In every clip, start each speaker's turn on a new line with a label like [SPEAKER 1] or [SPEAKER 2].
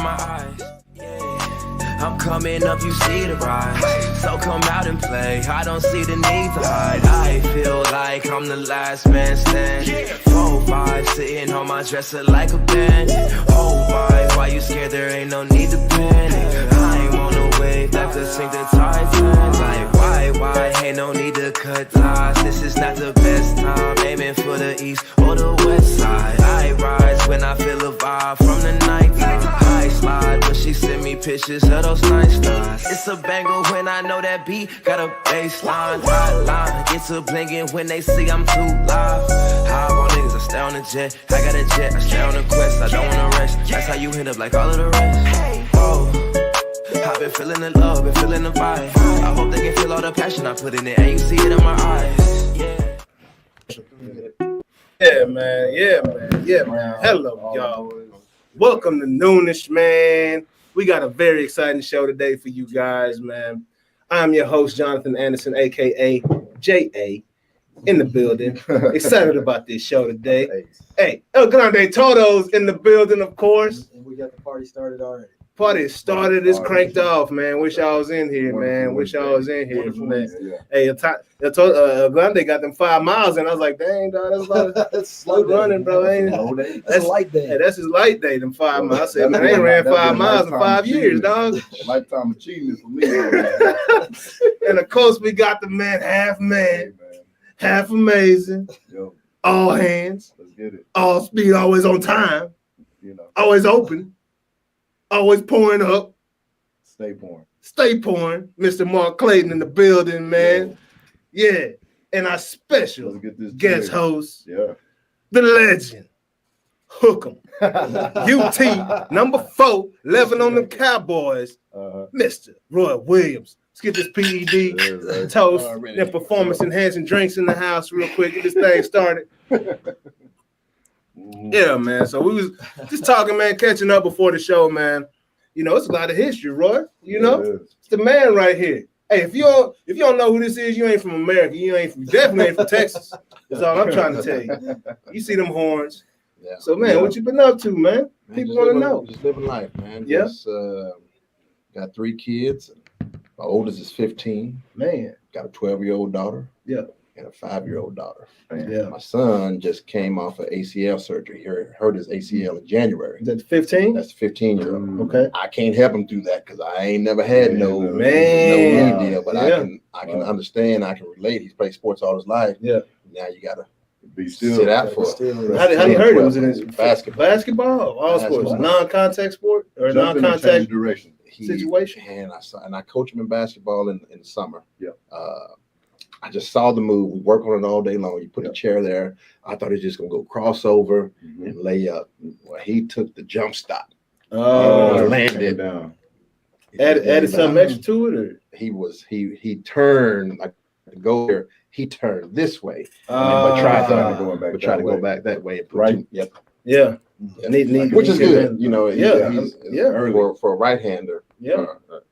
[SPEAKER 1] my eyes. I'm coming up, you see the rise. So come out and play, I don't see the need to hide. I feel like I'm the last man standing. 4-5, sitting on my dresser like a bandit. Oh my, why you scared? There ain't no need to panic. I ain't on a wave that could sink the Titanic. Like why, ain't no need to cut ties. This is not the best time, aiming for the east or the west side. I rise when I feel a vibe from the nighttime. I slide when she send me pictures of those nice flies. It's a banger when I know that beat got a baseline. Hotline gets a blingin' when they see I'm too live. High on niggas, I stay on the jet. I got a jet, I stay on the quest. I don't wanna rest. That's how you end up like all of the rest. Oh, I've been feeling the love, been feeling the vibe. I hope they can feel all the passion I put in it, and you see it in my eyes.
[SPEAKER 2] Yeah, man. Hello, y'all. Welcome to Noonish, man. We got a very exciting show today for you guys, man. I'm your host, Jonathan Anderson, aka J.A. in the building. Excited about this show today. Hey, El Grande Toto's in the building, of course.
[SPEAKER 3] And we got the party started already.
[SPEAKER 2] Party started, it's cranked off, man. Wish I was in here, man. Wish I was in here, man. Hey, El Grande got them 5 miles, and I was like, dang, dog, that's a lot of slow running, bro.
[SPEAKER 3] That's a light day.
[SPEAKER 2] Hey, that's his light day, them 5 miles. I said, man, they ain't ran 5 miles in 5 years, dog.
[SPEAKER 4] Lifetime achievement for me.
[SPEAKER 2] And of course, we got the man, half amazing, all hands,
[SPEAKER 4] let's get it.
[SPEAKER 2] All speed, always on time, always open. Always pouring up.
[SPEAKER 4] Stay pouring.
[SPEAKER 2] Mr. Mark Clayton in the building, man. Yeah. And our special guest host, the legend, Hook'em. UT number 4, 11 on the Cowboys, Mr. Roy Williams. Let's get this PED toast and performance enhancing drinks in the house real quick. Get this thing started. Yeah, man. So we was just talking, man, catching up before the show, man. It's a lot of history, Roy. It's the man right here. Hey, if you don't know who this is, you ain't from America. You definitely ain't from Texas. That's all I'm trying to tell you. You see them horns. Yeah. So, man, what you been up to, man? People want to know.
[SPEAKER 4] Just living life, man. Yeah. Just got 3 kids. My oldest is 15.
[SPEAKER 2] Man.
[SPEAKER 4] Got a 12-year-old daughter.
[SPEAKER 2] Yeah.
[SPEAKER 4] And a 5-year-old daughter.
[SPEAKER 2] Yeah.
[SPEAKER 4] My son just came off of ACL surgery. He hurt his ACL in January.
[SPEAKER 2] Is that the 15?
[SPEAKER 4] That's the 15-year-old.
[SPEAKER 2] Okay.
[SPEAKER 4] I can't help him through that because I ain't never had no
[SPEAKER 2] knee
[SPEAKER 4] deal. But I can understand. I can relate. He's played sports all his life.
[SPEAKER 2] Yeah.
[SPEAKER 4] Now you gotta
[SPEAKER 3] be still.
[SPEAKER 4] Sit out for
[SPEAKER 2] it. How did he hurt it? Was it his
[SPEAKER 4] basketball?
[SPEAKER 2] Basketball. All sports. Non-contact sport or non-contact
[SPEAKER 4] direction
[SPEAKER 2] situation.
[SPEAKER 4] And I coach him in basketball in the summer.
[SPEAKER 3] Yeah.
[SPEAKER 4] I just saw the move. We work on it all day long. You put the chair there. I thought he was just gonna go crossover and lay up. Well, he took the jump stop. Landed
[SPEAKER 3] down.
[SPEAKER 2] Added something extra to it, or
[SPEAKER 4] he turned like to go there. He turned this way, but tried to go back that way.
[SPEAKER 3] Right.
[SPEAKER 4] Yep.
[SPEAKER 2] Yeah.
[SPEAKER 4] Which is good. He's
[SPEAKER 2] early
[SPEAKER 4] for a right-hander.
[SPEAKER 2] Yeah.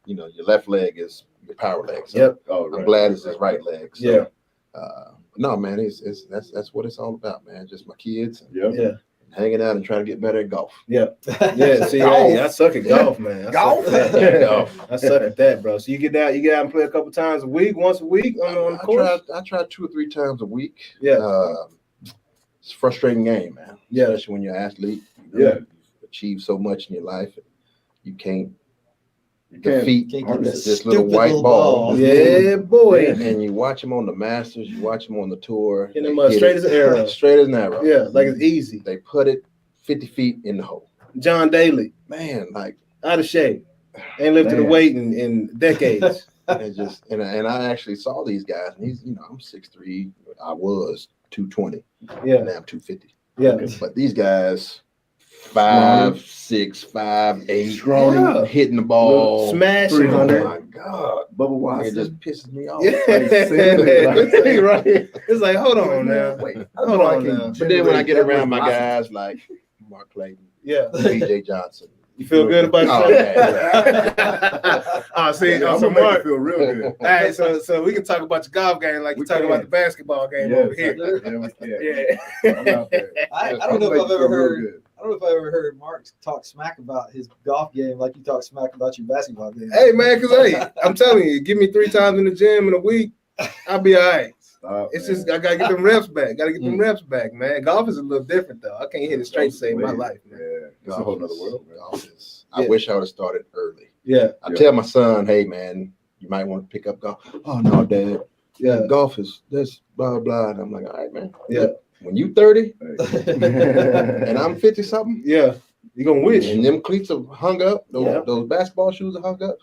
[SPEAKER 4] Your left leg is your power leg. So
[SPEAKER 2] yep.
[SPEAKER 4] I'm glad it's his right leg. So, no, man, that's what it's all about, man. Just my kids.
[SPEAKER 2] Yeah.
[SPEAKER 4] Hanging out and trying to get better at golf.
[SPEAKER 2] Yeah. See, hey, I suck at golf, man.
[SPEAKER 4] Golf.
[SPEAKER 2] I suck at that, bro. So you get out and play a couple times a week, once a week on the course?
[SPEAKER 4] I try 2 or 3 times a week.
[SPEAKER 2] Yeah.
[SPEAKER 4] It's a frustrating game, man.
[SPEAKER 2] Yeah.
[SPEAKER 4] Especially when you're an athlete. You achieve so much in your life. You can't defeat this little white ball.
[SPEAKER 2] Yeah, boy.
[SPEAKER 4] And you watch him on the Masters, you watch him on the tour.
[SPEAKER 2] Hit him straight as an arrow.
[SPEAKER 4] Straight as an arrow.
[SPEAKER 2] Yeah, like it's easy.
[SPEAKER 4] They put it 50 feet in the hole.
[SPEAKER 2] John Daly.
[SPEAKER 4] Man, like
[SPEAKER 2] out of shape. Ain't lifted a weight in decades.
[SPEAKER 4] and I actually saw these guys, and he's, I'm 6'3", I was 220.
[SPEAKER 2] Yeah.
[SPEAKER 4] Now I'm 250.
[SPEAKER 2] Yeah.
[SPEAKER 4] But these guys 5'6", 5'8", hitting the ball,
[SPEAKER 2] smashing.
[SPEAKER 4] Oh my God,
[SPEAKER 3] Bubba Watson.
[SPEAKER 4] It just pisses me off.
[SPEAKER 2] Yeah. Right. It's like, hold on now. Hold on now.
[SPEAKER 4] But then when I get around my guys like Mark Clayton,
[SPEAKER 2] BJ
[SPEAKER 4] Johnson,
[SPEAKER 2] You feel good about
[SPEAKER 4] Oh,
[SPEAKER 2] yourself? Oh, see,
[SPEAKER 5] I'm
[SPEAKER 2] so
[SPEAKER 5] gonna make
[SPEAKER 2] Mark.
[SPEAKER 5] you feel real good.
[SPEAKER 2] All right, so we can talk about your golf game like you talk about the basketball game over here.
[SPEAKER 5] Yeah, we can.
[SPEAKER 2] Yeah.
[SPEAKER 5] I'm out there.
[SPEAKER 3] I
[SPEAKER 5] I'm
[SPEAKER 3] don't know
[SPEAKER 5] gonna
[SPEAKER 3] if
[SPEAKER 5] make
[SPEAKER 3] I've
[SPEAKER 5] you
[SPEAKER 3] ever
[SPEAKER 5] feel real
[SPEAKER 3] heard.
[SPEAKER 5] good.
[SPEAKER 3] I don't know if I ever heard Mark talk smack about his golf game like you talk smack about your basketball game.
[SPEAKER 2] Hey man, cause hey, I'm telling you, give me 3 times in the gym in a week, I'll be all right.
[SPEAKER 5] Stop,
[SPEAKER 2] It's
[SPEAKER 5] man.
[SPEAKER 2] just I gotta get them reps back. Gotta get them reps back, man. Golf is a little different though. I can't hit it straight to save my life, man.
[SPEAKER 5] Yeah, it's a whole nother world, man.
[SPEAKER 4] Golf is, I wish I would have started early.
[SPEAKER 2] Yeah,
[SPEAKER 4] I tell my son, hey man, you might want to pick up golf. Oh no, Dad.
[SPEAKER 2] yeah,
[SPEAKER 4] Golf is this blah blah. And I'm like, all right, man.
[SPEAKER 2] yeah,
[SPEAKER 4] When you 30
[SPEAKER 5] Hey.
[SPEAKER 4] and I'm 50 something,
[SPEAKER 2] yeah. You gonna wish.
[SPEAKER 4] and them cleats are hung up,
[SPEAKER 2] Yeah.
[SPEAKER 4] those basketball shoes are hung up,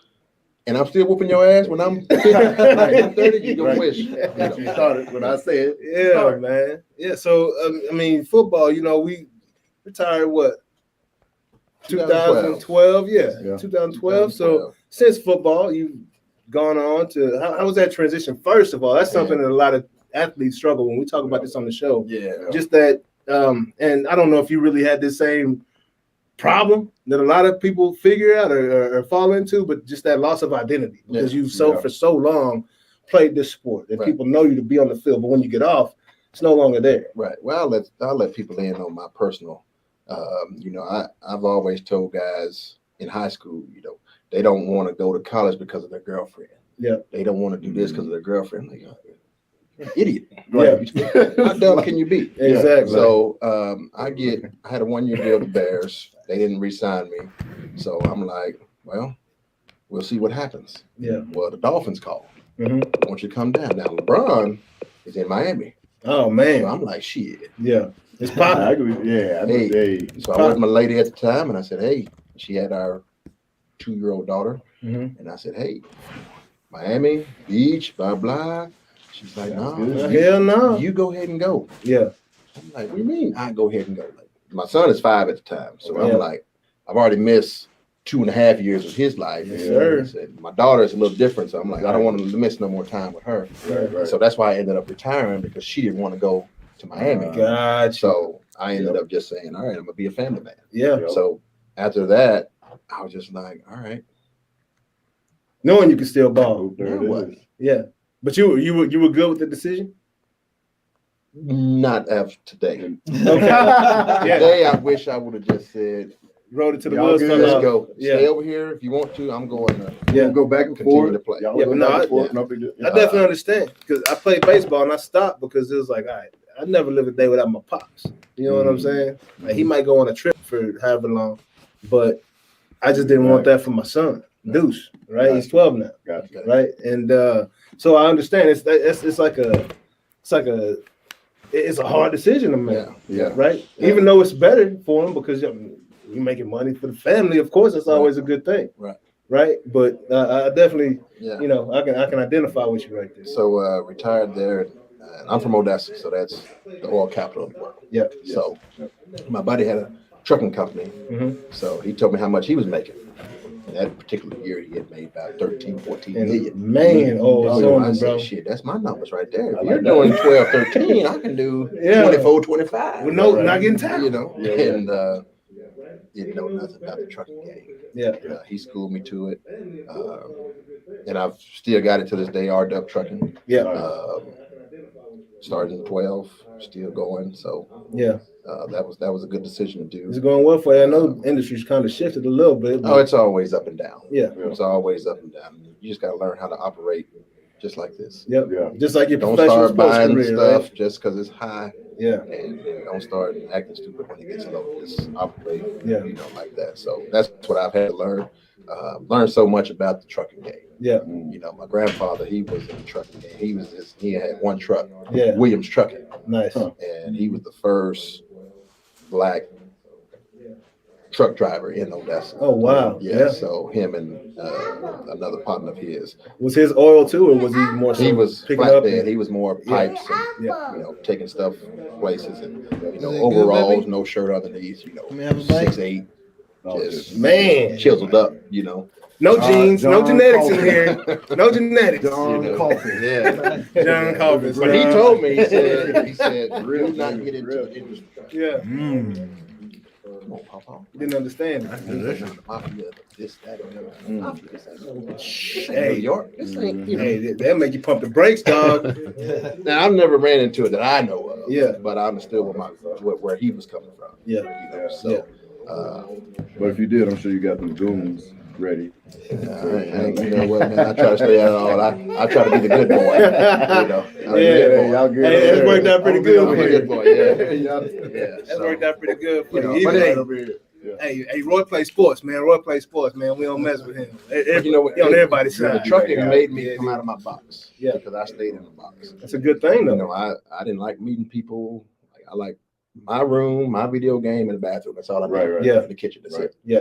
[SPEAKER 4] and I'm still whooping your ass when I'm 50, I'm 30, you gonna
[SPEAKER 5] Right.
[SPEAKER 4] wish.
[SPEAKER 5] You started when I said,
[SPEAKER 2] Yeah, man. Yeah, so I mean, football. You know, we retired what 2012. Yeah,
[SPEAKER 5] Yeah.
[SPEAKER 2] 2012. So since football, you've gone on to how was that transition? First of all, that's something that a lot of athletes struggle when we talk about this on the show.
[SPEAKER 4] Yeah.
[SPEAKER 2] Just that, and I don't know if you really had the same problem that a lot of people figure out or fall into, but just that loss of identity because you've for so long played this sport and people know you to be on the field, but when you get off, it's no longer there.
[SPEAKER 4] Right. Well, I'll let people in on my personal. You know, I've always told guys in high school, you know, they don't want to go to college because of their girlfriend.
[SPEAKER 2] Yeah.
[SPEAKER 4] They don't want to do this because of their girlfriend. Like, you're an idiot.
[SPEAKER 2] Right.
[SPEAKER 4] How dumb can you be?
[SPEAKER 2] Exactly.
[SPEAKER 4] So I had a 1-year deal with the Bears. They didn't re-sign me. So I'm like, well, we'll see what happens.
[SPEAKER 2] Yeah.
[SPEAKER 4] Well, the Dolphins called.
[SPEAKER 2] Mhm.
[SPEAKER 4] I want you to come down. Now LeBron is in Miami.
[SPEAKER 2] Oh
[SPEAKER 4] So
[SPEAKER 2] man.
[SPEAKER 4] I'm like, shit.
[SPEAKER 2] Yeah. It's
[SPEAKER 5] I
[SPEAKER 2] popping.
[SPEAKER 5] agree. Yeah, I know.
[SPEAKER 4] Hey.
[SPEAKER 5] Hey.
[SPEAKER 4] So I went with my lady at the time and I said, hey, she had our 2-year-old daughter.
[SPEAKER 2] Mhm.
[SPEAKER 4] And I said, hey, Miami, beach, blah, blah. She's like, no,
[SPEAKER 2] Hell no.
[SPEAKER 4] you go ahead and go.
[SPEAKER 2] Yeah.
[SPEAKER 4] I'm like, what do you mean I go ahead and go? Like, my son is 5 at the time. So
[SPEAKER 2] Yeah.
[SPEAKER 4] I'm like, I've already missed 2.5 years of his life.
[SPEAKER 2] Yes, sir.
[SPEAKER 4] I said, my daughter is a little different. So I'm like, I don't want to miss no more time with her.
[SPEAKER 5] Right.
[SPEAKER 4] So that's why I ended up retiring because she didn't want to go to Miami.
[SPEAKER 2] Gotcha.
[SPEAKER 4] So I ended up just saying, all right, I'm gonna be a family man.
[SPEAKER 2] Yeah.
[SPEAKER 4] So after that, I was just like, all right,
[SPEAKER 2] Knowing you can still ball.
[SPEAKER 5] There
[SPEAKER 4] now what?
[SPEAKER 5] it is.
[SPEAKER 2] Yeah. But you were good with the decision?
[SPEAKER 4] Not after today.
[SPEAKER 2] Yeah.
[SPEAKER 4] Today, I wish I would have just said,
[SPEAKER 2] Rode it to the
[SPEAKER 5] Y'all
[SPEAKER 2] wheels
[SPEAKER 5] good?
[SPEAKER 2] fell
[SPEAKER 4] let's
[SPEAKER 2] off.
[SPEAKER 4] go.
[SPEAKER 2] Yeah.
[SPEAKER 4] Stay over here if you want to. I'm going to
[SPEAKER 2] Yeah.
[SPEAKER 5] We'll go back and
[SPEAKER 4] continue
[SPEAKER 5] forth.
[SPEAKER 4] to play.
[SPEAKER 5] Y'all
[SPEAKER 2] Yeah,
[SPEAKER 5] go
[SPEAKER 2] but no,
[SPEAKER 5] back
[SPEAKER 2] I-
[SPEAKER 5] and forth. No big deal.
[SPEAKER 2] I definitely understand because I played baseball and I stopped because it was like, all right, I'd never live a day without my pops. You know what I'm saying? Like he might go on a trip for however long, but I just didn't want that for my son, Deuce. Right? He's 12 now.
[SPEAKER 5] Gotcha.
[SPEAKER 2] Right? And so I understand it's a hard decision to make.
[SPEAKER 4] Yeah.
[SPEAKER 2] Right? Even though it's better for him because you're making money for the family, of course, that's always a good thing.
[SPEAKER 4] Right.
[SPEAKER 2] Right? But I definitely,
[SPEAKER 4] Yeah.
[SPEAKER 2] you know, I can identify with you right there.
[SPEAKER 4] So retired there. I'm from Odessa, so that's the oil capital of the world.
[SPEAKER 2] Yeah.
[SPEAKER 4] So my buddy had a trucking company, so he told me how much he was making. And that particular year, he had made about 13, 14 million.
[SPEAKER 2] And man,
[SPEAKER 4] So I
[SPEAKER 2] bro.
[SPEAKER 4] said, shit, that's my numbers right there. If you're doing 12, 13, I can do
[SPEAKER 2] Yeah.
[SPEAKER 4] 24, 25.
[SPEAKER 2] With no, not getting tackled.
[SPEAKER 4] You know, and didn't know nothing about the trucking game.
[SPEAKER 2] Yeah.
[SPEAKER 4] He schooled me to it. And I've still got it to this day, RW trucking.
[SPEAKER 2] Yeah.
[SPEAKER 4] Started in 12, still going. So
[SPEAKER 2] Yeah.
[SPEAKER 4] that was a good decision to
[SPEAKER 2] It's
[SPEAKER 4] do.
[SPEAKER 2] going well for you. I know the industry's kind of shifted a little bit.
[SPEAKER 4] Oh, it's always up and down.
[SPEAKER 2] Yeah.
[SPEAKER 4] It's always up and down. You just got to learn how to operate just like this.
[SPEAKER 2] Yep.
[SPEAKER 5] Yeah.
[SPEAKER 2] Just like your
[SPEAKER 4] Don't
[SPEAKER 2] professional
[SPEAKER 4] start
[SPEAKER 2] sports
[SPEAKER 4] buying
[SPEAKER 2] career,
[SPEAKER 4] stuff
[SPEAKER 2] right?
[SPEAKER 4] just because it's high,
[SPEAKER 2] Yeah.
[SPEAKER 4] and don't start acting stupid when it gets low. Just operate,
[SPEAKER 2] Yeah.
[SPEAKER 4] you know, like that. So that's what I've had to learn. Learn so much about the trucking game.
[SPEAKER 2] Yeah.
[SPEAKER 4] You know, my grandfather, he was in the trucking game. He had one truck,
[SPEAKER 2] Yeah.
[SPEAKER 4] Williams Trucking,
[SPEAKER 2] Nice.
[SPEAKER 4] and he was the first black truck driver in Odessa.
[SPEAKER 2] Oh wow.
[SPEAKER 4] Yeah.
[SPEAKER 2] Yeah.
[SPEAKER 4] So him and another partner of his.
[SPEAKER 2] Was his oil too, or was he more? So
[SPEAKER 4] He was
[SPEAKER 2] picking up.
[SPEAKER 4] flatbed. He was more pipes and
[SPEAKER 2] Yeah.
[SPEAKER 4] you know, taking stuff places and you know,
[SPEAKER 6] Is it good,
[SPEAKER 4] overalls,
[SPEAKER 6] baby?
[SPEAKER 4] no shirt underneath, you know,
[SPEAKER 6] Let me have a bite.
[SPEAKER 4] 6'8",
[SPEAKER 5] Oh,
[SPEAKER 4] just
[SPEAKER 2] Man.
[SPEAKER 4] chiseled up, you know.
[SPEAKER 2] No jeans, no
[SPEAKER 5] John
[SPEAKER 2] genetics in
[SPEAKER 5] Coffey.
[SPEAKER 2] here. No genetics.
[SPEAKER 5] John
[SPEAKER 4] You know.
[SPEAKER 5] Coffey.
[SPEAKER 4] Yeah.
[SPEAKER 2] John Coffey.
[SPEAKER 4] But he told me, he said, do not get into the industry.
[SPEAKER 2] Yeah.
[SPEAKER 4] Come on, Papa.
[SPEAKER 2] Didn't understand it.
[SPEAKER 4] Mafia, this, that, and the other. This ain't
[SPEAKER 2] Hey.
[SPEAKER 4] New York. This ain't, you know.
[SPEAKER 2] Hey, they'll make you pump the brakes, dog.
[SPEAKER 4] Now I've never ran into it that I know of.
[SPEAKER 2] Yeah.
[SPEAKER 4] But I understood where he was coming from.
[SPEAKER 2] Yeah.
[SPEAKER 4] You know, so.
[SPEAKER 5] But if you did, I'm sure you got them goons ready.
[SPEAKER 4] You know what, man? I try to stay out of all. I try to be the good boy. You know.
[SPEAKER 5] Y'all good.
[SPEAKER 2] Hey, that's worked out pretty good for you.
[SPEAKER 4] Good boy, yeah.
[SPEAKER 2] That's worked out pretty good for you.
[SPEAKER 4] But
[SPEAKER 2] Hey, Roy plays sports, man. Roy plays sports, man. We don't mess with him.
[SPEAKER 4] You know what?
[SPEAKER 2] He on everybody's
[SPEAKER 4] The
[SPEAKER 2] side.
[SPEAKER 4] trucking made me come out of my box.
[SPEAKER 2] Yeah.
[SPEAKER 4] Because I stayed in the box.
[SPEAKER 2] That's a good thing, though.
[SPEAKER 4] You know, I didn't like meeting people. I like my room, my video game, and the bathroom. That's all I need.
[SPEAKER 5] Right.
[SPEAKER 2] Yeah.
[SPEAKER 4] In the kitchen. That's it.
[SPEAKER 2] Yeah.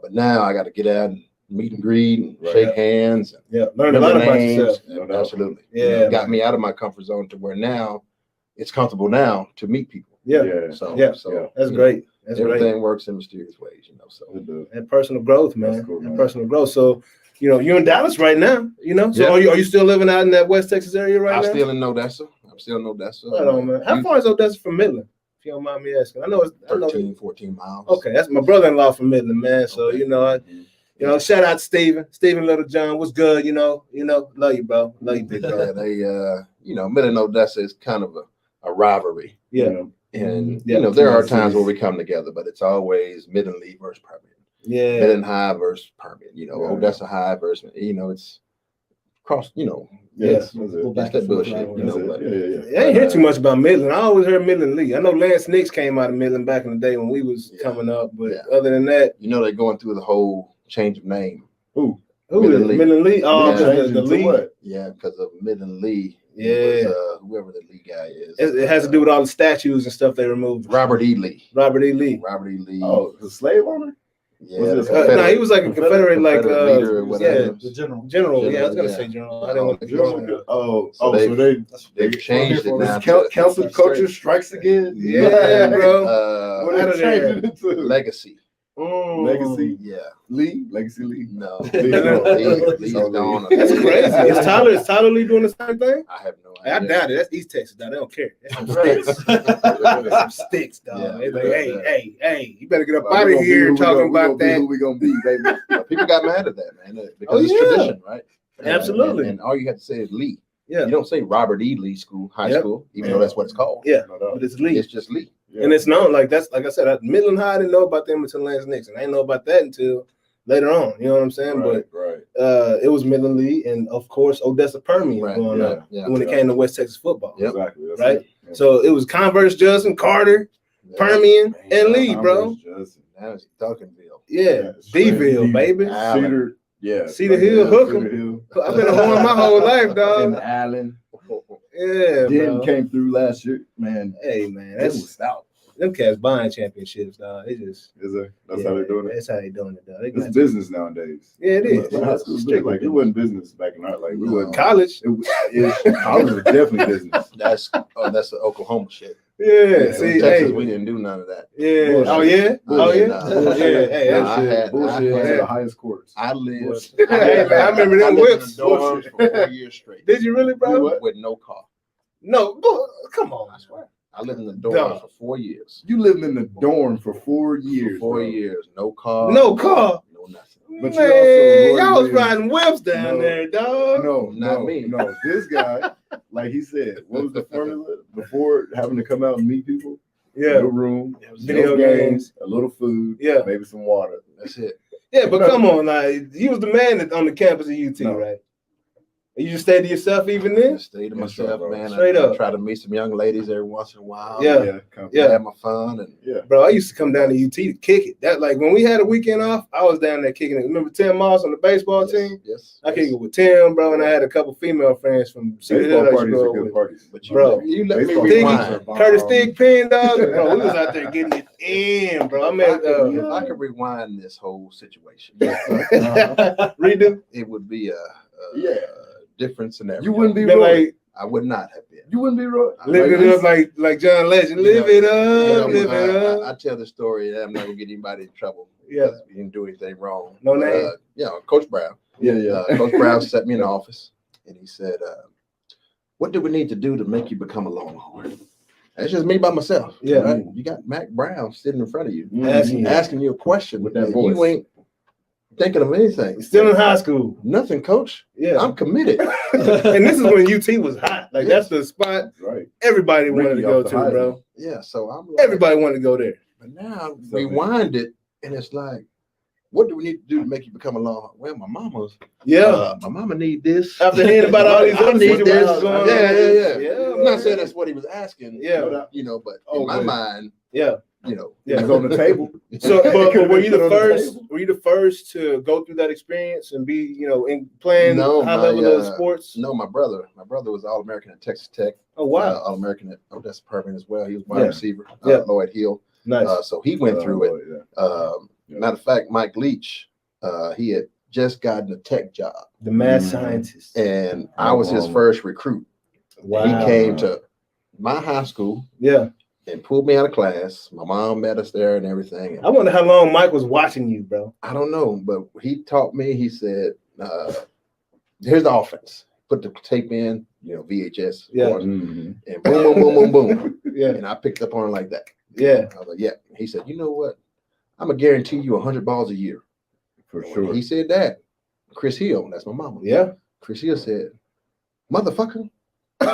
[SPEAKER 4] But now I got to get out and meet and greet and shake hands. And
[SPEAKER 2] Yeah. Learn a lot about yourself.
[SPEAKER 4] Absolutely.
[SPEAKER 2] Yeah.
[SPEAKER 4] You know, got me out of my comfort zone to where now it's comfortable now to meet people.
[SPEAKER 2] Yeah.
[SPEAKER 4] So
[SPEAKER 2] That's great. That's
[SPEAKER 4] everything
[SPEAKER 2] great.
[SPEAKER 4] works in mysterious ways, you know. So
[SPEAKER 2] And personal growth, man.
[SPEAKER 5] That's cool, man.
[SPEAKER 2] And personal growth. So, you know, you're in Dallas right now, you know? So
[SPEAKER 4] Yeah.
[SPEAKER 2] are you still living out in that West Texas area right
[SPEAKER 4] I'm
[SPEAKER 2] now?
[SPEAKER 4] still in Odessa.
[SPEAKER 2] Right on, man. How far is Odessa from Midland? If you don't mind me asking. I know
[SPEAKER 4] 14 miles.
[SPEAKER 2] Okay, that's my brother-in-law from Midland, man. So, you know, shout out to Stephen Littlejohn. What's good, you know, love you, bro. Love you, big bro.
[SPEAKER 4] Yeah, they you know, Midland and Odessa is kind of a rivalry.
[SPEAKER 2] Yeah.
[SPEAKER 5] You know,
[SPEAKER 4] And
[SPEAKER 2] Yeah.
[SPEAKER 4] you know, there are times where we come together, but it's always Midland Lee versus Permian.
[SPEAKER 2] Yeah.
[SPEAKER 4] Midland High versus Permian, you know,
[SPEAKER 5] Yeah.
[SPEAKER 4] Odessa High versus, you know, it's cross, you know,
[SPEAKER 5] yeah,
[SPEAKER 2] Yeah.
[SPEAKER 5] that's it.
[SPEAKER 4] it's that bullshit, you
[SPEAKER 5] That's
[SPEAKER 4] know.
[SPEAKER 5] it.
[SPEAKER 4] But
[SPEAKER 5] Yeah.
[SPEAKER 2] I ain't hear too much about Midland. I always heard Midland Lee. I know Lance Nix came out of Midland back in the day when we was
[SPEAKER 4] Yeah.
[SPEAKER 2] coming up, but
[SPEAKER 4] Yeah.
[SPEAKER 2] other than that,
[SPEAKER 4] you know, they're going through the whole change of name.
[SPEAKER 2] who
[SPEAKER 4] Midland
[SPEAKER 2] is
[SPEAKER 4] Lee.
[SPEAKER 2] Midland Lee? Oh,
[SPEAKER 4] Yeah.
[SPEAKER 2] because the
[SPEAKER 5] To
[SPEAKER 2] Lee.
[SPEAKER 5] what?
[SPEAKER 4] Yeah, because of Midland Lee.
[SPEAKER 2] Yeah.
[SPEAKER 4] It was, whoever the Lee guy is.
[SPEAKER 2] It has to do with all the statues and stuff they removed.
[SPEAKER 4] Robert E. Lee.
[SPEAKER 2] Robert E. Lee.
[SPEAKER 4] Robert E. Lee.
[SPEAKER 5] Oh, the slave owner?
[SPEAKER 4] yeah.
[SPEAKER 5] was
[SPEAKER 4] the
[SPEAKER 5] this-
[SPEAKER 4] Confederate-
[SPEAKER 2] No, he was like a Confederate, like
[SPEAKER 4] Confederate leader or
[SPEAKER 2] yeah,
[SPEAKER 4] whatever.
[SPEAKER 3] The general.
[SPEAKER 2] general. Yeah, I was gonna
[SPEAKER 4] Yeah.
[SPEAKER 2] say general. I didn't want to
[SPEAKER 4] General.
[SPEAKER 5] Oh,
[SPEAKER 4] So
[SPEAKER 5] so they
[SPEAKER 4] They've changed it now.
[SPEAKER 5] Council culture strikes again.
[SPEAKER 2] Yeah, bro.
[SPEAKER 5] What
[SPEAKER 2] Out
[SPEAKER 5] are
[SPEAKER 2] of
[SPEAKER 5] they
[SPEAKER 2] there.
[SPEAKER 5] changing it to?
[SPEAKER 4] Legacy.
[SPEAKER 5] Legacy
[SPEAKER 4] Yeah.
[SPEAKER 5] Lee, Legacy Lee.
[SPEAKER 4] No.
[SPEAKER 5] Lee.
[SPEAKER 4] Lee's
[SPEAKER 5] Oh,
[SPEAKER 4] gone.
[SPEAKER 2] That's crazy. Is Tyler Lee doing the same thing?
[SPEAKER 4] I have no
[SPEAKER 2] I
[SPEAKER 4] idea.
[SPEAKER 2] doubt it. That's East Texas, dog. They don't care. That's some
[SPEAKER 5] Right.
[SPEAKER 2] sticks. That's some sticks, dog.
[SPEAKER 4] Yeah.
[SPEAKER 2] They like, hey, you better get up
[SPEAKER 5] Well,
[SPEAKER 2] out
[SPEAKER 5] we
[SPEAKER 2] of
[SPEAKER 5] gonna
[SPEAKER 2] here
[SPEAKER 5] be who
[SPEAKER 2] talking
[SPEAKER 5] we gonna
[SPEAKER 2] about
[SPEAKER 5] be,
[SPEAKER 2] that.
[SPEAKER 5] who we gonna be, baby.
[SPEAKER 4] People got mad at that, man, because
[SPEAKER 2] Oh,
[SPEAKER 4] it's
[SPEAKER 2] yeah.
[SPEAKER 4] tradition, right?
[SPEAKER 2] Absolutely.
[SPEAKER 4] And all you have to say is Lee.
[SPEAKER 2] Yeah.
[SPEAKER 4] You don't say Robert E. Lee High
[SPEAKER 2] Yep.
[SPEAKER 4] School, even though that's what it's called.
[SPEAKER 2] Yeah,
[SPEAKER 5] No doubt.
[SPEAKER 2] but it's Lee.
[SPEAKER 4] It's just Lee.
[SPEAKER 5] Yeah.
[SPEAKER 2] And it's known like that's like I said, Midland High, I didn't know about them until Lance Nixon. I didn't know about that until later on. You know what I'm saying?
[SPEAKER 5] right.
[SPEAKER 2] But it was Midland Lee and of course Odessa Permian
[SPEAKER 4] Right.
[SPEAKER 2] going
[SPEAKER 5] Yeah.
[SPEAKER 2] up
[SPEAKER 4] Yeah.
[SPEAKER 2] when it came to West Texas football.
[SPEAKER 4] Yep.
[SPEAKER 5] Exactly. That's
[SPEAKER 2] Right?
[SPEAKER 5] it. Yeah.
[SPEAKER 2] So it was Converse, Justin, Carter, Permian, and Lee, bro.
[SPEAKER 5] Just-
[SPEAKER 4] Now it's Duncanville.
[SPEAKER 2] Yeah,
[SPEAKER 5] straight
[SPEAKER 2] D-ville,
[SPEAKER 5] D.
[SPEAKER 2] baby.
[SPEAKER 4] Allen.
[SPEAKER 5] Cedar, yeah.
[SPEAKER 2] Cedar Hill, hook 'em.
[SPEAKER 5] Cedar Hill.
[SPEAKER 2] I've been a horn my whole life,
[SPEAKER 5] And
[SPEAKER 2] dog.
[SPEAKER 5] Allen.
[SPEAKER 2] Yeah,
[SPEAKER 5] Denton
[SPEAKER 2] bro.
[SPEAKER 5] came through last year, man.
[SPEAKER 2] Hey, man,
[SPEAKER 5] That was
[SPEAKER 2] that's
[SPEAKER 5] stout.
[SPEAKER 2] them cats buying championships, dog. They just
[SPEAKER 5] Is it? That's how they're doing it.
[SPEAKER 2] That's how they doing it, dog. They
[SPEAKER 5] It's
[SPEAKER 2] got
[SPEAKER 5] business nowadays.
[SPEAKER 2] yeah, it is.
[SPEAKER 5] But high school, like it wasn't business back in our like we wasn't.
[SPEAKER 2] College.
[SPEAKER 5] College was definitely business.
[SPEAKER 4] That's the Oklahoma shit.
[SPEAKER 2] Yeah,
[SPEAKER 5] Yeah,
[SPEAKER 2] see,
[SPEAKER 4] In Texas,
[SPEAKER 2] hey,
[SPEAKER 4] we didn't do none of that.
[SPEAKER 2] yeah.
[SPEAKER 5] Bullshit.
[SPEAKER 2] Oh yeah, oh yeah,
[SPEAKER 4] Nah.
[SPEAKER 2] yeah. Hey,
[SPEAKER 4] Nah,
[SPEAKER 2] that's
[SPEAKER 4] I had-
[SPEAKER 5] Bullshit.
[SPEAKER 4] I had-
[SPEAKER 5] The highest courts.
[SPEAKER 4] I lived.
[SPEAKER 2] Hey, man, I remember them
[SPEAKER 4] lived in
[SPEAKER 2] whips.
[SPEAKER 4] the dorms for 4 years straight.
[SPEAKER 2] Did you really, bro?
[SPEAKER 5] What?
[SPEAKER 4] With no car.
[SPEAKER 2] No, come on.
[SPEAKER 4] I swear. I lived in the dorms
[SPEAKER 2] Dog.
[SPEAKER 4] for 4 years.
[SPEAKER 5] You lived in the dorm for 4 years.
[SPEAKER 4] For 4
[SPEAKER 5] bro.
[SPEAKER 4] years, no car.
[SPEAKER 2] No car.
[SPEAKER 4] No nothing.
[SPEAKER 5] But you
[SPEAKER 2] Man,
[SPEAKER 5] also
[SPEAKER 2] y'all was
[SPEAKER 5] Roy
[SPEAKER 2] riding whips down
[SPEAKER 5] No.
[SPEAKER 2] there, dog.
[SPEAKER 5] No,
[SPEAKER 4] Not
[SPEAKER 5] no,
[SPEAKER 4] me.
[SPEAKER 5] no. This guy, like he said, what was the formula before having to come out and meet people?
[SPEAKER 2] Yeah,
[SPEAKER 5] No room,
[SPEAKER 2] Video
[SPEAKER 5] no
[SPEAKER 2] games.
[SPEAKER 5] a little food,
[SPEAKER 2] Yeah.
[SPEAKER 5] maybe some water.
[SPEAKER 4] That's it.
[SPEAKER 2] yeah, but come on, like you was the man on the campus of UT,
[SPEAKER 5] No.
[SPEAKER 2] right? You just stayed to yourself even
[SPEAKER 4] I
[SPEAKER 2] then.
[SPEAKER 4] stayed to
[SPEAKER 5] Yeah,
[SPEAKER 4] myself,
[SPEAKER 5] sure, bro.
[SPEAKER 4] man.
[SPEAKER 2] Straight
[SPEAKER 4] I
[SPEAKER 2] up.
[SPEAKER 4] try to meet some young ladies every once in a while.
[SPEAKER 2] Yeah. Yeah.
[SPEAKER 4] Have my fun and
[SPEAKER 5] yeah.
[SPEAKER 2] Bro, I used to come down to UT to kick it. That like when we had a weekend off, I was down there kicking it. Remember Tim Moss on the baseball team?
[SPEAKER 4] Yes.
[SPEAKER 2] I kicked it with Tim, bro, and I had a couple female friends from Cedar Hill
[SPEAKER 5] Baseball
[SPEAKER 2] I used to
[SPEAKER 5] parties
[SPEAKER 2] go
[SPEAKER 5] are good
[SPEAKER 2] with.
[SPEAKER 5] parties.
[SPEAKER 4] But
[SPEAKER 2] Bro.
[SPEAKER 4] you let me
[SPEAKER 5] Baseball
[SPEAKER 4] rewind.
[SPEAKER 5] parties
[SPEAKER 2] Curtis Thigpen, dog. Bro, we was out there getting it in, bro. I mean,
[SPEAKER 4] If I could rewind this whole situation,
[SPEAKER 2] redo.
[SPEAKER 4] it would be a
[SPEAKER 5] Yeah.
[SPEAKER 4] different scenario.
[SPEAKER 5] You wouldn't be
[SPEAKER 2] Been
[SPEAKER 5] Roy.
[SPEAKER 2] like
[SPEAKER 4] I would not have been.
[SPEAKER 5] You wouldn't be Roy.
[SPEAKER 2] live it up like John Legend. Live it up, live it up.
[SPEAKER 4] I tell the story and I'm not gonna get anybody in trouble.
[SPEAKER 2] Yeah.
[SPEAKER 4] because we didn't do anything wrong.
[SPEAKER 2] No name?
[SPEAKER 4] Coach Brown.
[SPEAKER 5] Yeah.
[SPEAKER 4] Coach Brown sat me in the office and he said, "What do we need to do to make you become a Longhorn?" It's just me by myself.
[SPEAKER 2] Yeah.
[SPEAKER 4] Right? You got Mac Brown sitting in front of you,
[SPEAKER 2] Asking
[SPEAKER 4] asking you a question
[SPEAKER 5] With that
[SPEAKER 4] and
[SPEAKER 5] voice.
[SPEAKER 4] you ain't thinking of anything.
[SPEAKER 2] Still in high school.
[SPEAKER 4] Nothing, coach.
[SPEAKER 2] Yeah.
[SPEAKER 4] I'm committed.
[SPEAKER 2] And this is when UT was hot. Like that's the spot
[SPEAKER 5] Right.
[SPEAKER 2] everybody wanted to
[SPEAKER 5] Ricky
[SPEAKER 2] go
[SPEAKER 5] off the
[SPEAKER 2] to,
[SPEAKER 5] Heisman.
[SPEAKER 2] bro.
[SPEAKER 4] Yeah. So I'm like,
[SPEAKER 2] Everybody wanted to go there.
[SPEAKER 4] But now
[SPEAKER 5] So,
[SPEAKER 4] rewind it, and it's like, what do we need to do to make you become a law? Well, my mama's.
[SPEAKER 2] Yeah.
[SPEAKER 4] My mama need this.
[SPEAKER 2] After hearing about all these
[SPEAKER 4] I
[SPEAKER 2] other
[SPEAKER 4] need this.
[SPEAKER 2] situations going on.
[SPEAKER 4] Yeah. I'm not
[SPEAKER 2] man.
[SPEAKER 4] saying that's what he was asking.
[SPEAKER 2] Yeah.
[SPEAKER 4] You know, but
[SPEAKER 5] Oh,
[SPEAKER 4] in my
[SPEAKER 5] wait.
[SPEAKER 4] mind,
[SPEAKER 2] Yeah.
[SPEAKER 4] you know,
[SPEAKER 2] Yeah.
[SPEAKER 5] It's on the table.
[SPEAKER 2] So, but were you
[SPEAKER 5] Put
[SPEAKER 2] the
[SPEAKER 5] on the
[SPEAKER 2] first?
[SPEAKER 5] table.
[SPEAKER 2] Were you the first to go through that experience and be, you know, in playing
[SPEAKER 4] No,
[SPEAKER 2] high
[SPEAKER 4] my,
[SPEAKER 2] level of sports?
[SPEAKER 4] no, my brother was All-American at Texas Tech.
[SPEAKER 2] Oh wow,
[SPEAKER 4] All-American at Odessa Permian as well. He was wide
[SPEAKER 2] Yeah.
[SPEAKER 4] receiver.
[SPEAKER 2] Yeah.
[SPEAKER 4] Lloyd Hill.
[SPEAKER 2] nice.
[SPEAKER 4] So he went through it.
[SPEAKER 5] Yeah.
[SPEAKER 4] Matter of fact, Mike Leach, he had just gotten a tech job,
[SPEAKER 2] The mad
[SPEAKER 5] Mhm.
[SPEAKER 2] scientist.
[SPEAKER 4] and I was his first recruit.
[SPEAKER 2] Wow.
[SPEAKER 4] He came to my high school
[SPEAKER 2] Yeah.
[SPEAKER 4] and pulled me out of class. My mom met us there and everything.
[SPEAKER 2] I wonder how long Mike was watching you, bro.
[SPEAKER 4] I don't know, but he taught me. He said, "Here's the offense. Put the tape in, VHS,
[SPEAKER 2] Yeah.
[SPEAKER 4] of course,
[SPEAKER 5] Mhm.
[SPEAKER 4] and boom, boom, boom, boom, boom."
[SPEAKER 2] Yeah.
[SPEAKER 4] And I picked up on it like that.
[SPEAKER 2] Yeah.
[SPEAKER 4] I was like, "Yeah." He said, "You know what? I'm gonna guarantee you 100 balls a year."
[SPEAKER 5] For
[SPEAKER 4] When
[SPEAKER 5] sure.
[SPEAKER 4] he said that, Chris Hill, that's my mama.
[SPEAKER 2] Yeah.
[SPEAKER 4] Chris Hill said, "Motherfucker,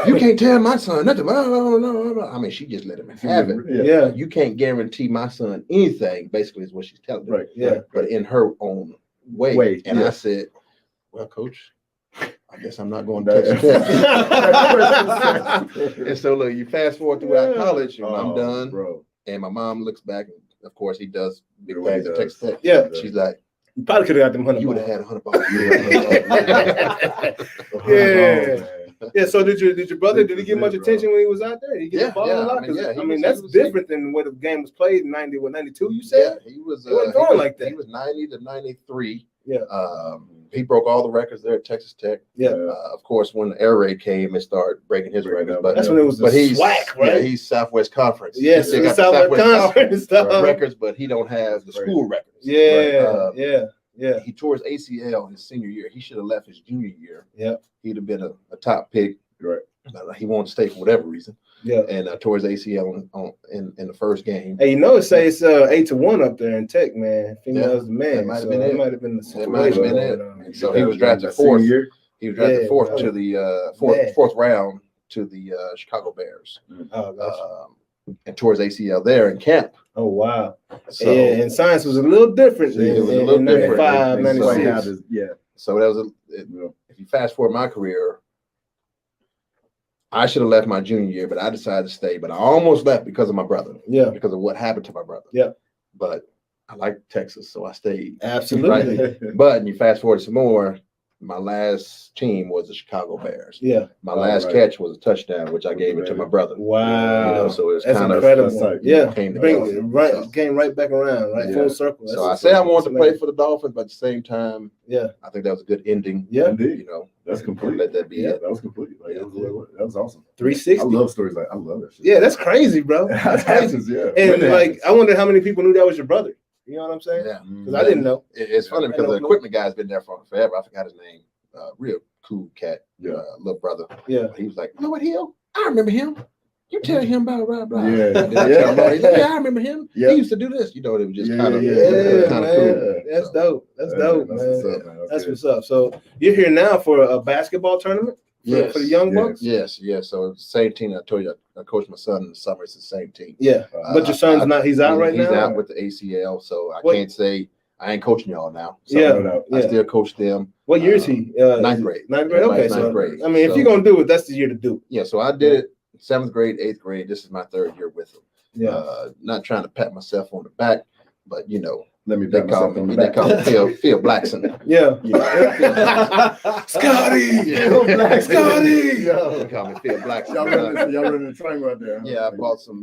[SPEAKER 4] you can't tell my son nothing." Blah, blah, blah, blah, blah. I mean, she just let him have it.
[SPEAKER 2] Yeah.
[SPEAKER 4] You can't guarantee my son anything, basically, is what she's telling me.
[SPEAKER 5] Right.
[SPEAKER 2] Yeah.
[SPEAKER 4] But in her own way.
[SPEAKER 5] Way,
[SPEAKER 4] And
[SPEAKER 5] yeah.
[SPEAKER 4] I said, "Well, coach, I guess I'm not going to
[SPEAKER 5] That-
[SPEAKER 4] Texas Tech." And so, look, you fast forward throughout
[SPEAKER 2] Yeah.
[SPEAKER 4] college, and I'm
[SPEAKER 5] Oh,
[SPEAKER 4] done.
[SPEAKER 5] bro.
[SPEAKER 4] And my mom looks back, and of course, he does big
[SPEAKER 5] What he
[SPEAKER 4] things at
[SPEAKER 5] does.
[SPEAKER 4] Texas Tech.
[SPEAKER 2] Yeah.
[SPEAKER 4] She's like,
[SPEAKER 2] You probably could have got them 100
[SPEAKER 4] "You would
[SPEAKER 2] balls.
[SPEAKER 4] have had 100 balls."
[SPEAKER 2] Yeah.
[SPEAKER 5] Oh,
[SPEAKER 2] Yeah. So did your brother? Did he get much attention when he was out there? Did he get
[SPEAKER 4] Yeah,
[SPEAKER 2] involved
[SPEAKER 4] yeah,
[SPEAKER 2] a lot?
[SPEAKER 4] I mean,
[SPEAKER 2] 'Cause,
[SPEAKER 4] yeah, he
[SPEAKER 2] I mean,
[SPEAKER 4] was-
[SPEAKER 2] that's
[SPEAKER 4] he was-
[SPEAKER 2] different than what the game was played in 92. You
[SPEAKER 4] Yeah,
[SPEAKER 2] said?
[SPEAKER 4] he was.
[SPEAKER 2] It wasn't
[SPEAKER 4] he
[SPEAKER 2] going
[SPEAKER 4] was-
[SPEAKER 2] like that.
[SPEAKER 4] He was 90 to 93.
[SPEAKER 2] Yeah.
[SPEAKER 4] He broke all the records there at Texas Tech.
[SPEAKER 2] Yeah.
[SPEAKER 4] Of course, when the air raid came, it started breaking his
[SPEAKER 5] Breaking
[SPEAKER 4] records.
[SPEAKER 5] up.
[SPEAKER 4] But
[SPEAKER 2] That's when it was the
[SPEAKER 4] but he's
[SPEAKER 2] SWAC,
[SPEAKER 4] Yeah,
[SPEAKER 2] right?
[SPEAKER 4] he's Southwest Conference.
[SPEAKER 2] Yes,
[SPEAKER 4] He still
[SPEAKER 2] the
[SPEAKER 4] got the
[SPEAKER 2] Southwest Conference stuff.
[SPEAKER 4] records, but he don't have the school records.
[SPEAKER 2] Yeah.
[SPEAKER 4] Right.
[SPEAKER 2] Yeah.
[SPEAKER 4] He tore his ACL his senior year. He should have left his junior year.
[SPEAKER 2] Yeah.
[SPEAKER 4] He'd have been a top pick.
[SPEAKER 5] Right.
[SPEAKER 4] He wanted to stay for whatever reason,
[SPEAKER 2] Yeah.
[SPEAKER 4] and tore his ACL in the first game.
[SPEAKER 2] Hey, it says it's 8-1 up there in Tech, man. Females to man.
[SPEAKER 4] That might have
[SPEAKER 2] so
[SPEAKER 4] been
[SPEAKER 2] it
[SPEAKER 4] it.
[SPEAKER 2] might have been the
[SPEAKER 4] That might have
[SPEAKER 2] situation.
[SPEAKER 4] been it.
[SPEAKER 2] going on.
[SPEAKER 4] And so he was drafted
[SPEAKER 5] That senior
[SPEAKER 4] fourth.
[SPEAKER 5] year?
[SPEAKER 4] He was drafted
[SPEAKER 2] Yeah,
[SPEAKER 4] fourth
[SPEAKER 2] bro.
[SPEAKER 4] to the
[SPEAKER 2] Man.
[SPEAKER 4] fourth round to the Chicago Bears,
[SPEAKER 2] Oh, gotcha.
[SPEAKER 4] and tore his ACL there in camp.
[SPEAKER 2] Oh, wow.
[SPEAKER 4] So,
[SPEAKER 2] Yeah, and science was a little different
[SPEAKER 5] Yeah, it
[SPEAKER 2] in,
[SPEAKER 5] was a
[SPEAKER 2] in,
[SPEAKER 4] little
[SPEAKER 2] in
[SPEAKER 4] different.
[SPEAKER 2] 95,
[SPEAKER 5] That's why he
[SPEAKER 2] 96.
[SPEAKER 5] had his- Yeah.
[SPEAKER 4] so that was if you fast forward my career, I should have left my junior year, but I decided to stay. But I almost left because of my brother,
[SPEAKER 2] Yeah,
[SPEAKER 4] because of what happened to my brother.
[SPEAKER 2] Yeah.
[SPEAKER 4] But I like Texas, so I stayed.
[SPEAKER 2] absolutely.
[SPEAKER 4] Right. But and you fast forward some more. My last team was the Chicago Bears.
[SPEAKER 2] Yeah.
[SPEAKER 4] My last
[SPEAKER 5] right.
[SPEAKER 4] catch was a touchdown, which I gave it to my brother.
[SPEAKER 2] Wow.
[SPEAKER 4] So it was
[SPEAKER 2] That's
[SPEAKER 4] kind of
[SPEAKER 2] incredible.
[SPEAKER 5] that's like-
[SPEAKER 2] Yeah.
[SPEAKER 4] came
[SPEAKER 2] Bring
[SPEAKER 4] together.
[SPEAKER 2] it right, came right back around, right?
[SPEAKER 5] Yeah.
[SPEAKER 2] Full circle.
[SPEAKER 4] So I
[SPEAKER 2] That's-
[SPEAKER 4] said I wanted to
[SPEAKER 2] that's
[SPEAKER 4] play
[SPEAKER 2] amazing.
[SPEAKER 4] for the Dolphins, but at the same time,
[SPEAKER 2] Yeah.
[SPEAKER 4] I think that was a good ending.
[SPEAKER 2] Yeah.
[SPEAKER 5] Indeed.
[SPEAKER 4] That's
[SPEAKER 5] complete.
[SPEAKER 4] Let that be
[SPEAKER 5] Yeah,
[SPEAKER 4] it.
[SPEAKER 5] that was complete. Like, that was awesome.
[SPEAKER 2] 360.
[SPEAKER 5] I love stories like I love that shit.
[SPEAKER 2] Yeah, that's crazy, bro. That's crazy.
[SPEAKER 5] Yeah.
[SPEAKER 2] And
[SPEAKER 5] When it
[SPEAKER 2] like,
[SPEAKER 5] happens.
[SPEAKER 2] I wonder how many people knew that was your brother. You know what I'm saying?
[SPEAKER 4] Yeah.
[SPEAKER 2] Because I didn't know.
[SPEAKER 4] It's funny
[SPEAKER 2] I
[SPEAKER 4] because
[SPEAKER 2] know.
[SPEAKER 4] the equipment guy's been there for forever. I forgot his name. Real cool cat.
[SPEAKER 5] Yeah.
[SPEAKER 4] Little brother.
[SPEAKER 2] Yeah.
[SPEAKER 4] He was like, "You know what, Hill? I remember him. You tell him about blah blah."
[SPEAKER 5] Yeah.
[SPEAKER 4] And then I tell him about it. He's like, "Yeah, I remember him.
[SPEAKER 5] Yeah.
[SPEAKER 4] He used to do this." It was just
[SPEAKER 5] Yeah,
[SPEAKER 4] kind of
[SPEAKER 5] yeah,
[SPEAKER 2] Yeah,
[SPEAKER 4] kind
[SPEAKER 2] man.
[SPEAKER 4] of cool.
[SPEAKER 2] That's
[SPEAKER 4] So,
[SPEAKER 2] dope. That's dope,
[SPEAKER 5] That's
[SPEAKER 2] man.
[SPEAKER 5] what's up, man.
[SPEAKER 2] That's
[SPEAKER 5] good.
[SPEAKER 2] what's up. So you're here now for a basketball tournament for the young
[SPEAKER 5] yes.
[SPEAKER 2] bucks?
[SPEAKER 4] Yes. So it's the same team I told you. I coached my son in the summer. It's the same team.
[SPEAKER 2] Yeah. But your son's not, he's out right
[SPEAKER 4] He's
[SPEAKER 2] now?
[SPEAKER 4] out with the ACL, so I
[SPEAKER 2] What-
[SPEAKER 4] can't say I ain't coaching y'all now. So
[SPEAKER 2] Yeah.
[SPEAKER 5] No doubt.
[SPEAKER 4] I
[SPEAKER 2] Yeah.
[SPEAKER 4] still coach them.
[SPEAKER 2] What year is he?
[SPEAKER 4] Ninth grade.
[SPEAKER 2] Ninth grade. Okay.
[SPEAKER 4] Ninth
[SPEAKER 2] So,
[SPEAKER 4] grade.
[SPEAKER 2] I mean, if
[SPEAKER 4] So-
[SPEAKER 2] you're going to do it, that's the year to do it.
[SPEAKER 4] Yeah, so I did it 7th grade, 8th grade. This is my 3rd year with them.
[SPEAKER 2] Yeah.
[SPEAKER 4] Not trying to pat myself on the back, but
[SPEAKER 5] Let me
[SPEAKER 4] they
[SPEAKER 5] pat
[SPEAKER 4] call
[SPEAKER 5] myself on
[SPEAKER 4] me
[SPEAKER 5] the
[SPEAKER 4] they
[SPEAKER 5] back.
[SPEAKER 4] call me Phil Blackson.
[SPEAKER 2] Yeah.
[SPEAKER 5] Scotty!
[SPEAKER 4] Yeah.
[SPEAKER 5] Yo, Black
[SPEAKER 2] Scotty!
[SPEAKER 4] They
[SPEAKER 5] Yo.
[SPEAKER 4] call me Phil Blackson.
[SPEAKER 5] Y'all running the triangle out there. Huh?
[SPEAKER 4] Yeah, I brought some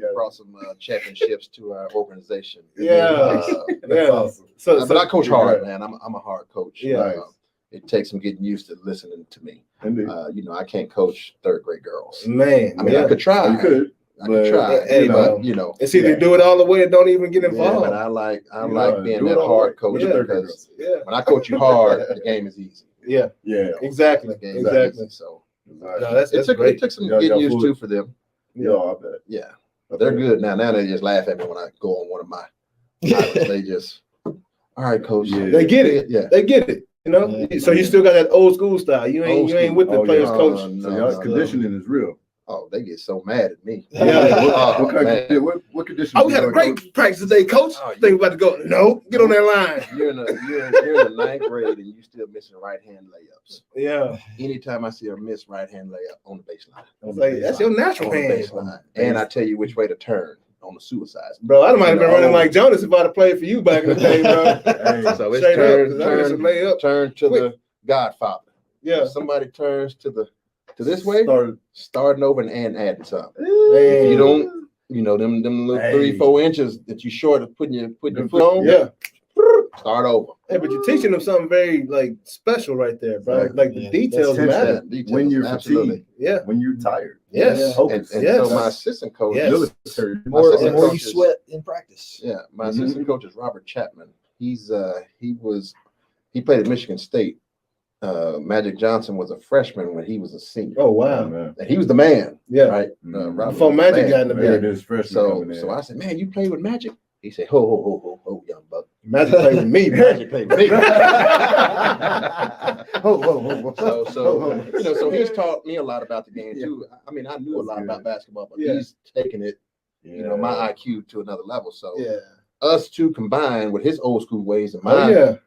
[SPEAKER 4] championships to our organization.
[SPEAKER 2] Yeah.
[SPEAKER 5] That's
[SPEAKER 2] Yeah.
[SPEAKER 5] awesome.
[SPEAKER 2] So,
[SPEAKER 4] But I coach
[SPEAKER 5] you're
[SPEAKER 4] hard,
[SPEAKER 5] right.
[SPEAKER 4] man. I'm a hard coach.
[SPEAKER 2] Yeah.
[SPEAKER 5] Nice.
[SPEAKER 4] It takes some getting used to listening to me.
[SPEAKER 5] Indeed.
[SPEAKER 4] I can't coach 3rd grade girls.
[SPEAKER 2] man.
[SPEAKER 4] I mean,
[SPEAKER 2] yeah.
[SPEAKER 4] I could try.
[SPEAKER 5] You could.
[SPEAKER 4] I could
[SPEAKER 5] but,
[SPEAKER 4] try,
[SPEAKER 2] hey,
[SPEAKER 4] but
[SPEAKER 2] It's either
[SPEAKER 5] Yeah.
[SPEAKER 2] do it all the way or don't even get
[SPEAKER 4] yeah,
[SPEAKER 2] involved.
[SPEAKER 4] but I like
[SPEAKER 5] Yeah,
[SPEAKER 4] being
[SPEAKER 5] do it
[SPEAKER 4] that
[SPEAKER 5] all
[SPEAKER 4] hard
[SPEAKER 5] right.
[SPEAKER 4] coach
[SPEAKER 5] With the third grade
[SPEAKER 4] because
[SPEAKER 2] yeah.
[SPEAKER 4] when I coach you hard, the game is easy.
[SPEAKER 2] Yeah.
[SPEAKER 5] Yeah.
[SPEAKER 2] Exactly.
[SPEAKER 4] The game is
[SPEAKER 2] Exactly.
[SPEAKER 4] easy. So
[SPEAKER 2] No, that's
[SPEAKER 4] it took
[SPEAKER 2] great.
[SPEAKER 4] some
[SPEAKER 5] Yeah,
[SPEAKER 4] getting
[SPEAKER 5] y'all
[SPEAKER 4] used
[SPEAKER 5] fool
[SPEAKER 4] to for them.
[SPEAKER 5] Yo, I bet.
[SPEAKER 4] Yeah. They're good now. Now they just laugh at me when I go on one of my pilots. They just, all right, coach.
[SPEAKER 5] Yeah.
[SPEAKER 2] They get it.
[SPEAKER 4] Yeah.
[SPEAKER 2] They get it. You know, so you still got that old school style. You ain't with the players coach.
[SPEAKER 5] So y'all conditioning is real.
[SPEAKER 4] Oh, they get so mad at me.
[SPEAKER 2] Yeah.
[SPEAKER 5] What condition?
[SPEAKER 2] Oh, we had a great practice today, coach. Think about to go. No, get on that line.
[SPEAKER 4] You're in the ninth grade and you still missing right hand layups.
[SPEAKER 2] Yeah.
[SPEAKER 4] Anytime I see a missed right hand layup on the baseline,
[SPEAKER 2] That's your natural hand.
[SPEAKER 4] baseline, and I tell you which way to turn on the suicide.
[SPEAKER 2] Bro, I might have been running like Jonas if I'd have played for you back in the day, bro.
[SPEAKER 4] So it's turn to the Godfather.
[SPEAKER 2] Yeah.
[SPEAKER 4] If somebody turns to this way, starting over and adding something.
[SPEAKER 2] Man.
[SPEAKER 4] If you don't, them little 3-4 inches that you short of putting your foot on.
[SPEAKER 2] Yeah.
[SPEAKER 4] Start over.
[SPEAKER 2] Hey, but you're teaching them something very special right there, bro. Like the details matter.
[SPEAKER 5] When you're
[SPEAKER 4] absolutely.
[SPEAKER 5] fatigued, when you're tired.
[SPEAKER 2] Yes.
[SPEAKER 4] And so my assistant coach,
[SPEAKER 3] the more you sweat in practice.
[SPEAKER 4] Yeah, my assistant coach is Robert Chapman. He played at Michigan State. Magic Johnson was a freshman when he was a senior.
[SPEAKER 2] Oh wow,
[SPEAKER 5] man.
[SPEAKER 4] And he was the man.
[SPEAKER 2] Yeah,
[SPEAKER 4] right.
[SPEAKER 2] Before Magic got in the band.
[SPEAKER 4] So I said, man, you played with Magic? He said, ho, young buck.
[SPEAKER 2] Magic played with me.
[SPEAKER 4] Magic played with me. So he's taught me a lot about the game too. I mean, I knew a lot about basketball, but he's taken it, my IQ to another level. So us two combined with his old school ways and mine,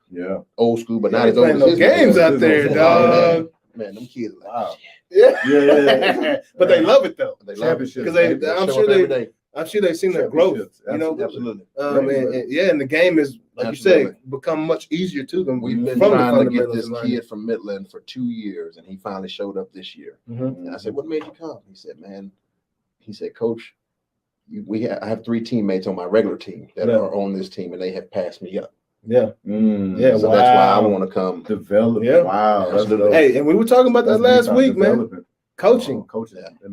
[SPEAKER 4] old school, but not as old as his
[SPEAKER 2] games out there, dog.
[SPEAKER 4] Man, them kids are like,
[SPEAKER 2] yeah. But they love it though.
[SPEAKER 4] They love it
[SPEAKER 2] because I'm sure they've seen that growth,
[SPEAKER 4] Absolutely.
[SPEAKER 2] And the game is, like you said, become much easier to them.
[SPEAKER 4] We've been trying to get this kid from Midland for 2 years, and he finally showed up this year. And I said, "What made you come?" He said, "Man," he said, "Coach, I have 3 teammates on my regular team that are on this team, and they have passed me up."
[SPEAKER 2] So
[SPEAKER 4] that's why I want to come
[SPEAKER 5] develop.
[SPEAKER 2] Hey, and we were talking about that last week, man. Coaching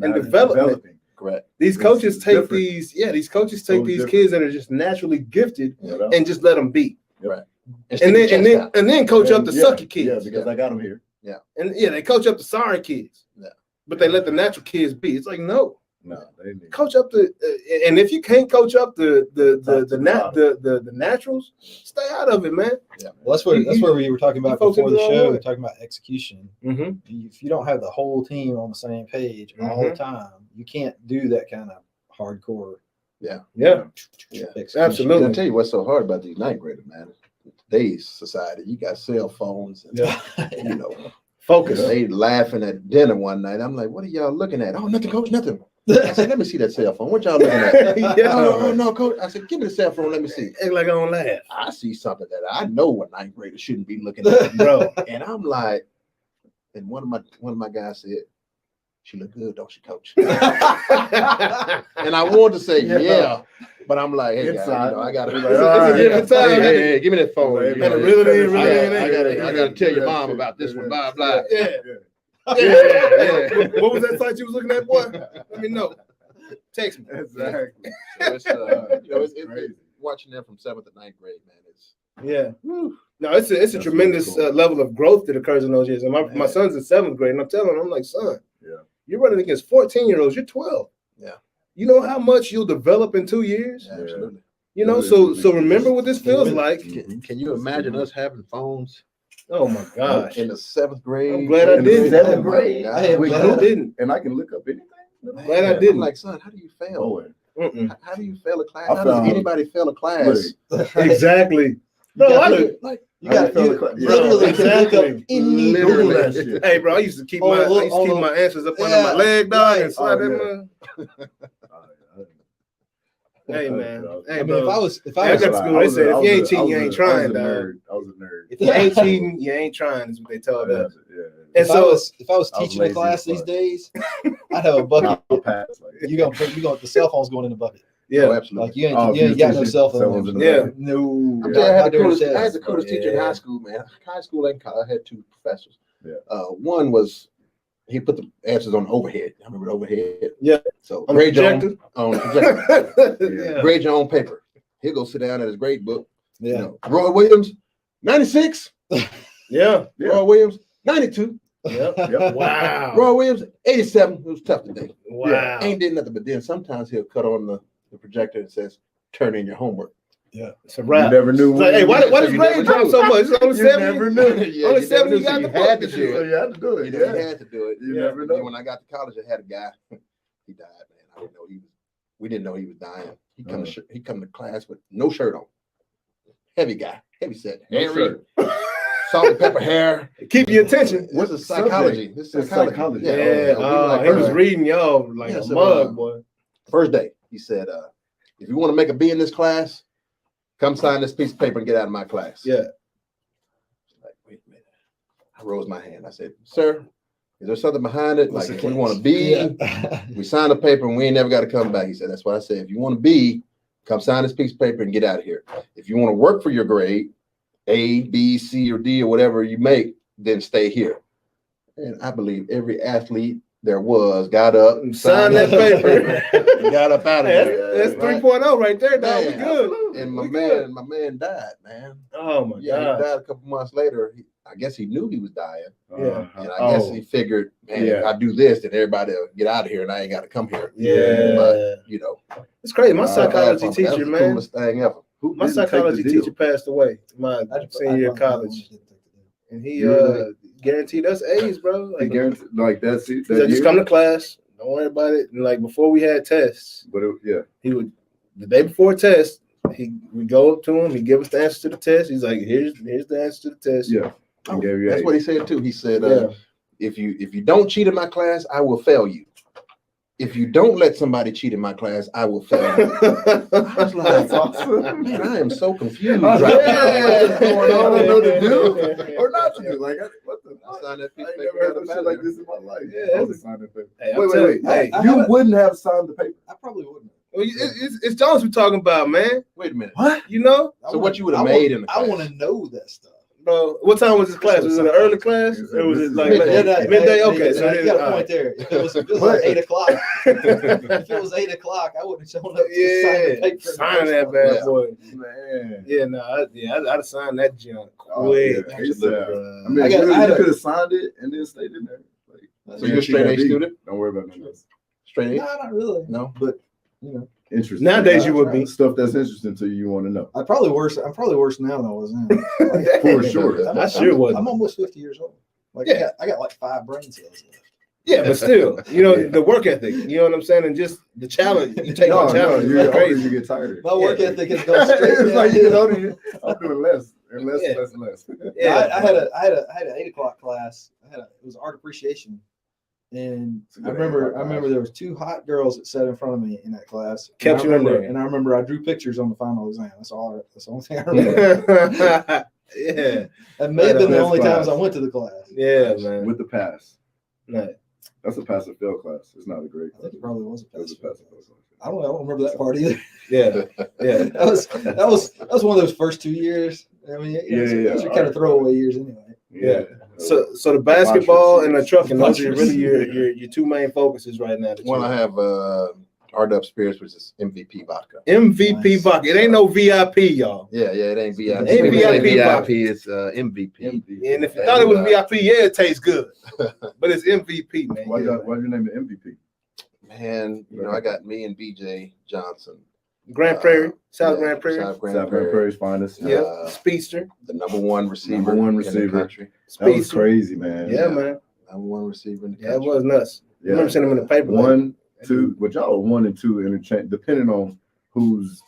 [SPEAKER 2] and development.
[SPEAKER 4] Correct.
[SPEAKER 2] These coaches take these kids that are just naturally gifted and just let them be.
[SPEAKER 4] Right.
[SPEAKER 2] And then coach up the sucky kids.
[SPEAKER 5] Yeah, because I got them here.
[SPEAKER 4] Yeah.
[SPEAKER 2] And they coach up the sorry kids.
[SPEAKER 4] Yeah.
[SPEAKER 2] But they let the natural kids be. It's like, no,
[SPEAKER 5] they need
[SPEAKER 2] coach up and if you can't coach up the naturals, stay out of it, man.
[SPEAKER 3] Yeah. Well, that's where we were talking about before the show. We're talking about execution. If you don't have the whole team on the same page all the time, you can't do that kind of hardcore.
[SPEAKER 2] Yeah.
[SPEAKER 4] Absolutely. I'll tell you what's so hard about these ninth graders, man. Today's society, you got cell phones and
[SPEAKER 2] focus.
[SPEAKER 4] They laughing at dinner one night. I'm like, what are y'all looking at? Oh, nothing, coach, nothing. I said, let me see that cell phone. What y'all looking at? Oh, no, coach. I said, give me the cell phone. Let me see.
[SPEAKER 2] Act like I don't laugh.
[SPEAKER 4] I see something that I know what ninth graders shouldn't be looking at, bro. And I'm like, and one of my guys said, "She look good, don't she, coach?" And I wanted to say, yeah, but I'm like, hey, guys, I got to hey, give me that phone. I got to tell your mom about this one, blah, blah.
[SPEAKER 2] Yeah. What was that site you was looking at, boy? Let me know. Text me.
[SPEAKER 5] Exactly.
[SPEAKER 4] So it's watching them from 7th to 9th grade, man.
[SPEAKER 2] No, it's a tremendous level of growth that occurs in those years. And my son's in 7th grade, and I'm telling him, I'm like, son, you're running against 14-year-olds. You're 12.
[SPEAKER 4] Yeah.
[SPEAKER 2] You know how much you'll develop in 2 years?
[SPEAKER 4] Yeah, absolutely.
[SPEAKER 2] So remember what this feels like.
[SPEAKER 4] Can you imagine us having phones?
[SPEAKER 2] Oh my God!
[SPEAKER 4] In the 7th grade.
[SPEAKER 2] I'm glad I didn't.
[SPEAKER 5] 7th grade.
[SPEAKER 2] I didn't.
[SPEAKER 5] And I can look up anything.
[SPEAKER 2] Glad I didn't.
[SPEAKER 4] I'm like, son, how do you fail? How do you fail a class? How does anybody fail a class?
[SPEAKER 2] Exactly.
[SPEAKER 3] You got to literally look up any Google that shit.
[SPEAKER 2] Hey, bro, I used to keep my answers up under my leg, dog, and slide that. Hey man,
[SPEAKER 3] I mean, if I was
[SPEAKER 2] I got to school, they said if you ain't cheating, you ain't trying, dog.
[SPEAKER 5] I was a nerd.
[SPEAKER 2] If you ain't cheating, you ain't trying. Is what they told us.
[SPEAKER 3] And so, if I was teaching a class these days, I'd have a bucket. You gonna the cell phone's going in the bucket.
[SPEAKER 2] Yeah,
[SPEAKER 4] absolutely.
[SPEAKER 3] Like you ain't got no cell phone.
[SPEAKER 2] No.
[SPEAKER 4] I had the coolest teacher in high school, man. High school and college, I had 2 professors. One was he put the answers on overhead. I remember the overhead.
[SPEAKER 2] Yeah.
[SPEAKER 4] So
[SPEAKER 2] grade
[SPEAKER 4] your own projector. Grade your own paper. He'll go sit down at his grade book.
[SPEAKER 3] Yeah.
[SPEAKER 4] Roy Williams, 96.
[SPEAKER 2] Yeah.
[SPEAKER 4] Roy Williams, 92.
[SPEAKER 2] Yep. Wow.
[SPEAKER 4] Roy Williams, 87. It was tough today.
[SPEAKER 2] Wow.
[SPEAKER 4] Ain't did nothing, but then sometimes he'll cut on the projector and says, "Turn in your homework."
[SPEAKER 3] Yeah,
[SPEAKER 2] it's a wrap.
[SPEAKER 5] You never knew.
[SPEAKER 2] It's like, hey, why does grade drop so much? It's only
[SPEAKER 5] You
[SPEAKER 2] 70.
[SPEAKER 5] never knew.
[SPEAKER 2] Only 70 you got
[SPEAKER 4] you
[SPEAKER 2] to
[SPEAKER 4] had
[SPEAKER 2] put.
[SPEAKER 4] to do it.
[SPEAKER 5] You had to do it.
[SPEAKER 4] You know,
[SPEAKER 5] Yeah.
[SPEAKER 4] you had to do it.
[SPEAKER 5] You
[SPEAKER 2] Yeah.
[SPEAKER 5] never
[SPEAKER 4] And
[SPEAKER 5] know.
[SPEAKER 4] then when I got to college, I had a guy. He died, man. I didn't know he was. We didn't know he was dying. He come to class with no shirt on. Heavy guy, heavy set,
[SPEAKER 5] No
[SPEAKER 4] hairy,
[SPEAKER 5] shirt.
[SPEAKER 4] salt and pepper hair.
[SPEAKER 2] Keep your attention.
[SPEAKER 4] What's the psychology? This is
[SPEAKER 5] It's
[SPEAKER 4] psychology.
[SPEAKER 5] psychology.
[SPEAKER 2] Yeah.
[SPEAKER 4] so
[SPEAKER 2] He was reading y'all like
[SPEAKER 4] Yeah,
[SPEAKER 2] a
[SPEAKER 4] so,
[SPEAKER 2] mug, boy.
[SPEAKER 4] First day, he said, "If you want to make a B in this class, come sign this piece of paper and get out of my class."
[SPEAKER 2] Yeah.
[SPEAKER 4] Like, wait a minute. I rose my hand. I said, "Sir, is there something behind it?
[SPEAKER 3] What's
[SPEAKER 4] Like,
[SPEAKER 3] the
[SPEAKER 4] if we want to
[SPEAKER 3] case?
[SPEAKER 4] B, we sign the paper and we ain't never got to come back." He said, "That's what I said. If you want to B, come sign this piece of paper and get out of here. If you want to work for your grade, A, B, C, or D, or whatever you make, then stay here." And I believe every athlete there was got up and
[SPEAKER 2] Sign that paper.
[SPEAKER 4] and got up out of
[SPEAKER 2] Hey,
[SPEAKER 4] there.
[SPEAKER 2] that's
[SPEAKER 4] Right?
[SPEAKER 2] 3.0 right there, dog. We
[SPEAKER 4] Man,
[SPEAKER 2] good.
[SPEAKER 4] And
[SPEAKER 2] We good.
[SPEAKER 4] my man died, man.
[SPEAKER 2] Oh my
[SPEAKER 4] Yeah, he
[SPEAKER 2] God.
[SPEAKER 4] died a couple months later. I guess he knew he was dying.
[SPEAKER 2] Yeah.
[SPEAKER 4] And I guess he figured, man, if I do this, then everybody will get out of here and I ain't got to come here.
[SPEAKER 2] Yeah.
[SPEAKER 4] But, you know.
[SPEAKER 2] It's crazy. My
[SPEAKER 4] I
[SPEAKER 2] psychology
[SPEAKER 4] that
[SPEAKER 2] teacher,
[SPEAKER 4] was the
[SPEAKER 2] man.
[SPEAKER 4] coolest thing ever.
[SPEAKER 5] Who
[SPEAKER 2] My
[SPEAKER 5] didn't take the
[SPEAKER 2] psychology
[SPEAKER 5] deal?
[SPEAKER 2] teacher passed away my senior year of college. And he guaranteed us A's, bro.
[SPEAKER 5] He
[SPEAKER 2] Like,
[SPEAKER 5] guaranteed, like that's it.
[SPEAKER 2] he said, just come to class. Don't worry about it. And like before we had tests,
[SPEAKER 5] But yeah,
[SPEAKER 2] he would the day before test, we go up to him, he give us the answer to the test. He's like, here's the answer to the test.
[SPEAKER 5] yeah. He gave you
[SPEAKER 4] That's
[SPEAKER 5] A's.
[SPEAKER 4] what he said too. He said,
[SPEAKER 2] Yeah.
[SPEAKER 4] if you don't cheat in my class, I will fail you. If you don't let somebody cheat in my class, I will fail you. I was like,
[SPEAKER 5] That's awesome.
[SPEAKER 4] man, I am so confused.
[SPEAKER 5] I was
[SPEAKER 4] Right
[SPEAKER 5] like,
[SPEAKER 4] now. What's going on?
[SPEAKER 5] I don't know to do or not to do. Like, what the?
[SPEAKER 4] I signed that piece
[SPEAKER 5] I
[SPEAKER 4] of
[SPEAKER 5] ain't
[SPEAKER 4] paper,
[SPEAKER 5] never heard
[SPEAKER 4] got
[SPEAKER 5] of
[SPEAKER 4] up
[SPEAKER 5] shit
[SPEAKER 4] out
[SPEAKER 5] like
[SPEAKER 4] of
[SPEAKER 5] this in my life.
[SPEAKER 2] Yeah,
[SPEAKER 5] I would sign the paper.
[SPEAKER 2] Hey,
[SPEAKER 5] Wait.
[SPEAKER 3] Hey, I
[SPEAKER 5] You
[SPEAKER 3] haven't-
[SPEAKER 5] wouldn't have signed the paper.
[SPEAKER 3] I probably wouldn't.
[SPEAKER 2] Well, it's Jones we're talking about, man.
[SPEAKER 4] Wait a minute.
[SPEAKER 5] What?
[SPEAKER 2] You know,
[SPEAKER 4] So what you would have made in the
[SPEAKER 3] I
[SPEAKER 4] class?
[SPEAKER 3] want to know that stuff.
[SPEAKER 2] bro. What time was this class? Was it an early class or was it like
[SPEAKER 5] Midday.
[SPEAKER 2] midday? Okay, so
[SPEAKER 3] you got a point there. If it was like 8 o'clock, if it was 8 o'clock, I wouldn't have shown up to sign the
[SPEAKER 2] yeah,
[SPEAKER 3] paper.
[SPEAKER 2] sign that bad
[SPEAKER 4] Yeah.
[SPEAKER 2] boy.
[SPEAKER 5] Man.
[SPEAKER 2] Yeah, no, I'd have signed that junk
[SPEAKER 5] Oh, yeah.
[SPEAKER 2] quick.
[SPEAKER 5] ASAP. I mean,
[SPEAKER 3] I
[SPEAKER 5] you could have signed it and then stayed in there. Like,
[SPEAKER 4] So you're a straight A student?
[SPEAKER 5] Don't worry about none of this.
[SPEAKER 4] Straight
[SPEAKER 3] No,
[SPEAKER 4] A?
[SPEAKER 3] not really.
[SPEAKER 4] No.
[SPEAKER 3] But you know,
[SPEAKER 5] Interesting.
[SPEAKER 2] Nowadays you would be.
[SPEAKER 5] Stuff that's interesting to you, you want to know.
[SPEAKER 3] I'm probably worse now than I was then.
[SPEAKER 5] For sure.
[SPEAKER 2] I sure wasn't.
[SPEAKER 3] I'm almost 50 years old. Like
[SPEAKER 2] Yeah.
[SPEAKER 3] I got like 5 brain cells left.
[SPEAKER 2] Yeah, but still, you know, the work ethic, you know what I'm saying? And just the challenge. You take
[SPEAKER 5] No,
[SPEAKER 2] the challenge.
[SPEAKER 5] you're
[SPEAKER 2] it's
[SPEAKER 5] older,
[SPEAKER 2] crazy.
[SPEAKER 5] you get tired.
[SPEAKER 3] My work ethic has gone straight
[SPEAKER 5] It's
[SPEAKER 3] down.
[SPEAKER 5] like you get older, I'm doing less and less
[SPEAKER 2] Yeah.
[SPEAKER 5] and less and less.
[SPEAKER 2] Yeah,
[SPEAKER 3] I had an 8 o'clock class. It was art appreciation, and
[SPEAKER 5] It's a
[SPEAKER 3] I
[SPEAKER 5] good
[SPEAKER 3] remember
[SPEAKER 5] 8 o'clock
[SPEAKER 3] there was 2 hot girls that sat in front of me in that class.
[SPEAKER 2] Kept
[SPEAKER 3] And
[SPEAKER 2] you
[SPEAKER 3] I
[SPEAKER 2] in
[SPEAKER 3] remember-
[SPEAKER 2] there.
[SPEAKER 3] And I remember I drew pictures on the final exam. That's the only thing I remember.
[SPEAKER 2] yeah,
[SPEAKER 3] That may have been the
[SPEAKER 5] Best
[SPEAKER 3] only times
[SPEAKER 5] class.
[SPEAKER 3] I went to the class.
[SPEAKER 2] yeah, man.
[SPEAKER 5] With the pass.
[SPEAKER 2] Right.
[SPEAKER 5] That's a pass or fail class. It's not a great
[SPEAKER 3] I
[SPEAKER 5] class.
[SPEAKER 3] think it probably was a
[SPEAKER 5] It was
[SPEAKER 3] pass.
[SPEAKER 5] a pass or fail class.
[SPEAKER 3] I don't remember that part either.
[SPEAKER 2] Yeah, yeah.
[SPEAKER 3] That was one of those first 2 years. I mean, those are kind of throwaway years anyway.
[SPEAKER 2] Yeah. So the basketball and the trucking, those are really your 2 main focuses right now.
[SPEAKER 4] Well, I have RW Spirits, which is MVP vodka.
[SPEAKER 2] MVP
[SPEAKER 3] Nice.
[SPEAKER 2] vodka. It ain't no VIP, y'all.
[SPEAKER 4] Yeah, it ain't VIP.
[SPEAKER 2] Ain't VIP vodka.
[SPEAKER 4] It's MVP.
[SPEAKER 2] And if you thought it was VIP, yeah, it tastes good. But it's MVP, man.
[SPEAKER 5] Why
[SPEAKER 2] Yeah.
[SPEAKER 5] your name it MVP?
[SPEAKER 4] Man, you know, I got me and BJ Johnson.
[SPEAKER 2] Grand Prairie, South
[SPEAKER 4] Yeah,
[SPEAKER 2] Grand Prairie.
[SPEAKER 4] South Grand
[SPEAKER 5] South Grand
[SPEAKER 4] Prairie.
[SPEAKER 5] Prairie's finest.
[SPEAKER 2] Yeah, Speedster.
[SPEAKER 4] The #1 receiver,
[SPEAKER 5] Number one
[SPEAKER 4] in
[SPEAKER 5] receiver.
[SPEAKER 4] the country.
[SPEAKER 5] That was
[SPEAKER 2] Speedster.
[SPEAKER 5] crazy, man.
[SPEAKER 2] Yeah, man.
[SPEAKER 4] #1 receiver in the
[SPEAKER 2] Yeah, it
[SPEAKER 4] country.
[SPEAKER 2] was nuts. I
[SPEAKER 5] Yeah.
[SPEAKER 2] remember seeing them in the paper. like,
[SPEAKER 5] 1, 2, but y'all were 1 and 2 interchange, depending on whose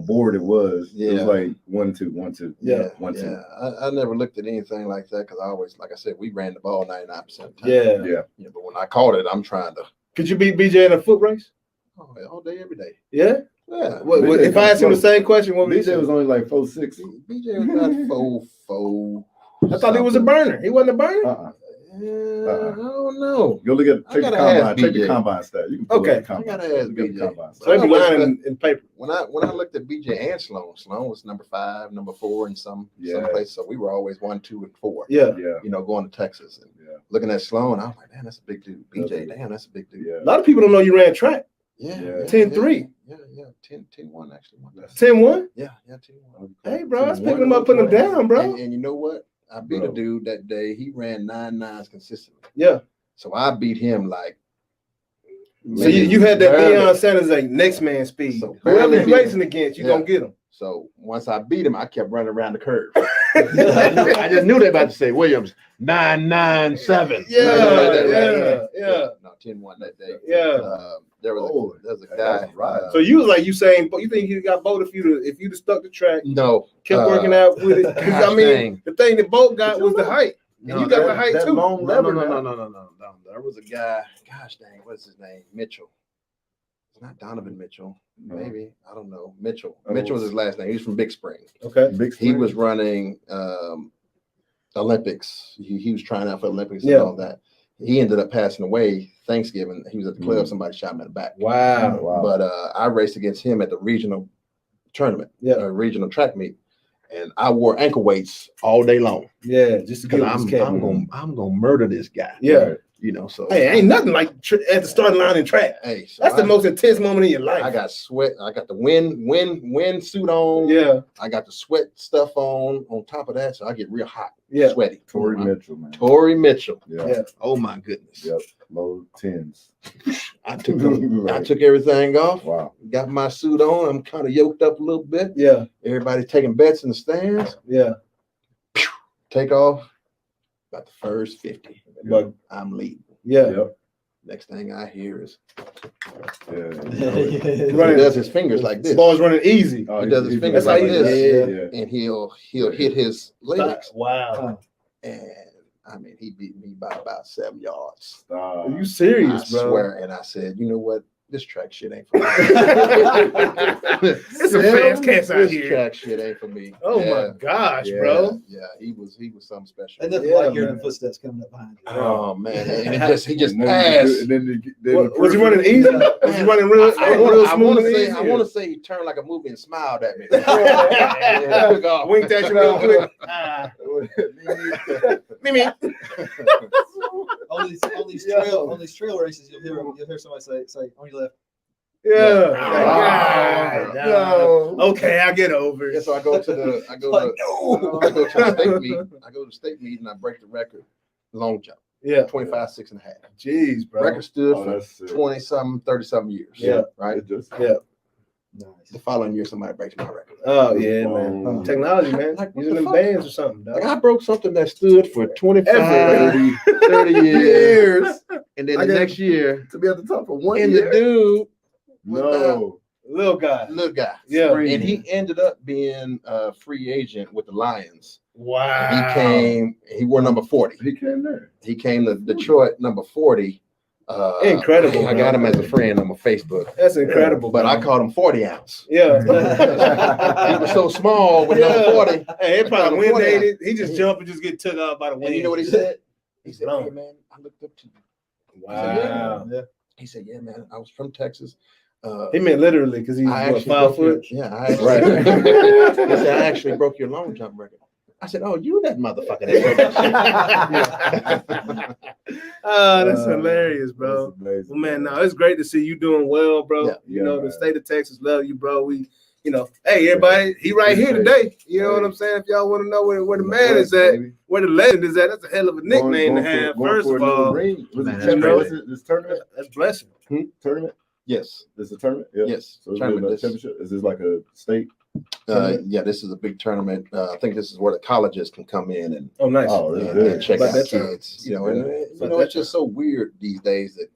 [SPEAKER 5] board it was. It was
[SPEAKER 4] Yeah.
[SPEAKER 5] like 1, 2, 1, 2.
[SPEAKER 2] Yeah.
[SPEAKER 5] 1, 2.
[SPEAKER 4] I never looked at anything like that because I always, like I said, we ran the ball 99% of the time.
[SPEAKER 2] Yeah.
[SPEAKER 5] Yeah.
[SPEAKER 4] Yeah, but when I caught it, I'm trying to
[SPEAKER 2] Could you beat BJ in a foot race?
[SPEAKER 4] all day, every day.
[SPEAKER 2] Yeah.
[SPEAKER 4] Yeah.
[SPEAKER 2] If I asked him the same question, what would he
[SPEAKER 5] BJ
[SPEAKER 2] say?
[SPEAKER 5] was only like 4'6".
[SPEAKER 4] BJ was not four.
[SPEAKER 2] I thought he was a burner. He wasn't a burner.
[SPEAKER 5] Uh-uh.
[SPEAKER 4] I don't know.
[SPEAKER 5] Go look at
[SPEAKER 4] I
[SPEAKER 5] check the
[SPEAKER 4] gotta
[SPEAKER 5] combine.
[SPEAKER 4] ask
[SPEAKER 5] Check the
[SPEAKER 4] BJ.
[SPEAKER 5] combine stat. You can pull
[SPEAKER 2] Okay.
[SPEAKER 5] up the combine.
[SPEAKER 4] I gotta ask
[SPEAKER 5] Look at the
[SPEAKER 4] BJ.
[SPEAKER 5] combine
[SPEAKER 2] So
[SPEAKER 5] stat.
[SPEAKER 2] they be lying in paper.
[SPEAKER 4] When I looked at BJ and Sloan was #5, #4 in some place. So we were always 1, 2, and 4.
[SPEAKER 2] Yeah.
[SPEAKER 5] Yeah.
[SPEAKER 4] You know, going to Texas and
[SPEAKER 5] Yeah.
[SPEAKER 4] looking at Sloan, I was like, man, that's a big dude. BJ, damn, that's a big dude.
[SPEAKER 5] Yeah.
[SPEAKER 2] A lot of people don't know you ran track.
[SPEAKER 4] Yeah.
[SPEAKER 5] Yeah.
[SPEAKER 4] 10-3. Yeah. 10-1 actually.
[SPEAKER 2] 10-1?
[SPEAKER 4] Yeah, 10-1.
[SPEAKER 2] Hey, bro, I was picking them up, putting them down, bro.
[SPEAKER 4] And you know what? I beat a dude that day. He ran 9.9s consistently.
[SPEAKER 2] Yeah.
[SPEAKER 4] So I beat him like.
[SPEAKER 2] So you had that Deion Sanders like next man speed.
[SPEAKER 4] So
[SPEAKER 2] whoever
[SPEAKER 4] barely
[SPEAKER 2] you're racing against, you're gonna get him.
[SPEAKER 4] So once I beat him, I kept running around the curve. I just knew they about to say Williams 9.97.
[SPEAKER 2] Yeah.
[SPEAKER 4] No, 10-1 that day.
[SPEAKER 2] Yeah.
[SPEAKER 4] There was a guy.
[SPEAKER 5] Right.
[SPEAKER 2] So you was like you saying, you think you got Bolt if you'd have stuck the track,
[SPEAKER 4] No,
[SPEAKER 2] kept working out with it? Because I mean, the thing that Bolt got was the height, and you got the height too.
[SPEAKER 4] No. There was a guy. Gosh dang, what's his name? Mitchell. It's not Donovan Mitchell. Maybe I don't know. Mitchell. Mitchell was his last name. He's from Big Spring.
[SPEAKER 2] Okay.
[SPEAKER 4] He was running Olympics. He was trying out for Olympics and all that. He ended up passing away Thanksgiving. He was at the club. Somebody shot him in the back.
[SPEAKER 2] Wow.
[SPEAKER 4] But I raced against him at the regional tournament, regional track meet, and I wore ankle weights all day long.
[SPEAKER 2] Yeah, just because
[SPEAKER 4] I'm gonna murder this guy.
[SPEAKER 2] Yeah.
[SPEAKER 4] Right? You know, so
[SPEAKER 2] hey, ain't nothing like at the starting line in track.
[SPEAKER 4] Hey, so
[SPEAKER 2] that's the most intense moment in your life.
[SPEAKER 4] I got sweat. I got the wind suit on.
[SPEAKER 2] Yeah.
[SPEAKER 4] I got the sweat stuff on top of that, so I get real hot.
[SPEAKER 2] Yeah.
[SPEAKER 4] Sweaty.
[SPEAKER 5] Tory Mitchell, man.
[SPEAKER 4] Tory Mitchell.
[SPEAKER 5] Yeah.
[SPEAKER 4] Oh my goodness.
[SPEAKER 5] Yep. Low 10s.
[SPEAKER 4] I took everything off.
[SPEAKER 5] Wow.
[SPEAKER 4] Got my suit on. I'm kind of yoked up a little bit.
[SPEAKER 2] Yeah.
[SPEAKER 4] Everybody taking bets in the stands.
[SPEAKER 2] Yeah.
[SPEAKER 4] Take off. About the first 50.
[SPEAKER 2] But
[SPEAKER 4] I'm leading.
[SPEAKER 2] Yeah.
[SPEAKER 5] Yep.
[SPEAKER 4] Next thing I hear is
[SPEAKER 5] he
[SPEAKER 4] does his fingers like this.
[SPEAKER 2] Ball's running easy.
[SPEAKER 4] He does his fingers like this. And he'll hit his legs.
[SPEAKER 2] Wow.
[SPEAKER 4] And I mean, he beat me by about 7 yards.
[SPEAKER 2] Are you serious, bro?
[SPEAKER 4] I swear. And I said, you know what? This track shit ain't for me.
[SPEAKER 2] It's some fast cats out here.
[SPEAKER 4] This track shit ain't for me.
[SPEAKER 2] Oh my gosh, bro.
[SPEAKER 4] Yeah, he was something special.
[SPEAKER 3] And nothing like hearing the footsteps coming up behind you.
[SPEAKER 4] Oh man, and he just passed.
[SPEAKER 2] Was he running easy? Was he running real smooth?
[SPEAKER 4] I want to say he turned like a movie and smiled at me.
[SPEAKER 2] Winked at you real quick. Mimi.
[SPEAKER 3] On these trail races, you'll hear somebody say on your left.
[SPEAKER 2] Yeah. No. Okay, I get over it.
[SPEAKER 4] Yeah, so I go to the state meet. I go to the state meet and I break the record long jump.
[SPEAKER 2] Yeah.
[SPEAKER 4] 25.6 1/2.
[SPEAKER 2] Jeez, bro.
[SPEAKER 4] Record stood for 20-something, 30-something years.
[SPEAKER 2] Yeah.
[SPEAKER 4] Right?
[SPEAKER 2] Yeah.
[SPEAKER 3] Nice.
[SPEAKER 4] The following year, somebody breaks my record.
[SPEAKER 2] Oh, yeah, man. Technology, man.
[SPEAKER 4] Like,
[SPEAKER 2] using them bands or something, dog.
[SPEAKER 4] Like I broke something that stood for 25, 30 years. And then the next year,
[SPEAKER 5] to be at the top for 1 year.
[SPEAKER 4] and the dude
[SPEAKER 2] Little guy.
[SPEAKER 4] Yeah. And he ended up being a free agent with the Lions.
[SPEAKER 2] Wow.
[SPEAKER 4] He wore number 40.
[SPEAKER 5] He came there.
[SPEAKER 4] He came to Detroit, number 40.
[SPEAKER 2] Incredible.
[SPEAKER 4] I got him as a friend on my Facebook.
[SPEAKER 2] That's incredible.
[SPEAKER 4] But I called him 40 ounce.
[SPEAKER 2] Yeah.
[SPEAKER 4] He was so small with number 40.
[SPEAKER 2] Hey, it probably wind dated. He just jumped and just get took out by the wind.
[SPEAKER 4] And you know what he said? He said, hey man, I looked up to you.
[SPEAKER 2] Wow.
[SPEAKER 4] He said, yeah, man, I was from Texas.
[SPEAKER 2] He meant literally because he's 5 foot.
[SPEAKER 4] He said, I actually broke your long jump record. I said, oh, you that motherfucker that broke that shit.
[SPEAKER 2] Oh, that's hilarious, bro. Well, man, no, it's great to see you doing well, bro.
[SPEAKER 4] Yeah.
[SPEAKER 2] You know, the state of Texas love you, bro. We, hey, everybody, he right here today. You know what I'm saying? If y'all want to know where the man is at, where the legend is at, that's a hell of a nickname to have. First of all,
[SPEAKER 5] this tournament?
[SPEAKER 2] That's blessing.
[SPEAKER 5] Tournament?
[SPEAKER 4] Yes.
[SPEAKER 5] This is a tournament? Yeah.
[SPEAKER 4] Yes.
[SPEAKER 5] So it's championship? Is this like a state?
[SPEAKER 4] Yeah, this is a big tournament. I think this is where the colleges can come in and
[SPEAKER 2] nice.
[SPEAKER 4] And check out kids. It's just so weird these days that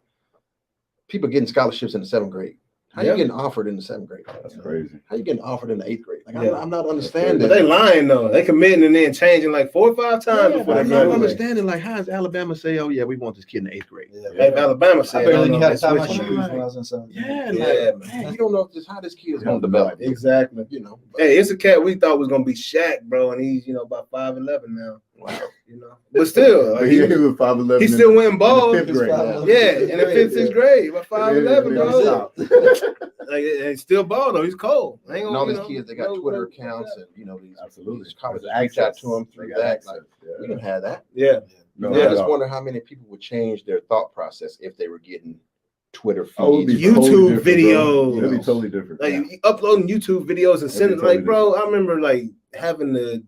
[SPEAKER 4] people getting scholarships in the 7th grade. How you getting offered in the 7th grade?
[SPEAKER 5] That's crazy.
[SPEAKER 4] How you getting offered in the 8th grade? Like I'm not understanding.
[SPEAKER 2] But they lying though. They committing and then changing like 4 or 5 times before they
[SPEAKER 4] I'm not understanding. Like, how does Alabama say, "Oh yeah, we want this kid in the 8th grade"?
[SPEAKER 2] Hey, Alabama said,
[SPEAKER 3] I barely knew how to tie my shoes when I was in 7th.
[SPEAKER 4] Man, you don't know how this kid is going to develop.
[SPEAKER 2] Exactly. Hey, it's a cat we thought was gonna be Shaq, bro, and he's about 5'11" now. Wow. But still,
[SPEAKER 5] he was 5'11".
[SPEAKER 2] He still winning balls.
[SPEAKER 5] In the 5th grade.
[SPEAKER 2] Yeah, in the 5th, 6th grade, about 5'11", dog. Like, and still ball though. He's cold.
[SPEAKER 4] And all these kids, they got Twitter accounts, and these colleges
[SPEAKER 5] access
[SPEAKER 4] reach out to them through that. Like, we didn't have that.
[SPEAKER 2] Yeah.
[SPEAKER 5] No,
[SPEAKER 4] I just wonder how many people would change their thought process if they were getting Twitter feeds,
[SPEAKER 2] YouTube videos.
[SPEAKER 5] It'd be totally different.
[SPEAKER 2] Like uploading YouTube videos and sending bro. I remember like having to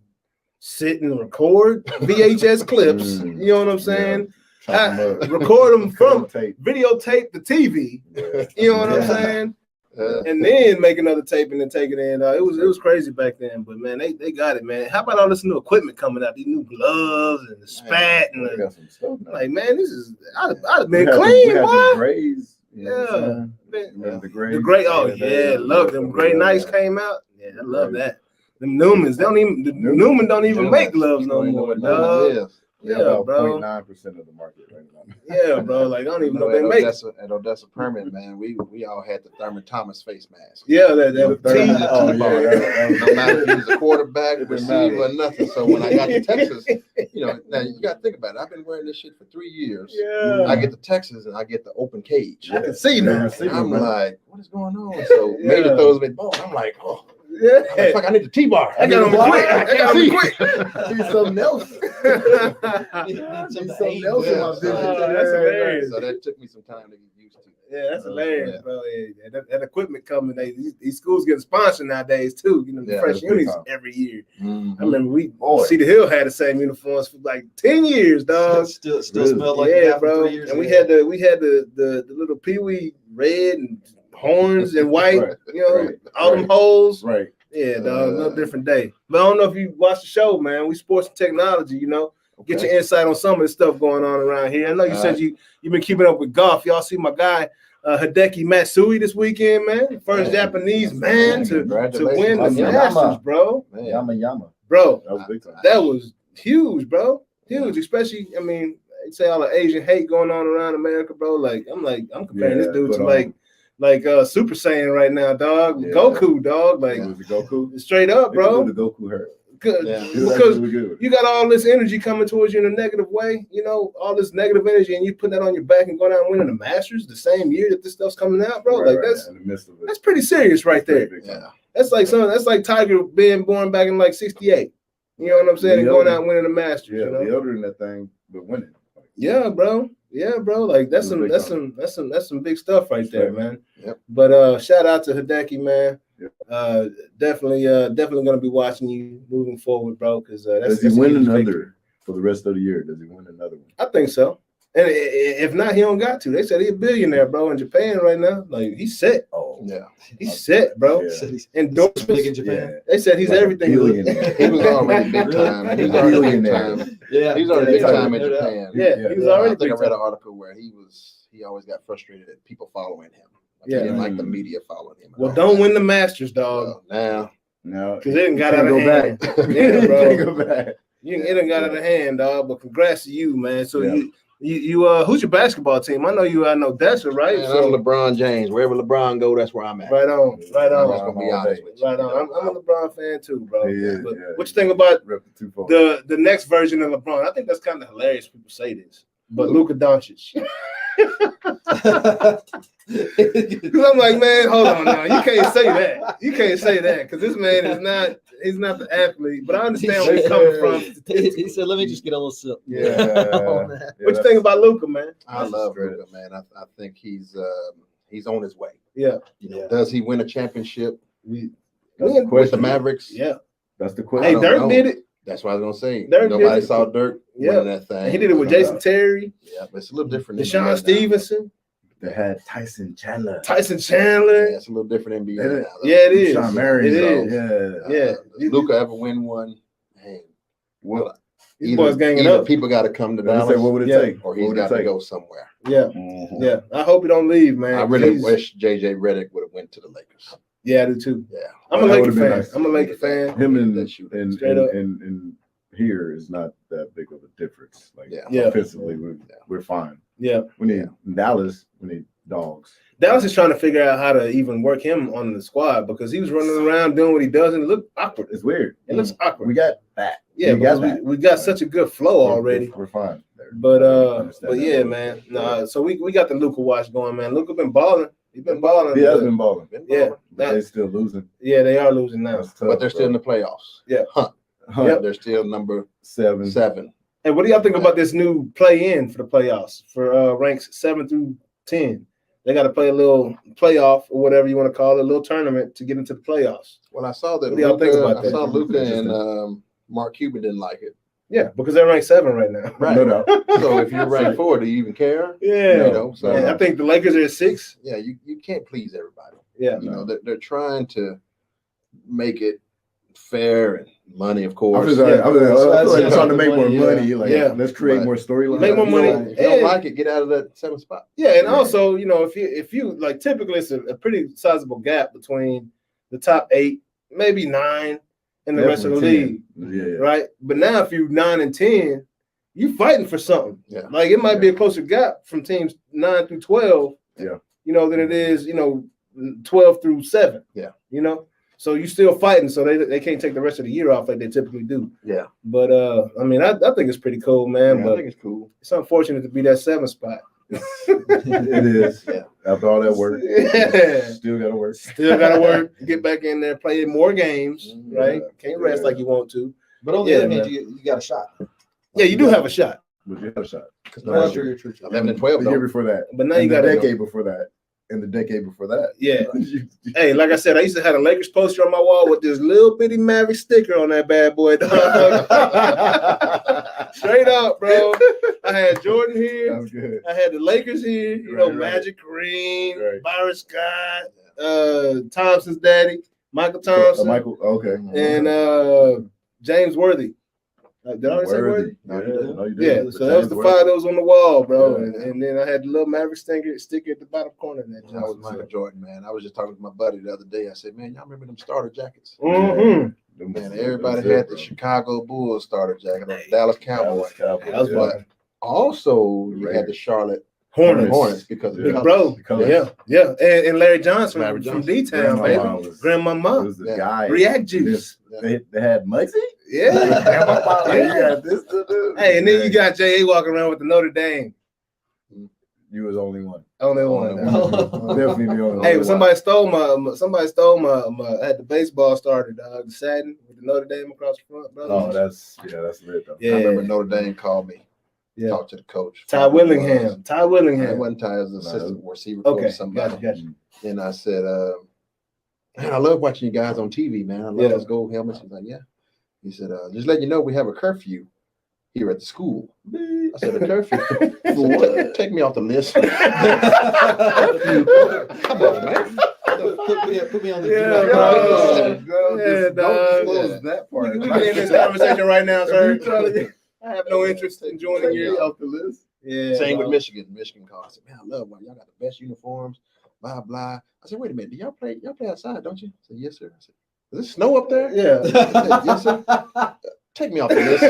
[SPEAKER 2] sit and record VHS clips. You know what I'm saying?
[SPEAKER 5] Chop 'em up.
[SPEAKER 2] Record them from
[SPEAKER 5] Tape.
[SPEAKER 2] videotape the TV. You know what I'm saying? And then make another tape and then take it in. It was crazy back then, but man, they got it, man. How about all this new equipment coming out? These new gloves and the spat and
[SPEAKER 5] They got some stuff now.
[SPEAKER 2] like, man, this is I'd have
[SPEAKER 5] We
[SPEAKER 2] been
[SPEAKER 5] had
[SPEAKER 2] clean,
[SPEAKER 5] the
[SPEAKER 2] boy.
[SPEAKER 5] Grays. You know what I'm
[SPEAKER 2] Yeah.
[SPEAKER 5] saying? Remember the Grays?
[SPEAKER 2] The gray, oh yeah, look, them gray nights came out. Yeah, I love that. Them Newmans, Newman don't even make gloves no more, dog.
[SPEAKER 5] Yeah,
[SPEAKER 2] Yeah,
[SPEAKER 5] about
[SPEAKER 2] bro.
[SPEAKER 5] 0.9% of the market right now.
[SPEAKER 2] Yeah, bro. Like I don't even know if they make it.
[SPEAKER 4] At Odessa Permit, man, we all had the Thurman Thomas face mask.
[SPEAKER 2] Yeah, that
[SPEAKER 5] The third-
[SPEAKER 2] T.
[SPEAKER 5] oh, yeah.
[SPEAKER 4] No matter if he was a quarterback, receiver, or nothing. So when I got to Texas, you know, now you got to think about it. I've been wearing this shit for 3 years.
[SPEAKER 2] Yeah.
[SPEAKER 4] I get to Texas and I get the open cage.
[SPEAKER 2] I can see now.
[SPEAKER 4] And I'm like, what is going on? So Major throws me the ball. I'm like, oh,
[SPEAKER 2] Yeah.
[SPEAKER 4] fuck, I need the T-bar.
[SPEAKER 2] I got him quick.
[SPEAKER 4] I
[SPEAKER 2] I got him quick.
[SPEAKER 5] He's something else.
[SPEAKER 3] Something
[SPEAKER 5] something else in my vision.
[SPEAKER 2] That's hilarious.
[SPEAKER 4] So that took me some time to get used to.
[SPEAKER 2] Yeah, that's hilarious, bro. Yeah, that equipment coming. These schools getting sponsored nowadays too. You know, the
[SPEAKER 4] Yeah,
[SPEAKER 2] fresh
[SPEAKER 5] that's big
[SPEAKER 2] unis
[SPEAKER 5] time.
[SPEAKER 2] every year.
[SPEAKER 4] Mm-hmm.
[SPEAKER 2] I remember we
[SPEAKER 5] Boy.
[SPEAKER 2] Cedar Hill had the same uniforms for like 10 years, dog.
[SPEAKER 3] Still
[SPEAKER 5] Really?
[SPEAKER 3] smelled like it
[SPEAKER 2] Yeah,
[SPEAKER 3] happened
[SPEAKER 2] bro.
[SPEAKER 3] 3 years
[SPEAKER 2] And we
[SPEAKER 3] ago.
[SPEAKER 2] had the little peewee red and horns and white.
[SPEAKER 5] Right,
[SPEAKER 2] You know,
[SPEAKER 5] right,
[SPEAKER 2] all them
[SPEAKER 5] right.
[SPEAKER 2] holes.
[SPEAKER 5] Right.
[SPEAKER 2] Yeah, dog. A little different day. But I don't know if you watched the show, man. We sports and technology. You know. Get your insight on some of the stuff going on around here. I know you said you've been keeping up with golf. Y'all see my guy Hideki Matsui this weekend, man. First Japanese man to win the Masters, bro.
[SPEAKER 5] Yama.
[SPEAKER 2] Bro,
[SPEAKER 5] That was big time.
[SPEAKER 2] that was huge, bro. Huge, especially. I mean, they say all the Asian hate going on around America, bro. I'm comparing this dude to like Super Saiyan right now, dog.
[SPEAKER 5] Yeah.
[SPEAKER 2] Goku, dog. Like
[SPEAKER 5] It was the Goku.
[SPEAKER 2] straight up, bro.
[SPEAKER 5] The Goku hurt.
[SPEAKER 2] Good.
[SPEAKER 4] Yeah.
[SPEAKER 5] It was
[SPEAKER 2] Because
[SPEAKER 5] actually good.
[SPEAKER 2] you got all this energy coming towards you in a negative way, you know, all this negative energy, and you put that on your back and going out and winning the Masters the same year that this stuff's coming out, bro.
[SPEAKER 5] Right,
[SPEAKER 2] Like
[SPEAKER 5] right, in the midst of it.
[SPEAKER 2] that's pretty serious right there.
[SPEAKER 5] Big time.
[SPEAKER 2] That's like Tiger being born back in like '68. You know what I'm saying? And going out and winning the Masters.
[SPEAKER 5] Yeah,
[SPEAKER 2] you know?
[SPEAKER 5] the elder in that thing, but winning.
[SPEAKER 2] Yeah, bro. Yeah, bro. Like that's
[SPEAKER 5] It was
[SPEAKER 2] some big stuff right there, man.
[SPEAKER 4] Yep.
[SPEAKER 2] But shout out to Hideki, man.
[SPEAKER 5] Yep.
[SPEAKER 2] Definitely gonna be watching you moving forward, bro. Because
[SPEAKER 5] Does he win another for the rest of the year? Does he win another one?
[SPEAKER 2] I think so. And if not, he don't got to. They said he's a billionaire, bro, in Japan right now. Like he's set.
[SPEAKER 5] Oh,
[SPEAKER 4] Yeah.
[SPEAKER 2] He's set, bro.
[SPEAKER 5] Yeah.
[SPEAKER 3] Said he's
[SPEAKER 2] Endorsements.
[SPEAKER 3] big in Japan.
[SPEAKER 2] They said he's
[SPEAKER 5] Like a
[SPEAKER 2] everything.
[SPEAKER 5] billionaire.
[SPEAKER 4] He was already big time. He was already big time.
[SPEAKER 3] Yeah,
[SPEAKER 4] He was already big time in
[SPEAKER 3] no doubt.
[SPEAKER 4] Japan.
[SPEAKER 2] Yeah, he was
[SPEAKER 4] I
[SPEAKER 2] already
[SPEAKER 4] think I
[SPEAKER 2] big
[SPEAKER 4] read
[SPEAKER 2] time.
[SPEAKER 4] an article where he always got frustrated at people following him. Like
[SPEAKER 2] Yeah.
[SPEAKER 4] He didn't like the media following him.
[SPEAKER 2] Well, don't win the Masters, dog.
[SPEAKER 4] Now,
[SPEAKER 5] No,
[SPEAKER 2] Because it done got
[SPEAKER 5] can't
[SPEAKER 2] out of
[SPEAKER 5] go
[SPEAKER 2] hand.
[SPEAKER 5] back.
[SPEAKER 2] Yeah, bro.
[SPEAKER 5] Can't go back.
[SPEAKER 2] It done got out of hand, dog. But congrats to you, man. So
[SPEAKER 5] Yeah.
[SPEAKER 2] you who's your basketball team? I know you I know Odessa, right?
[SPEAKER 4] man,
[SPEAKER 2] So
[SPEAKER 4] I'm LeBron James. Wherever LeBron go, that's where I'm at.
[SPEAKER 2] right on.
[SPEAKER 4] I'm just gonna be honest with you.
[SPEAKER 2] Right on. I'm a LeBron fan too, bro.
[SPEAKER 5] He is,
[SPEAKER 2] But
[SPEAKER 5] yeah.
[SPEAKER 2] what you think about
[SPEAKER 5] Rep the twofold.
[SPEAKER 2] the next version of LeBron? I think that's kind of hilarious. People say this, but Luka Doncic. Because I'm like, man, hold on now. You can't say that. You can't say that because this man is not. He's not the athlete. But I understand where he's coming from.
[SPEAKER 3] He said, "Let me just get a little sip."
[SPEAKER 5] Yeah.
[SPEAKER 3] On that.
[SPEAKER 2] What you think about Luka, man?
[SPEAKER 4] I
[SPEAKER 5] That's
[SPEAKER 4] love
[SPEAKER 5] great.
[SPEAKER 4] Luka, man. I think he's on his way.
[SPEAKER 2] Yeah.
[SPEAKER 4] You know, does he win a championship
[SPEAKER 5] That's the
[SPEAKER 2] With
[SPEAKER 4] with the
[SPEAKER 5] question.
[SPEAKER 4] Mavericks?
[SPEAKER 2] Yeah.
[SPEAKER 5] That's the
[SPEAKER 2] Hey,
[SPEAKER 5] question.
[SPEAKER 4] don't
[SPEAKER 2] Dirk
[SPEAKER 4] know.
[SPEAKER 2] did it.
[SPEAKER 4] That's what I was gonna say.
[SPEAKER 2] Dirk
[SPEAKER 4] Nobody
[SPEAKER 2] did it.
[SPEAKER 4] saw Dirk
[SPEAKER 2] Yeah.
[SPEAKER 4] winning that thing.
[SPEAKER 2] And he did it with Jason Terry,
[SPEAKER 4] Yeah, but it's a little different.
[SPEAKER 2] Deshaun
[SPEAKER 4] NBA now.
[SPEAKER 2] Stevenson,
[SPEAKER 5] They had Tyson Chandler.
[SPEAKER 2] Tyson
[SPEAKER 4] Yeah,
[SPEAKER 2] Chandler.
[SPEAKER 4] it's a little different NBA
[SPEAKER 5] Did it?
[SPEAKER 4] now.
[SPEAKER 2] Yeah, it is.
[SPEAKER 5] Sean Marion.
[SPEAKER 2] It
[SPEAKER 5] so,
[SPEAKER 2] is.
[SPEAKER 5] Yeah.
[SPEAKER 2] Yeah.
[SPEAKER 4] Does Luka ever win one? Man,
[SPEAKER 5] What?
[SPEAKER 2] These boys ganging
[SPEAKER 4] either
[SPEAKER 2] up.
[SPEAKER 4] people got to come to
[SPEAKER 5] What would,
[SPEAKER 4] Dallas,
[SPEAKER 5] what would it
[SPEAKER 2] Yeah.
[SPEAKER 5] take?
[SPEAKER 4] or
[SPEAKER 5] What
[SPEAKER 4] he's
[SPEAKER 5] would it
[SPEAKER 4] got to
[SPEAKER 5] take?
[SPEAKER 4] go somewhere.
[SPEAKER 2] Yeah.
[SPEAKER 5] Mhm.
[SPEAKER 2] Yeah. I hope he don't leave, man.
[SPEAKER 4] I really
[SPEAKER 2] He's-
[SPEAKER 4] wish JJ Redick would have went to the Lakers.
[SPEAKER 2] Yeah, I do too.
[SPEAKER 4] Yeah,
[SPEAKER 2] I'm a
[SPEAKER 5] That
[SPEAKER 2] Laker
[SPEAKER 5] would've been
[SPEAKER 2] fan.
[SPEAKER 5] nice.
[SPEAKER 2] I'm a Laker fan.
[SPEAKER 5] Him and
[SPEAKER 4] That shooter.
[SPEAKER 5] and,
[SPEAKER 2] Straight
[SPEAKER 5] and,
[SPEAKER 2] up.
[SPEAKER 5] and here is not that big of a difference. Like
[SPEAKER 2] Yeah.
[SPEAKER 5] offensively, we're fine.
[SPEAKER 2] Yeah.
[SPEAKER 5] We need Dallas. We need dogs.
[SPEAKER 2] Dallas is trying to figure out how to even work him on the squad because he was running around doing what he does and it looked awkward.
[SPEAKER 5] It's weird.
[SPEAKER 2] It looks awkward.
[SPEAKER 5] We got that.
[SPEAKER 2] Yeah,
[SPEAKER 5] we got
[SPEAKER 2] because
[SPEAKER 5] that.
[SPEAKER 2] we got such a good flow already.
[SPEAKER 5] We're fine. There.
[SPEAKER 2] But
[SPEAKER 5] Understand that.
[SPEAKER 2] yeah, man. Nah, so we got the Luka watch going, man. Luka been balling. He's been balling.
[SPEAKER 5] He has been balling.
[SPEAKER 2] Yeah.
[SPEAKER 5] But they still losing.
[SPEAKER 2] Yeah, they are losing now.
[SPEAKER 5] That's tough,
[SPEAKER 4] But they're still in
[SPEAKER 5] bro.
[SPEAKER 4] the playoffs.
[SPEAKER 2] Yeah.
[SPEAKER 5] Huh.
[SPEAKER 4] They're still number
[SPEAKER 5] 7.
[SPEAKER 4] 7.
[SPEAKER 2] And what do y'all think about this new play-in for the playoffs for ranks 7 through 10? They got to play a little playoff or whatever you want to call it, a little tournament to get into the playoffs.
[SPEAKER 4] Well, I saw that.
[SPEAKER 2] What do y'all think about that?
[SPEAKER 4] I saw Luka and Mark Cuban didn't like it.
[SPEAKER 2] Yeah, because they're ranked 7 right now.
[SPEAKER 4] Right.
[SPEAKER 5] No doubt.
[SPEAKER 4] So if you're ranked 4, do you even care?
[SPEAKER 2] Yeah.
[SPEAKER 4] You know, so
[SPEAKER 2] And I think the Lakers are at 6.
[SPEAKER 4] yeah, you can't please everybody.
[SPEAKER 2] Yeah.
[SPEAKER 4] You know, they're trying to make it fair and money, of
[SPEAKER 5] I
[SPEAKER 4] course.
[SPEAKER 5] feel like they're trying to make more
[SPEAKER 3] money,
[SPEAKER 5] money. Like,
[SPEAKER 2] yeah.
[SPEAKER 5] let's create
[SPEAKER 4] Right.
[SPEAKER 5] more storylines.
[SPEAKER 2] Make more money.
[SPEAKER 4] If you don't like it, get out of that 7th spot.
[SPEAKER 2] Yeah, and also, you know, if you like, typically it's a pretty sizable gap between the top 8, maybe 9, and the rest of the league,
[SPEAKER 5] Yeah.
[SPEAKER 2] right? But now if you 9 and 10, you fighting for something.
[SPEAKER 4] Yeah.
[SPEAKER 2] Like it might be a closer gap from teams 9 through 12.
[SPEAKER 5] Yeah.
[SPEAKER 2] You know, than it is, you know, 12 through 7.
[SPEAKER 4] Yeah.
[SPEAKER 2] You know, so you still fighting, so they can't take the rest of the year off like they typically do.
[SPEAKER 4] Yeah.
[SPEAKER 2] But I mean, I think it's pretty cool, man.
[SPEAKER 4] Yeah,
[SPEAKER 2] but
[SPEAKER 4] I think it's cool.
[SPEAKER 2] it's unfortunate to be that 7th spot.
[SPEAKER 5] It is.
[SPEAKER 4] Yeah.
[SPEAKER 5] After all that work,
[SPEAKER 2] Yeah.
[SPEAKER 5] still got to work.
[SPEAKER 2] Still got to work, get back in there, play more games, right?
[SPEAKER 5] Yeah.
[SPEAKER 2] Can't rest like you want to.
[SPEAKER 3] But on the
[SPEAKER 2] Yeah,
[SPEAKER 3] other hand,
[SPEAKER 2] man.
[SPEAKER 3] you got a shot.
[SPEAKER 2] Yeah, you do have a shot,
[SPEAKER 5] But you had a shot.
[SPEAKER 4] Because
[SPEAKER 3] Last year, you're
[SPEAKER 4] 11 and 12,
[SPEAKER 5] The year
[SPEAKER 4] though.
[SPEAKER 5] before that.
[SPEAKER 2] but now
[SPEAKER 5] And
[SPEAKER 2] you
[SPEAKER 5] the
[SPEAKER 2] got to.
[SPEAKER 5] decade before that. And the decade before that.
[SPEAKER 2] Yeah. Hey, like I said, I used to have a Lakers poster on my wall with this little bitty Maverick sticker on that bad boy, dog. Straight up, bro. I had Jordan
[SPEAKER 5] That
[SPEAKER 2] here.
[SPEAKER 5] was good.
[SPEAKER 2] I had the Lakers here. You know,
[SPEAKER 5] Right.
[SPEAKER 2] Magic Green,
[SPEAKER 5] Right.
[SPEAKER 2] Byron Scott, Thompson's daddy, Michael Thompson,
[SPEAKER 5] Michael, okay.
[SPEAKER 2] and James Worthy. Did I already say Worthy?
[SPEAKER 4] No, you didn't.
[SPEAKER 5] No, you
[SPEAKER 2] Yeah,
[SPEAKER 5] didn't.
[SPEAKER 2] so that was the 5 that was on the wall, bro.
[SPEAKER 5] Yeah.
[SPEAKER 2] And then I had the little Maverick sticker at the bottom corner of that.
[SPEAKER 4] That was Michael Jordan, man. I was just talking to my buddy the other day. I said, man, y'all remember them starter jackets?
[SPEAKER 2] Mm-hmm.
[SPEAKER 4] Man, everybody had the Chicago Bulls starter jacket, the Dallas Cowboys.
[SPEAKER 2] That was fun.
[SPEAKER 4] Also, you had the Charlotte
[SPEAKER 2] Hornets.
[SPEAKER 4] because of
[SPEAKER 5] Yeah.
[SPEAKER 4] the
[SPEAKER 2] Bro,
[SPEAKER 4] colors.
[SPEAKER 2] yeah. And Larry Johnson
[SPEAKER 4] Larry
[SPEAKER 2] from
[SPEAKER 4] Johnson.
[SPEAKER 2] D-Town,
[SPEAKER 5] Grandmama
[SPEAKER 2] baby.
[SPEAKER 5] was- It
[SPEAKER 2] Grandmama.
[SPEAKER 5] was the
[SPEAKER 4] Yeah.
[SPEAKER 5] guy.
[SPEAKER 2] React juice.
[SPEAKER 5] They had Muggsy?
[SPEAKER 2] Yeah.
[SPEAKER 5] Grandmama, you
[SPEAKER 2] Yeah.
[SPEAKER 5] got this to do.
[SPEAKER 2] Hey, and then you got J.A. walking around with the Notre Dame.
[SPEAKER 5] You was only one.
[SPEAKER 2] Only one.
[SPEAKER 5] Definitely the only one.
[SPEAKER 2] Hey, somebody stole my I had the baseball starter, dog. The satin with the Notre Dame across the front, bro.
[SPEAKER 5] Oh, that's lit though.
[SPEAKER 2] Yeah.
[SPEAKER 4] I remember Notre Dame called me,
[SPEAKER 2] Yeah.
[SPEAKER 4] talked to the coach.
[SPEAKER 2] Ty Willingham. Ty
[SPEAKER 4] It
[SPEAKER 2] Willingham.
[SPEAKER 4] wasn't Ty as an assistant receiver coach
[SPEAKER 2] Okay,
[SPEAKER 4] or somebody.
[SPEAKER 2] gotcha.
[SPEAKER 4] And I said, man, I love watching you guys on TV, man. I love
[SPEAKER 2] Yeah.
[SPEAKER 4] those gold helmets. He's like, yeah. He said, just letting you know we have a curfew here at the school. I said, a curfew? For what? Take me off the list. Come on, man.
[SPEAKER 3] Put me on the
[SPEAKER 2] Yeah,
[SPEAKER 3] do not
[SPEAKER 2] bro. Yeah,
[SPEAKER 5] Don't
[SPEAKER 2] dog.
[SPEAKER 5] disclose that part.
[SPEAKER 2] We can end this conversation right now, sir.
[SPEAKER 5] You trying to get
[SPEAKER 2] I have no interest in joining
[SPEAKER 5] me
[SPEAKER 2] you.
[SPEAKER 5] off the list?
[SPEAKER 2] Yeah.
[SPEAKER 4] Same with
[SPEAKER 2] bro.
[SPEAKER 4] Michigan. Michigan called. I said, man, I love why y'all got the best uniforms, blah, blah. I said, wait a minute, do y'all play outside, don't you? I said, yes, sir. I said, does it snow up there?
[SPEAKER 2] Yeah.
[SPEAKER 4] I said, yes, sir. Take me off the list.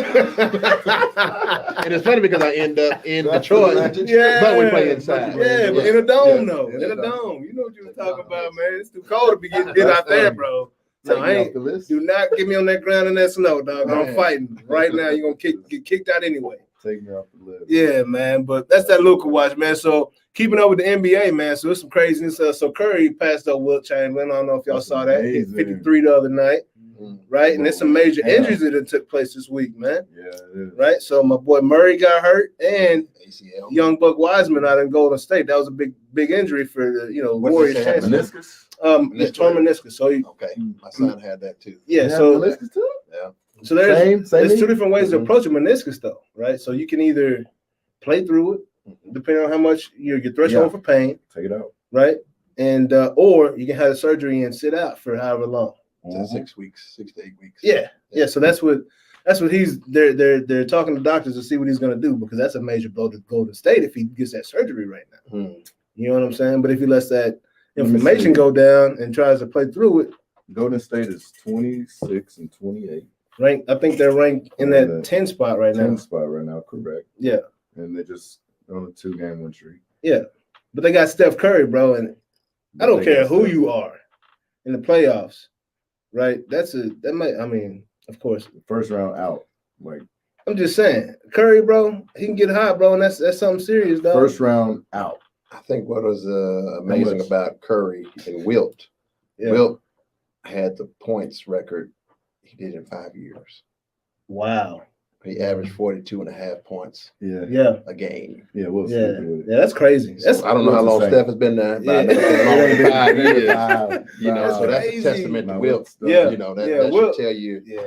[SPEAKER 4] And it's funny because I end up in Detroit.
[SPEAKER 2] Yeah.
[SPEAKER 4] But we play inside.
[SPEAKER 2] Yeah, but in a dome,
[SPEAKER 4] Yeah.
[SPEAKER 2] though.
[SPEAKER 5] In
[SPEAKER 2] In
[SPEAKER 5] a
[SPEAKER 2] a
[SPEAKER 5] dome.
[SPEAKER 2] dome. You know what you were talking about, man. It's too cold to be getting out there, bro.
[SPEAKER 5] Take
[SPEAKER 2] No,
[SPEAKER 5] me
[SPEAKER 2] I
[SPEAKER 5] off
[SPEAKER 2] ain't.
[SPEAKER 5] the list.
[SPEAKER 2] Do not get me on that ground in that snow, dog. I'm
[SPEAKER 4] Man.
[SPEAKER 2] fighting right now. You're gonna get kicked out anyway.
[SPEAKER 5] Take me off the list.
[SPEAKER 2] Yeah, man. But that's that Luka watch, man. So keeping up with the NBA, man. So it's some craziness. So Curry passed up Wilt Chamberlain. I don't know if y'all
[SPEAKER 5] That's
[SPEAKER 2] saw that. He hit
[SPEAKER 5] amazing.
[SPEAKER 2] 53 the other night, right? And there's some major
[SPEAKER 5] Yeah.
[SPEAKER 2] injuries that took place this week, man.
[SPEAKER 5] Yeah, it is.
[SPEAKER 2] Right. So my boy Murray got hurt, and
[SPEAKER 4] ACL.
[SPEAKER 2] young Buck Wiseman out in Golden State. That was a big injury for the
[SPEAKER 4] What
[SPEAKER 2] Warriors.
[SPEAKER 4] did they have?
[SPEAKER 2] chance.
[SPEAKER 5] Meniscus?
[SPEAKER 2] It's torn meniscus. So
[SPEAKER 4] Okay. My son had that too.
[SPEAKER 2] yeah.
[SPEAKER 5] Yeah,
[SPEAKER 2] So
[SPEAKER 5] meniscus too?
[SPEAKER 2] so there's
[SPEAKER 5] Same
[SPEAKER 2] there's
[SPEAKER 5] knee?
[SPEAKER 2] two different ways to
[SPEAKER 4] Mhm.
[SPEAKER 2] approach a meniscus, though, right? So you can either play through it, depending on how much your threshold
[SPEAKER 5] Yeah.
[SPEAKER 2] for pain,
[SPEAKER 5] Take it out.
[SPEAKER 2] right? And or you can have the surgery and sit out for however long.
[SPEAKER 5] Mhm.
[SPEAKER 4] 6 weeks, 6 to 8 weeks.
[SPEAKER 2] Yeah. So that's what they're talking to doctors to see what he's gonna do, because that's a major blow to Golden State if he gets that surgery right now.
[SPEAKER 4] Hmm.
[SPEAKER 2] You know what I'm saying? But if he lets that
[SPEAKER 5] Let me
[SPEAKER 2] inflammation
[SPEAKER 5] see.
[SPEAKER 2] go down and tries to play through it,
[SPEAKER 5] Golden State is 26 and 28.
[SPEAKER 2] I think they're ranked in that 10 spot right
[SPEAKER 5] 10
[SPEAKER 2] now.
[SPEAKER 5] spot right now, correct.
[SPEAKER 2] Yeah.
[SPEAKER 5] And they just on a 2-game win streak.
[SPEAKER 2] But they got Steph Curry, bro, and I don't care who you are in the playoffs, right? Of course.
[SPEAKER 5] First round out. Like
[SPEAKER 2] I'm just saying, Curry, bro, he can get hot, bro, and that's something serious, dog.
[SPEAKER 5] first round out.
[SPEAKER 4] I think what was amazing
[SPEAKER 5] much?
[SPEAKER 4] about Curry and Wilt,
[SPEAKER 2] Yeah.
[SPEAKER 4] Wilt had the points record he did in 5 years.
[SPEAKER 2] Wow.
[SPEAKER 4] He averaged 42.5 points
[SPEAKER 5] Yeah.
[SPEAKER 2] Yeah.
[SPEAKER 4] a game.
[SPEAKER 5] Yeah, we'll see.
[SPEAKER 2] Yeah. Yeah, that's crazy. That's
[SPEAKER 4] So I don't know how long
[SPEAKER 5] Wilt is
[SPEAKER 4] Steph has been there, but I know it's been
[SPEAKER 2] Yeah.
[SPEAKER 4] longer than 5 years.
[SPEAKER 5] Five.
[SPEAKER 4] You know, so that's a
[SPEAKER 2] crazy.
[SPEAKER 4] testament to
[SPEAKER 5] No,
[SPEAKER 4] Wilt.
[SPEAKER 2] Yeah.
[SPEAKER 4] You know,
[SPEAKER 2] Yeah,
[SPEAKER 4] that
[SPEAKER 2] Wilt-
[SPEAKER 4] should tell you
[SPEAKER 2] yeah.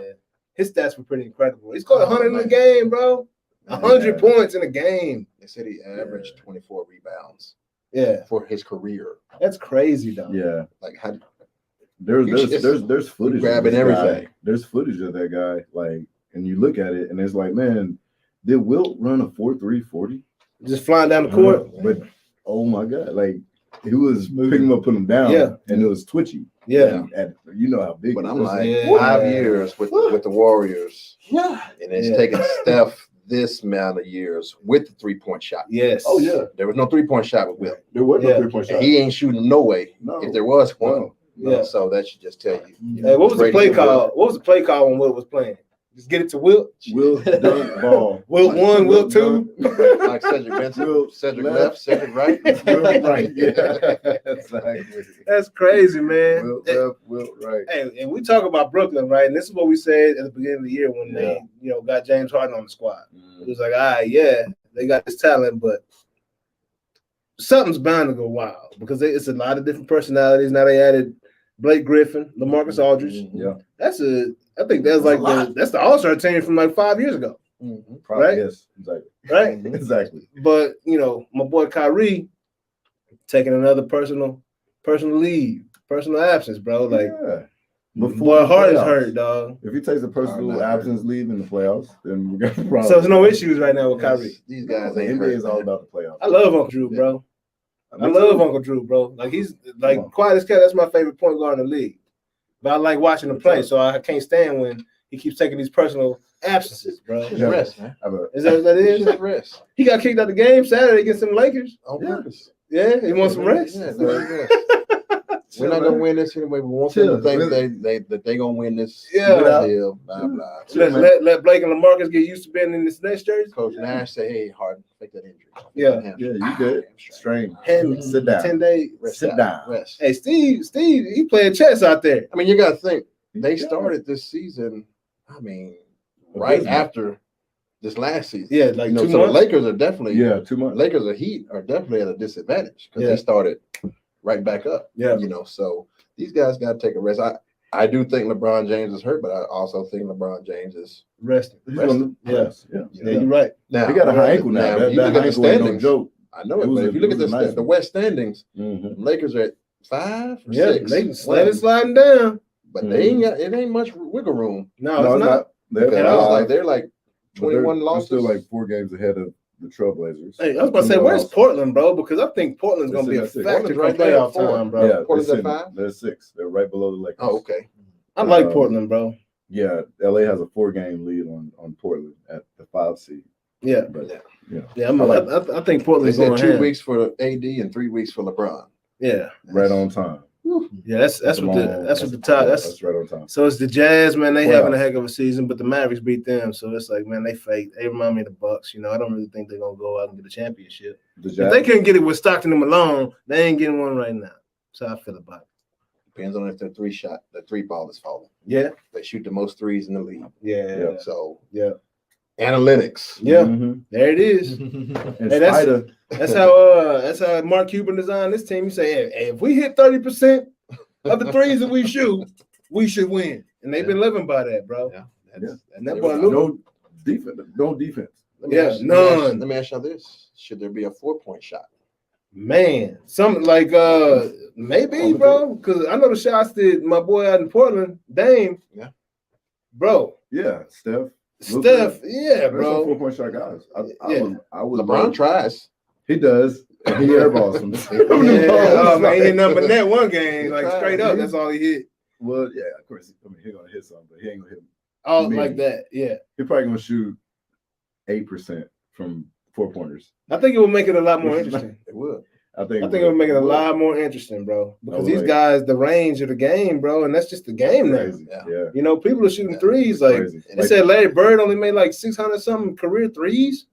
[SPEAKER 2] his stats were pretty incredible. He scored 100 in the game, bro. 100 points in a game.
[SPEAKER 4] They said he averaged 24 rebounds.
[SPEAKER 2] Yeah,
[SPEAKER 4] for his career.
[SPEAKER 2] That's crazy, though.
[SPEAKER 5] Yeah,
[SPEAKER 4] like how
[SPEAKER 5] there's footage
[SPEAKER 4] grabbing
[SPEAKER 5] of
[SPEAKER 4] everything.
[SPEAKER 5] There's footage of that guy, like, and you look at it, and it's like, man, did Wilt run a 4.3 40?
[SPEAKER 2] Just flying down the court,
[SPEAKER 5] but oh my god, like he was picking him up, putting him down, and it was twitchy.
[SPEAKER 2] Yeah,
[SPEAKER 5] and you know how big.
[SPEAKER 4] But I'm
[SPEAKER 5] was.
[SPEAKER 4] like 5 years with the Warriors.
[SPEAKER 2] Yeah,
[SPEAKER 4] and it's taken Steph this amount of years with the 3-point shot.
[SPEAKER 2] Yes.
[SPEAKER 5] Oh yeah.
[SPEAKER 4] There was no 3-point shot with Wilt.
[SPEAKER 5] There was no 3-point shot.
[SPEAKER 4] And he ain't shooting no way.
[SPEAKER 5] No.
[SPEAKER 4] If there was one.
[SPEAKER 2] Yeah.
[SPEAKER 4] So that should just tell you.
[SPEAKER 2] Hey, what was the play call? What was the play call when Wilt was playing? Just get it to Wilt.
[SPEAKER 5] Wilt dunk ball.
[SPEAKER 2] Wilt one, Wilt two.
[SPEAKER 4] Like Cedric Benson. Cedric left, Cedric right.
[SPEAKER 5] Wilt right. Yeah. Exactly.
[SPEAKER 2] That's crazy, man.
[SPEAKER 5] Wilt left, Wilt right.
[SPEAKER 2] Hey, and we talk about Brooklyn, right? And this is what we said at the beginning of the year when they, got James Harden on the squad. It was like, all right, yeah, they got this talent, but something's bound to go wild because it's a lot of different personalities. Now they added Blake Griffin, LaMarcus Aldridge.
[SPEAKER 5] Yeah,
[SPEAKER 2] I think that's like that's the All-Star team from like 5 years ago.
[SPEAKER 5] Probably,
[SPEAKER 2] right?
[SPEAKER 5] Yes, exactly.
[SPEAKER 2] Right?
[SPEAKER 5] Exactly.
[SPEAKER 2] But my boy taking another personal leave, personal absence, bro. Like, boy, heart is hurt, dog.
[SPEAKER 5] If he takes a personal absence leave in the playoffs, then we got a problem.
[SPEAKER 2] So there's no issues right now with Kyrie.
[SPEAKER 4] These guys
[SPEAKER 5] The
[SPEAKER 4] ain't
[SPEAKER 5] NBA
[SPEAKER 4] hurt.
[SPEAKER 5] is all about the playoffs.
[SPEAKER 2] I love Uncle Drew, bro. I love Uncle Drew, bro. Like, he's like quiet as cat. That's my favorite point guard in the league. But I like watching him play, so I can't stand when he keeps taking these personal absences, bro.
[SPEAKER 4] Just rest, man.
[SPEAKER 2] Is that what that is?
[SPEAKER 4] Just rest.
[SPEAKER 2] He got kicked out the game Saturday against them Lakers.
[SPEAKER 4] On purpose.
[SPEAKER 2] Yeah, he wants some rest.
[SPEAKER 4] Yeah, we're not gonna win this anyway. We want them to think that they gonna win this. Deal, blah blah.
[SPEAKER 2] Let Blake and LaMarcus get used to being in this next jersey.
[SPEAKER 4] Coach Nash say, "Hey, Harden, take that injury."
[SPEAKER 2] Yeah,
[SPEAKER 5] you good. Strain.
[SPEAKER 2] Sit down. 10 days.
[SPEAKER 5] Sit down.
[SPEAKER 4] Rest.
[SPEAKER 2] Hey, Steve, he playing chess out there.
[SPEAKER 4] I mean, you got to think they started this season. I mean, right after this last season.
[SPEAKER 2] Yeah, like 2 months.
[SPEAKER 4] So the Lakers are definitely
[SPEAKER 5] 2 months.
[SPEAKER 4] Lakers or Heat are definitely at a disadvantage because they started right back up.
[SPEAKER 2] Yeah,
[SPEAKER 4] so these guys got to take a rest. I do think LeBron James is hurt, but I also think LeBron James is
[SPEAKER 2] resting.
[SPEAKER 5] Yeah,
[SPEAKER 2] you're right.
[SPEAKER 5] Now he got a high ankle now. That ankle ain't no joke.
[SPEAKER 4] I know it, but if you look at the West standings, Lakers are at 5 or 6.
[SPEAKER 2] They sliding down,
[SPEAKER 4] but they ain't got it. Ain't much wiggle room.
[SPEAKER 2] No, it's not.
[SPEAKER 4] They're like 21 losses.
[SPEAKER 5] Still like 4 games ahead of the Trailblazers.
[SPEAKER 2] Hey, I was about to say, where's Portland, bro? Because I think Portland's gonna be a factor right there playoff time, bro.
[SPEAKER 5] Yeah,
[SPEAKER 4] Portland's at 5.
[SPEAKER 5] They're 6. They're right below the Lakers.
[SPEAKER 4] Oh, okay.
[SPEAKER 2] I like Portland, bro.
[SPEAKER 5] Yeah, LA has a 4-game lead on Portland at the 5 seed.
[SPEAKER 2] Yeah,
[SPEAKER 5] but
[SPEAKER 2] I think Portland's
[SPEAKER 4] they
[SPEAKER 2] going
[SPEAKER 4] said 2 weeks for AD and 3 weeks for LeBron.
[SPEAKER 2] Yeah,
[SPEAKER 5] right on time.
[SPEAKER 2] Yeah, that's what the top. That's
[SPEAKER 5] right on time.
[SPEAKER 2] So it's the Jazz, man. They having a heck of a season, but the Mavericks beat them. So it's like, man, they fake. They remind me of the Bucks. I don't really think they're gonna go out and get a championship. If they couldn't get it with Stockton and Malone, they ain't getting one right now. So I feel about it.
[SPEAKER 4] Depends on if the 3 ball is falling.
[SPEAKER 2] Yeah,
[SPEAKER 4] they shoot the most threes in the league.
[SPEAKER 2] Yeah.
[SPEAKER 4] So
[SPEAKER 2] analytics.
[SPEAKER 4] analytics.
[SPEAKER 2] Yeah, there it is. Hey, that's how Mark Cuban designed this team. You say, hey, if we hit 30% of the threes that we shoot, we should win. And they've been living by that, bro.
[SPEAKER 4] Yeah.
[SPEAKER 2] And that boy no
[SPEAKER 5] defense. No defense.
[SPEAKER 2] None.
[SPEAKER 4] Let me ask you this: should there be a 4-point shot?
[SPEAKER 2] Man, something like maybe, bro. Because I know the shots that my boy out in Portland, Dame.
[SPEAKER 4] Yeah.
[SPEAKER 2] Bro.
[SPEAKER 5] Yeah, Steph,
[SPEAKER 2] yeah, bro.
[SPEAKER 5] 4-point shot guys. I would.
[SPEAKER 4] LeBron tries.
[SPEAKER 5] He does. And he airballs them.
[SPEAKER 2] Man, he hit number net one game, like straight up. That's all he hit.
[SPEAKER 5] Well, yeah, of course. I mean, he's gonna hit something, but he ain't gonna hit.
[SPEAKER 2] Oh, like that, yeah.
[SPEAKER 5] He's probably gonna shoot 8% from 4-pointers.
[SPEAKER 2] I think it would make it a lot more interesting.
[SPEAKER 4] It would.
[SPEAKER 5] I think
[SPEAKER 2] it would make it a lot more interesting, bro. Because these guys, the range of the game, bro, and that's just the game now.
[SPEAKER 5] Yeah.
[SPEAKER 2] People are shooting threes. Like they said, Larry Bird only made like 600 something career threes.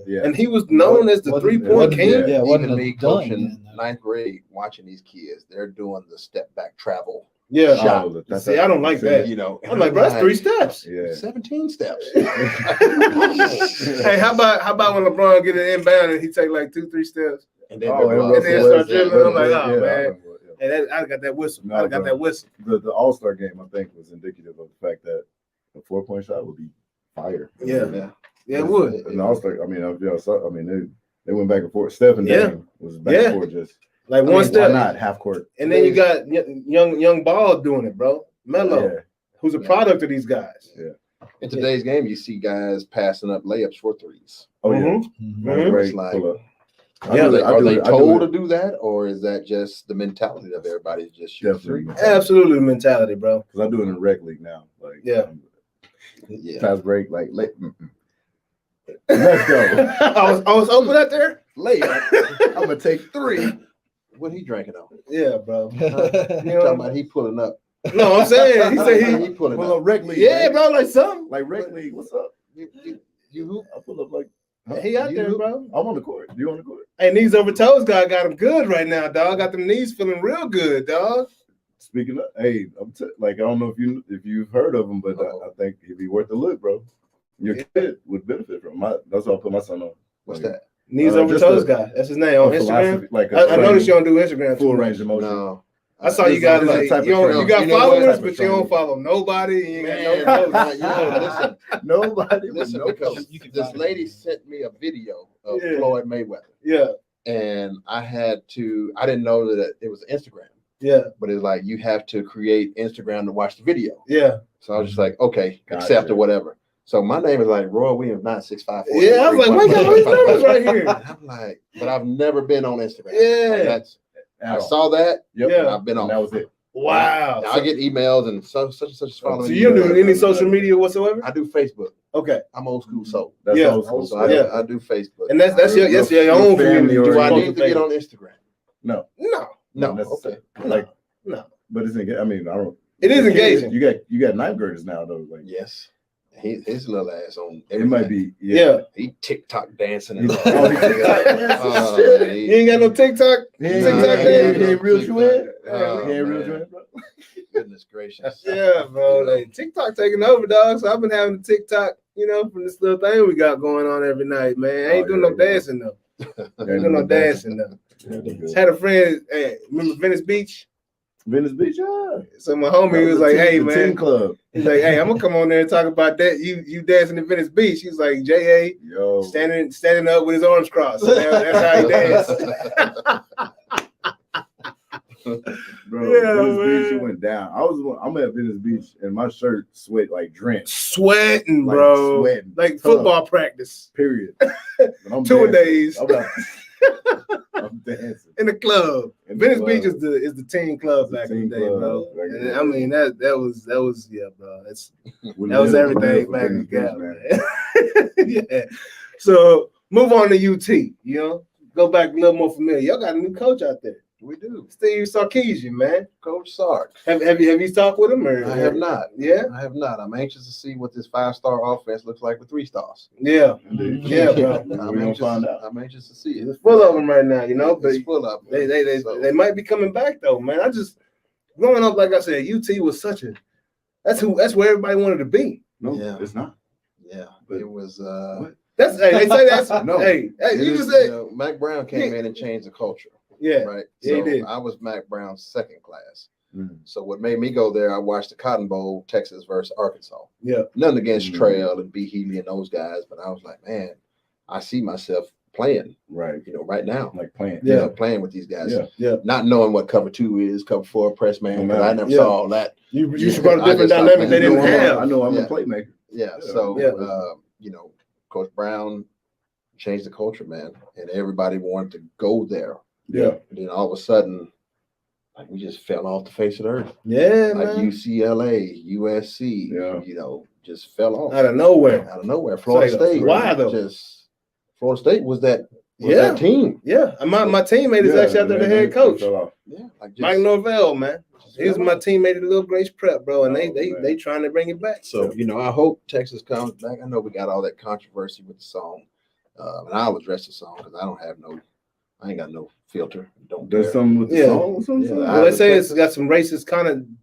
[SPEAKER 5] Yeah.
[SPEAKER 2] And he was known as the 3-point king.
[SPEAKER 4] Yeah, even me coaching 9th grade, watching these kids, they're doing the step back travel.
[SPEAKER 2] Yeah.
[SPEAKER 4] Shot.
[SPEAKER 2] See, I don't like that. I'm like, bro, that's 3 steps.
[SPEAKER 5] Yeah.
[SPEAKER 4] 17 steps.
[SPEAKER 2] Hey, how about when LeBron get an inbound and he take like 2-3 steps?
[SPEAKER 4] And then
[SPEAKER 2] start dribbling. I'm like, oh, man. Hey, I got that whistle. I got that whistle.
[SPEAKER 5] The All-Star game, I think, was indicative of the fact that a 4-point shot would be fire.
[SPEAKER 2] Yeah, it would.
[SPEAKER 5] And also, I mean, they went back and forth. Steph and Dame was back and forth just.
[SPEAKER 2] Like one step,
[SPEAKER 5] why not half court?
[SPEAKER 2] And then you got young Ball doing it, bro. Melo, who's a product of these guys.
[SPEAKER 5] Yeah.
[SPEAKER 4] In today's game, you see guys passing up layups for threes.
[SPEAKER 5] Oh yeah,
[SPEAKER 4] It's like, are they told to do that, or is that just the mentality of everybody just shoot three?
[SPEAKER 2] Absolutely, the mentality, bro.
[SPEAKER 5] Because I do it in rec league now. Like, fast break, like late. Let's go.
[SPEAKER 2] I was open out there.
[SPEAKER 4] Layup. I'm gonna take 3. What he drinking on?
[SPEAKER 2] Yeah, bro.
[SPEAKER 4] You know, talking about he pulling up.
[SPEAKER 2] No, I'm saying he said
[SPEAKER 4] he pulling
[SPEAKER 5] up. Rec league.
[SPEAKER 2] Yeah, bro, like something.
[SPEAKER 5] Like rec league. What's up?
[SPEAKER 4] You
[SPEAKER 5] I pull up like.
[SPEAKER 2] He out there, bro.
[SPEAKER 5] I'm on the court. You on the court?
[SPEAKER 2] Hey, knees over toes guy got him good right now, dog. Got them knees feeling real good, dog.
[SPEAKER 5] Speaking of, hey, like I don't know if you've heard of him, but I think he'd be worth a look, bro. Your kid would benefit from him. That's what I put my son on.
[SPEAKER 4] What's that?
[SPEAKER 2] Knees over toes guy. That's his name on Instagram.
[SPEAKER 5] Like
[SPEAKER 2] I noticed you don't do Instagram.
[SPEAKER 5] Full range of motion.
[SPEAKER 4] No.
[SPEAKER 2] I saw you got like you got followers, but you don't follow nobody. You ain't got
[SPEAKER 4] listen,
[SPEAKER 5] nobody.
[SPEAKER 4] Listen, because this lady sent me a video of Floyd Mayweather.
[SPEAKER 2] Yeah.
[SPEAKER 4] And I didn't know that it was Instagram.
[SPEAKER 2] Yeah.
[SPEAKER 4] But it's like you have to create Instagram to watch the video.
[SPEAKER 2] Yeah.
[SPEAKER 4] So I was just like, okay, accept or whatever. So my name is like Roy Williams 965.
[SPEAKER 2] Yeah, I was like, wait, got these numbers right here.
[SPEAKER 4] I'm like, but I've never been on Instagram.
[SPEAKER 2] Yeah.
[SPEAKER 4] I saw that.
[SPEAKER 5] Yep.
[SPEAKER 4] Yeah. I've been on.
[SPEAKER 5] That was it.
[SPEAKER 2] Wow.
[SPEAKER 4] I get emails and such and such following.
[SPEAKER 2] So you don't do any social media whatsoever?
[SPEAKER 4] I do Facebook.
[SPEAKER 2] Okay.
[SPEAKER 4] I'm old school soul.
[SPEAKER 5] That's old school.
[SPEAKER 4] So I do Facebook.
[SPEAKER 2] And that's your own community.
[SPEAKER 4] Do I need to get on Instagram?
[SPEAKER 5] No.
[SPEAKER 4] Okay.
[SPEAKER 5] Like
[SPEAKER 2] no.
[SPEAKER 5] But it's engaging. I mean, I don't.
[SPEAKER 2] It is engaging.
[SPEAKER 5] You got ninth graders now though. Like
[SPEAKER 4] yes. His little ass on everything.
[SPEAKER 5] It might be
[SPEAKER 4] He TikTok dancing and
[SPEAKER 2] you ain't got no TikTok.
[SPEAKER 5] He ain't real twin. He ain't real twin, bro.
[SPEAKER 4] Goodness gracious.
[SPEAKER 2] Yeah, bro. Like TikTok taking over, dog. So I've been having the TikTok, from this little thing we got going on every night, man. I ain't doing no dancing though. Ain't doing no dancing though. Had a friend, remember Venice Beach?
[SPEAKER 5] Venice Beach, yeah.
[SPEAKER 2] So my homie was like, "Hey, man,
[SPEAKER 5] team club."
[SPEAKER 2] He's like, "Hey, I'm gonna come on there and talk about that. You dancing in Venice Beach." He was like, "J.A. standing up with his arms crossed. That's how he danced."
[SPEAKER 5] Bro, Venice Beach went down. I'm at Venice Beach and my shirt sweat like drenched.
[SPEAKER 2] Sweating, bro.
[SPEAKER 5] Sweating.
[SPEAKER 2] Like football practice.
[SPEAKER 5] Period.
[SPEAKER 2] 2 days.
[SPEAKER 5] I'm dancing
[SPEAKER 2] in the club. Venice Beach is the team club back in the day, bro. And I mean that was bro. That was everything back in the man. Yeah. So move on to UT. Go back a little more familiar. Y'all got a new coach out there.
[SPEAKER 4] We do.
[SPEAKER 2] Steve Sarkisian, man.
[SPEAKER 4] Coach Sark.
[SPEAKER 2] Have you talked with him?
[SPEAKER 4] I have not.
[SPEAKER 2] Yeah?
[SPEAKER 4] I have not. I'm anxious to see what this 5-star offense looks like with 3 stars.
[SPEAKER 2] Yeah. Yeah, bro.
[SPEAKER 4] I'm anxious to see it.
[SPEAKER 2] It's full of them right now, but
[SPEAKER 4] it's full of them.
[SPEAKER 2] They might be coming back though, man. I just growing up, like I said, UT was that's where everybody wanted to be.
[SPEAKER 5] No, it's not.
[SPEAKER 4] Yeah. But it was
[SPEAKER 2] they say that's no. Hey, you just said
[SPEAKER 4] Mac Brown came in and changed the culture.
[SPEAKER 2] Yeah,
[SPEAKER 4] right.
[SPEAKER 2] Yeah,
[SPEAKER 4] so
[SPEAKER 2] he did.
[SPEAKER 4] I was Mac Brown's second class. So what made me go there, I watched the Cotton Bowl, Texas versus Arkansas.
[SPEAKER 2] Yeah.
[SPEAKER 4] Nothing against Trail and B. Healy and those guys, but I was like, man, I see myself playing right now.
[SPEAKER 5] Like playing.
[SPEAKER 4] Yeah. Playing with these guys.
[SPEAKER 2] Yeah.
[SPEAKER 4] Not knowing what cover 2 is, cover 4, press man, because I never saw all that.
[SPEAKER 2] You should run a different dynamic they didn't have.
[SPEAKER 5] I know I'm a playmaker.
[SPEAKER 4] Yeah. So Coach Brown changed the culture, man. And everybody wanted to go there.
[SPEAKER 2] Yeah.
[SPEAKER 4] And then all of a sudden, like we just fell off the face of the earth.
[SPEAKER 2] Yeah,
[SPEAKER 4] like
[SPEAKER 2] man.
[SPEAKER 4] UCLA, USC, just fell off
[SPEAKER 2] out of nowhere.
[SPEAKER 4] Florida State.
[SPEAKER 2] Why though?
[SPEAKER 4] Florida State was that team.
[SPEAKER 2] Yeah. My teammate is actually out there, the head coach.
[SPEAKER 4] Yeah,
[SPEAKER 2] Mike Norvell, man. He was my teammate at Little Grace Prep, bro, and they trying to bring it back.
[SPEAKER 4] So I hope Texas comes back. I know we got all that controversy with the song, and I'll address the song because I ain't got no filter.
[SPEAKER 5] There's something with the song.
[SPEAKER 2] Well, they say it's got some racist connotations.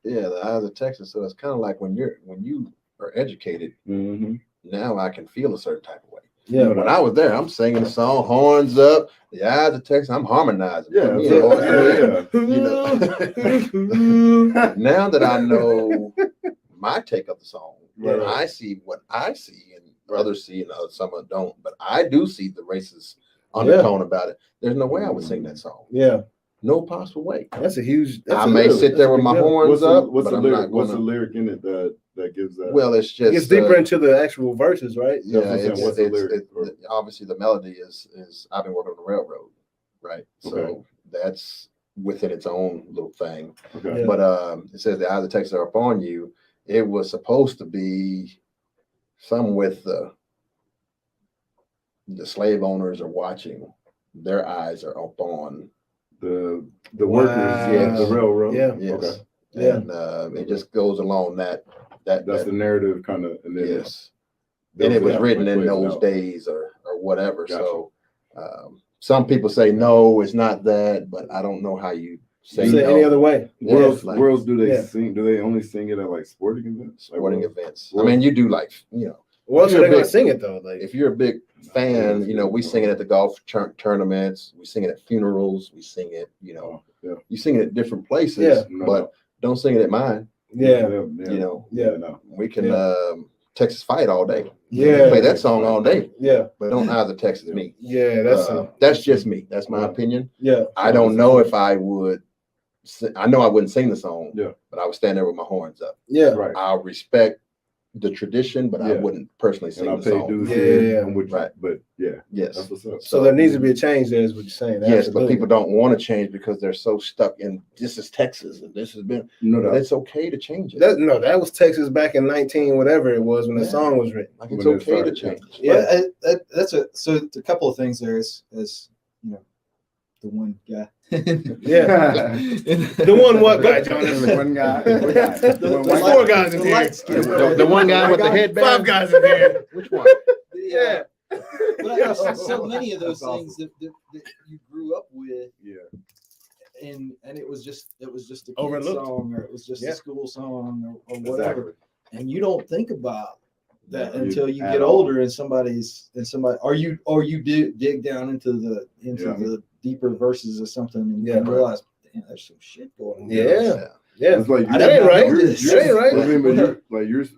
[SPEAKER 4] The eyes of Texas. So it's kind of like when you are educated. Now I can feel a certain type of way.
[SPEAKER 2] Yeah.
[SPEAKER 4] When I was there, I'm singing the song, horns up, the eyes of Texas. I'm harmonizing.
[SPEAKER 5] Yeah.
[SPEAKER 4] Now that I know my take of the song.
[SPEAKER 5] Right.
[SPEAKER 4] I see what I see, and others see, and some don't. But I do see the racist undertone about it. There's no way I would sing that song.
[SPEAKER 2] Yeah.
[SPEAKER 4] No possible way.
[SPEAKER 2] That's a huge.
[SPEAKER 4] I may sit there with my horns up.
[SPEAKER 5] What's
[SPEAKER 4] but
[SPEAKER 5] the
[SPEAKER 4] I'm
[SPEAKER 5] lyric?
[SPEAKER 4] not
[SPEAKER 5] What's the
[SPEAKER 4] gonna-
[SPEAKER 5] lyric in it that gives that?
[SPEAKER 4] Well, it's just
[SPEAKER 2] It gets deeper into the actual verses, right?
[SPEAKER 4] Yeah,
[SPEAKER 5] That's what I'm saying. What's the lyric?
[SPEAKER 4] obviously the melody is I've been working on the railroad, right? So
[SPEAKER 5] Okay.
[SPEAKER 4] that's within its own little thing.
[SPEAKER 5] Okay.
[SPEAKER 2] Yeah.
[SPEAKER 4] But it says the eyes of Texas are upon you. It was supposed to be some with the slave owners are watching. Their eyes are upon.
[SPEAKER 5] The
[SPEAKER 2] Wow.
[SPEAKER 5] workers, the railroad.
[SPEAKER 2] Yeah.
[SPEAKER 4] Yes.
[SPEAKER 5] Okay.
[SPEAKER 2] Yeah.
[SPEAKER 4] And it just goes along that
[SPEAKER 5] That's the narrative kind of. And then
[SPEAKER 4] yes. And it was
[SPEAKER 5] yeah,
[SPEAKER 4] written in
[SPEAKER 5] plays it
[SPEAKER 4] those
[SPEAKER 5] out.
[SPEAKER 4] days or whatever.
[SPEAKER 5] Gotcha.
[SPEAKER 4] So some people say no, it's not that, but I don't know how you say,
[SPEAKER 2] You say
[SPEAKER 4] no.
[SPEAKER 2] any other way?
[SPEAKER 4] Yeah,
[SPEAKER 5] Worlds,
[SPEAKER 4] like
[SPEAKER 5] worlds, do they
[SPEAKER 2] Yeah.
[SPEAKER 5] sing? Do they only sing it at like sporting events? Like,
[SPEAKER 4] sporting
[SPEAKER 5] worlds?
[SPEAKER 4] events. I
[SPEAKER 5] Worlds.
[SPEAKER 4] mean, you do like
[SPEAKER 2] Well,
[SPEAKER 4] If
[SPEAKER 2] so
[SPEAKER 4] you're
[SPEAKER 2] they're
[SPEAKER 4] a
[SPEAKER 2] gonna
[SPEAKER 4] big-
[SPEAKER 2] sing it though. Like,
[SPEAKER 4] if you're a big fan, we sing it at the golf tournaments, we sing it at funerals, we sing it,
[SPEAKER 5] Oh, yeah.
[SPEAKER 4] you sing it at different places,
[SPEAKER 2] Yeah.
[SPEAKER 5] No,
[SPEAKER 4] but don't sing it at mine.
[SPEAKER 2] yeah,
[SPEAKER 5] Yeah. No.
[SPEAKER 4] We can Texas fight all day.
[SPEAKER 2] Yeah.
[SPEAKER 4] Play that song all day,
[SPEAKER 2] yeah,
[SPEAKER 4] but don't either Texas me.
[SPEAKER 2] yeah.
[SPEAKER 4] That's just me. That's my opinion.
[SPEAKER 2] Yeah,
[SPEAKER 4] I don't know if I would. I know I wouldn't sing the song.
[SPEAKER 5] Yeah.
[SPEAKER 4] But I would stand there with my horns up.
[SPEAKER 2] yeah.
[SPEAKER 5] Right.
[SPEAKER 4] I'll respect the tradition, but I
[SPEAKER 5] Yeah.
[SPEAKER 4] wouldn't personally sing
[SPEAKER 5] And I
[SPEAKER 4] the
[SPEAKER 5] pay
[SPEAKER 4] song.
[SPEAKER 5] dues.
[SPEAKER 2] Yeah,
[SPEAKER 5] to it,
[SPEAKER 2] yeah.
[SPEAKER 5] I'm with you.
[SPEAKER 4] Right.
[SPEAKER 5] But yeah,
[SPEAKER 4] Yes.
[SPEAKER 5] that's what's up.
[SPEAKER 2] So there needs to be a change there, is what you're saying.
[SPEAKER 4] Yes, but
[SPEAKER 2] Absolutely.
[SPEAKER 4] people don't want to change because they're so stuck in this is Texas and this has been.
[SPEAKER 5] No
[SPEAKER 4] But
[SPEAKER 5] doubt.
[SPEAKER 4] it's okay to change it.
[SPEAKER 2] That was Texas back in 19 whatever it was when the
[SPEAKER 4] Yeah.
[SPEAKER 2] song was written.
[SPEAKER 4] Like it's
[SPEAKER 5] When it
[SPEAKER 4] okay to
[SPEAKER 5] started,
[SPEAKER 4] change.
[SPEAKER 2] Yeah,
[SPEAKER 3] That's a couple of things there is the one guy.
[SPEAKER 2] yeah. The one what guy, Jonas?
[SPEAKER 5] The one guy.
[SPEAKER 2] There's four guys in here.
[SPEAKER 4] The one guy with the headband.
[SPEAKER 2] 5 guys in here.
[SPEAKER 4] Which one?
[SPEAKER 2] Yeah.
[SPEAKER 3] But so many of those
[SPEAKER 5] That's
[SPEAKER 3] things that you grew up with,
[SPEAKER 5] Yeah.
[SPEAKER 3] and it was just a kid
[SPEAKER 2] Overlooked.
[SPEAKER 3] song, or it was just
[SPEAKER 2] Yeah.
[SPEAKER 3] a school song, or whatever.
[SPEAKER 5] Exactly.
[SPEAKER 3] And you don't think about that
[SPEAKER 5] Yeah,
[SPEAKER 3] until you
[SPEAKER 5] at
[SPEAKER 3] get
[SPEAKER 5] all.
[SPEAKER 3] older, and somebody, or you dig down into
[SPEAKER 5] Yeah.
[SPEAKER 3] the deeper verses or something, and
[SPEAKER 2] Yeah.
[SPEAKER 3] you realize, damn, there's some shit going on.
[SPEAKER 2] Yeah. Yeah.
[SPEAKER 5] It's like
[SPEAKER 3] I
[SPEAKER 2] That
[SPEAKER 3] did
[SPEAKER 2] ain't
[SPEAKER 3] not
[SPEAKER 2] right.
[SPEAKER 3] know this.
[SPEAKER 2] That ain't right.
[SPEAKER 5] I mean, but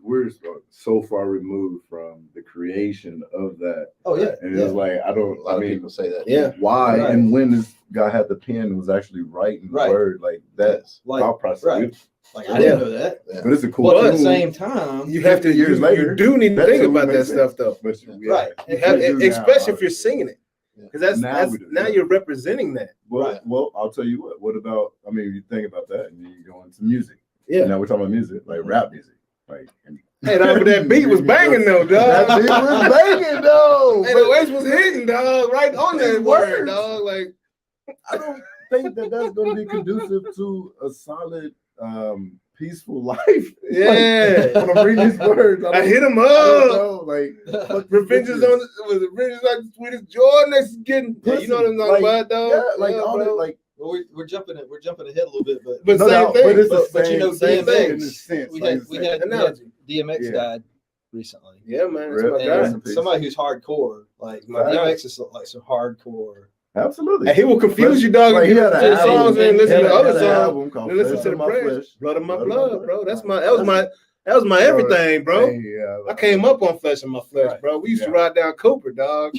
[SPEAKER 5] we're so far removed from the creation of that,
[SPEAKER 3] Oh yeah.
[SPEAKER 5] and
[SPEAKER 3] yeah.
[SPEAKER 5] it's like
[SPEAKER 4] A lot of people say that.
[SPEAKER 2] Yeah.
[SPEAKER 5] why
[SPEAKER 3] Right.
[SPEAKER 5] and when this guy had the pen and was actually writing the
[SPEAKER 3] Right.
[SPEAKER 5] word like that's
[SPEAKER 3] Like,
[SPEAKER 5] thought process.
[SPEAKER 3] right. Like I didn't know that.
[SPEAKER 4] Yeah.
[SPEAKER 5] But it's a cool.
[SPEAKER 3] But at the
[SPEAKER 5] tune.
[SPEAKER 3] same time,
[SPEAKER 2] You have to.
[SPEAKER 5] Years
[SPEAKER 2] You
[SPEAKER 5] later,
[SPEAKER 2] do need to
[SPEAKER 5] that
[SPEAKER 2] think
[SPEAKER 5] tune
[SPEAKER 2] about that
[SPEAKER 5] makes
[SPEAKER 2] stuff
[SPEAKER 5] sense.
[SPEAKER 2] though.
[SPEAKER 5] But
[SPEAKER 3] Right.
[SPEAKER 2] You have,
[SPEAKER 5] we do now,
[SPEAKER 2] especially if you're singing it,
[SPEAKER 4] Yeah.
[SPEAKER 2] because
[SPEAKER 5] Now we do.
[SPEAKER 2] now you're representing that.
[SPEAKER 5] Well,
[SPEAKER 3] Right.
[SPEAKER 5] well, I'll tell you what. What about? I mean, you think about that, and then you go into music.
[SPEAKER 2] Yeah.
[SPEAKER 5] Now we're talking about music, like rap music, like.
[SPEAKER 2] Hey, that beat was banging though, dog.
[SPEAKER 5] That beat was banging though.
[SPEAKER 2] Hey, the waist was hitting, dog, right on that word, dog. Like,
[SPEAKER 5] I don't think that's going to be conducive to a solid, peaceful life.
[SPEAKER 2] yeah.
[SPEAKER 5] Like, when I'm reading these words,
[SPEAKER 2] I hit him
[SPEAKER 5] I don't
[SPEAKER 2] up.
[SPEAKER 5] know, like fuck
[SPEAKER 2] Revenge is on. Was revenge is like the sweetest joy next to getting. Yeah, you know what I'm talking
[SPEAKER 5] Like,
[SPEAKER 2] about, dog?
[SPEAKER 5] yeah, like all
[SPEAKER 2] bro.
[SPEAKER 5] that, like
[SPEAKER 3] well, we're jumping ahead a little bit, but
[SPEAKER 2] But
[SPEAKER 5] no
[SPEAKER 2] same
[SPEAKER 5] doubt,
[SPEAKER 2] thing.
[SPEAKER 5] but it's the
[SPEAKER 3] But
[SPEAKER 5] same,
[SPEAKER 3] you know,
[SPEAKER 5] same
[SPEAKER 3] DMX,
[SPEAKER 5] thing in a sense.
[SPEAKER 3] we
[SPEAKER 5] like
[SPEAKER 3] had
[SPEAKER 5] the same
[SPEAKER 2] analogy.
[SPEAKER 3] DMX
[SPEAKER 5] Yeah.
[SPEAKER 3] died recently.
[SPEAKER 2] Yeah, man, that's
[SPEAKER 5] Rip.
[SPEAKER 2] my
[SPEAKER 5] Yeah.
[SPEAKER 2] guy.
[SPEAKER 5] Rest in
[SPEAKER 3] And
[SPEAKER 5] peace.
[SPEAKER 3] somebody who's hardcore, like
[SPEAKER 2] My guy.
[SPEAKER 3] DMX is like some hardcore.
[SPEAKER 5] Absolutely.
[SPEAKER 2] And he will confuse you, dog.
[SPEAKER 5] Like,
[SPEAKER 2] If
[SPEAKER 5] he
[SPEAKER 2] you
[SPEAKER 5] had
[SPEAKER 2] listen
[SPEAKER 5] an
[SPEAKER 2] to the songs
[SPEAKER 3] album,
[SPEAKER 2] and listen
[SPEAKER 3] he
[SPEAKER 2] to
[SPEAKER 3] had
[SPEAKER 2] other
[SPEAKER 3] an
[SPEAKER 2] songs.
[SPEAKER 5] album called
[SPEAKER 2] Then listen
[SPEAKER 5] Flesh
[SPEAKER 2] to
[SPEAKER 5] of
[SPEAKER 2] the
[SPEAKER 5] My
[SPEAKER 2] praise.
[SPEAKER 5] Flesh.
[SPEAKER 2] Blood of my
[SPEAKER 5] Blood of
[SPEAKER 2] blood,
[SPEAKER 5] my
[SPEAKER 2] bro.
[SPEAKER 5] blood.
[SPEAKER 2] That was my everything, bro.
[SPEAKER 5] Hey, yeah,
[SPEAKER 2] I came up on Flesh of My Flesh,
[SPEAKER 3] Right.
[SPEAKER 2] bro. We used to
[SPEAKER 5] Yeah.
[SPEAKER 2] ride down Cooper, dog.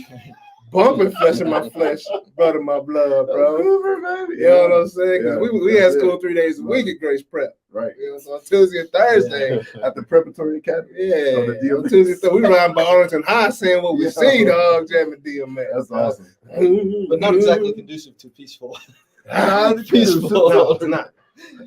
[SPEAKER 2] Bumping Flesh of My Flesh, blood of my blood, bro.
[SPEAKER 5] Cooper, baby.
[SPEAKER 2] You know what I'm saying? Because
[SPEAKER 5] Yeah.
[SPEAKER 2] we had
[SPEAKER 5] That's
[SPEAKER 2] school
[SPEAKER 5] it.
[SPEAKER 2] 3 days a week at Grace Prep.
[SPEAKER 5] Right.
[SPEAKER 2] You know, so on Tuesday and Thursday.
[SPEAKER 5] At the preparatory academy.
[SPEAKER 2] Yeah.
[SPEAKER 5] On the DMX.
[SPEAKER 2] On Tuesday, we riding by Arlington High saying what we
[SPEAKER 5] Yeah.
[SPEAKER 2] see, dog, jamming DMX.
[SPEAKER 5] That's awesome.
[SPEAKER 3] But not exactly conducive to peaceful.
[SPEAKER 2] Ah,
[SPEAKER 3] peaceful.
[SPEAKER 2] No, it's not.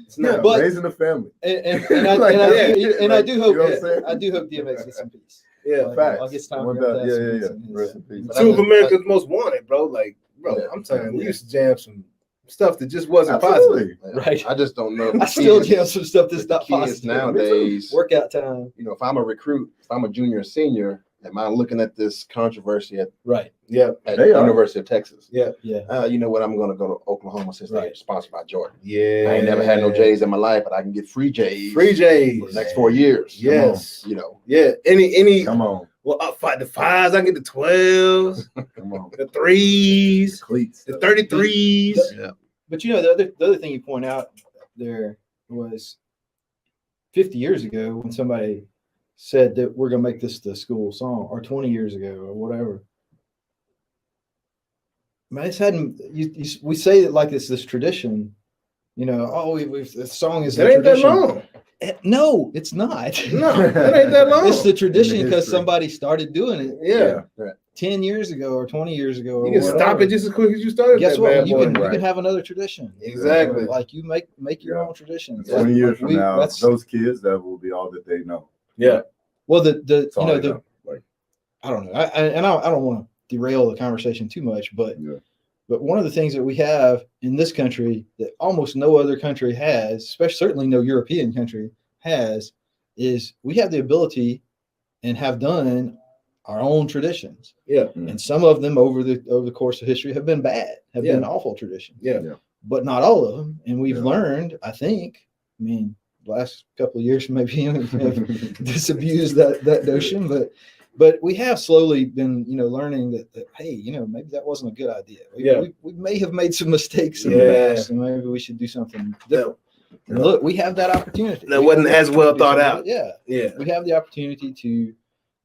[SPEAKER 2] It's
[SPEAKER 5] Yeah,
[SPEAKER 2] not.
[SPEAKER 3] But-
[SPEAKER 5] raising a family.
[SPEAKER 3] And
[SPEAKER 5] Like,
[SPEAKER 3] I do hope
[SPEAKER 5] you know what I'm saying?
[SPEAKER 3] I do hope DMX gets some peace.
[SPEAKER 2] Yeah.
[SPEAKER 3] Like,
[SPEAKER 5] Facts.
[SPEAKER 3] like it's time
[SPEAKER 5] One
[SPEAKER 3] for him to
[SPEAKER 5] that-
[SPEAKER 3] have some
[SPEAKER 5] yeah,
[SPEAKER 3] peace
[SPEAKER 5] yeah.
[SPEAKER 3] in his-
[SPEAKER 5] Rest in peace.
[SPEAKER 3] but
[SPEAKER 2] Two
[SPEAKER 3] I
[SPEAKER 2] of
[SPEAKER 3] just-
[SPEAKER 2] America's most wanted, bro. Like, bro,
[SPEAKER 4] Yeah.
[SPEAKER 2] I'm telling you, we
[SPEAKER 3] Yeah.
[SPEAKER 2] used to jam some stuff that just wasn't possible.
[SPEAKER 5] Absolutely.
[SPEAKER 3] Right.
[SPEAKER 4] I just don't know. if
[SPEAKER 3] I
[SPEAKER 4] the
[SPEAKER 3] still
[SPEAKER 4] kids-
[SPEAKER 3] jam some stuff that's
[SPEAKER 4] with the
[SPEAKER 3] not
[SPEAKER 4] kids
[SPEAKER 3] possible.
[SPEAKER 4] nowadays.
[SPEAKER 3] Workout time.
[SPEAKER 4] If I'm a recruit, if I'm a junior or senior, am I looking at this controversy at
[SPEAKER 3] Right.
[SPEAKER 2] Yeah.
[SPEAKER 4] the
[SPEAKER 5] They are.
[SPEAKER 4] University of Texas?
[SPEAKER 3] Yeah.
[SPEAKER 4] You know what? I'm going to go to Oklahoma since they're
[SPEAKER 3] Right.
[SPEAKER 4] sponsored by Jordan.
[SPEAKER 2] Yeah.
[SPEAKER 4] I ain't never had no J's in my life, but I can get free J's
[SPEAKER 2] Free J's.
[SPEAKER 4] for the next 4 years.
[SPEAKER 2] Yes.
[SPEAKER 4] You know,
[SPEAKER 2] Yeah. Any
[SPEAKER 5] Come on.
[SPEAKER 2] well, up fight the 5s, I get the 12s,
[SPEAKER 5] Come on.
[SPEAKER 2] the 3s,
[SPEAKER 5] Cleats.
[SPEAKER 2] the 33s.
[SPEAKER 3] But you know, the other thing you point out there was 50 years ago when somebody said that we're going to make this the school song, or 20 years ago, or whatever. Man, it's hadn't. We say it like it's this tradition, you know. Oh, the song is.
[SPEAKER 2] That ain't that long.
[SPEAKER 3] No, it's not.
[SPEAKER 2] No, that ain't that long.
[SPEAKER 3] It's the tradition because somebody started doing it.
[SPEAKER 2] Yeah.
[SPEAKER 3] 10 years ago or 20 years ago.
[SPEAKER 2] You can stop it just as quick as you started.
[SPEAKER 3] Guess
[SPEAKER 2] that
[SPEAKER 3] what?
[SPEAKER 2] bad
[SPEAKER 3] You
[SPEAKER 2] boy.
[SPEAKER 3] can have another tradition.
[SPEAKER 2] Exactly.
[SPEAKER 3] Like you make your own traditions.
[SPEAKER 5] 20 years from now, those kids, that will be all that they know.
[SPEAKER 2] Yeah.
[SPEAKER 3] Well, I don't know. I don't want to derail the conversation too much, but one of the things that we have in this country that almost no other country has, especially certainly no European country has, is we have the ability and have done our own traditions.
[SPEAKER 2] Yeah.
[SPEAKER 3] And some of them over the course of history have been bad, have been awful traditions.
[SPEAKER 2] Yeah.
[SPEAKER 3] But not all of them. And we've learned, I think, I mean, last couple of years maybe have disabused that notion, but we have slowly been, learning that hey, maybe that wasn't a good idea. We may have made some mistakes in the past, and maybe we should do something different. And look, we have that opportunity.
[SPEAKER 2] That wasn't as well thought out.
[SPEAKER 3] Yeah.
[SPEAKER 2] Yeah.
[SPEAKER 3] We have the opportunity to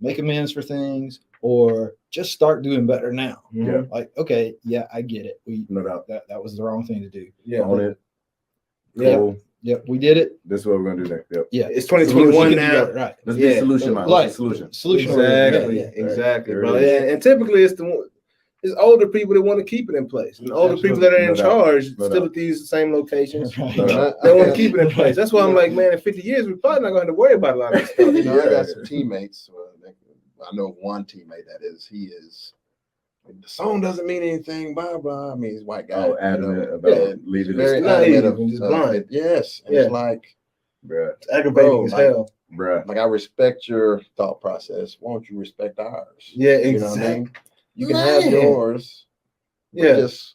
[SPEAKER 3] make amends for things or just start doing better now.
[SPEAKER 5] Yeah.
[SPEAKER 3] Like, okay, yeah, I get it.
[SPEAKER 5] No doubt.
[SPEAKER 3] That was the wrong thing to do.
[SPEAKER 2] Yeah.
[SPEAKER 5] On it.
[SPEAKER 2] Yeah.
[SPEAKER 5] Cool.
[SPEAKER 3] Yep, we did it.
[SPEAKER 5] This is what we're gonna do next. Yep.
[SPEAKER 3] Yeah.
[SPEAKER 2] It's 2021 now.
[SPEAKER 3] Right.
[SPEAKER 5] Let's be solution minded.
[SPEAKER 3] Like,
[SPEAKER 5] Solution.
[SPEAKER 2] Exactly.
[SPEAKER 3] Yeah.
[SPEAKER 2] Exactly,
[SPEAKER 5] Right.
[SPEAKER 2] bro. And typically it's older people that want to keep it in place. And older people that are in charge still at these same locations.
[SPEAKER 3] Right.
[SPEAKER 2] They want to keep it in place. That's why I'm like, man, in 50 years, we're probably not going to have to worry about a lot of this stuff.
[SPEAKER 4] I got some teammates. I know one teammate the song doesn't mean anything, blah, blah. I mean, he's a white guy.
[SPEAKER 5] Oh, adamant about leaving
[SPEAKER 4] very
[SPEAKER 5] it.
[SPEAKER 4] adamant
[SPEAKER 2] just blind.
[SPEAKER 4] Yes. And it's like,
[SPEAKER 5] Bruh.
[SPEAKER 2] It's aggravating as hell.
[SPEAKER 5] Bruh.
[SPEAKER 4] like, I respect your thought process. Why don't you respect ours?
[SPEAKER 2] Yeah,
[SPEAKER 4] You know what I mean? You can have yours.
[SPEAKER 2] Yeah.
[SPEAKER 4] Just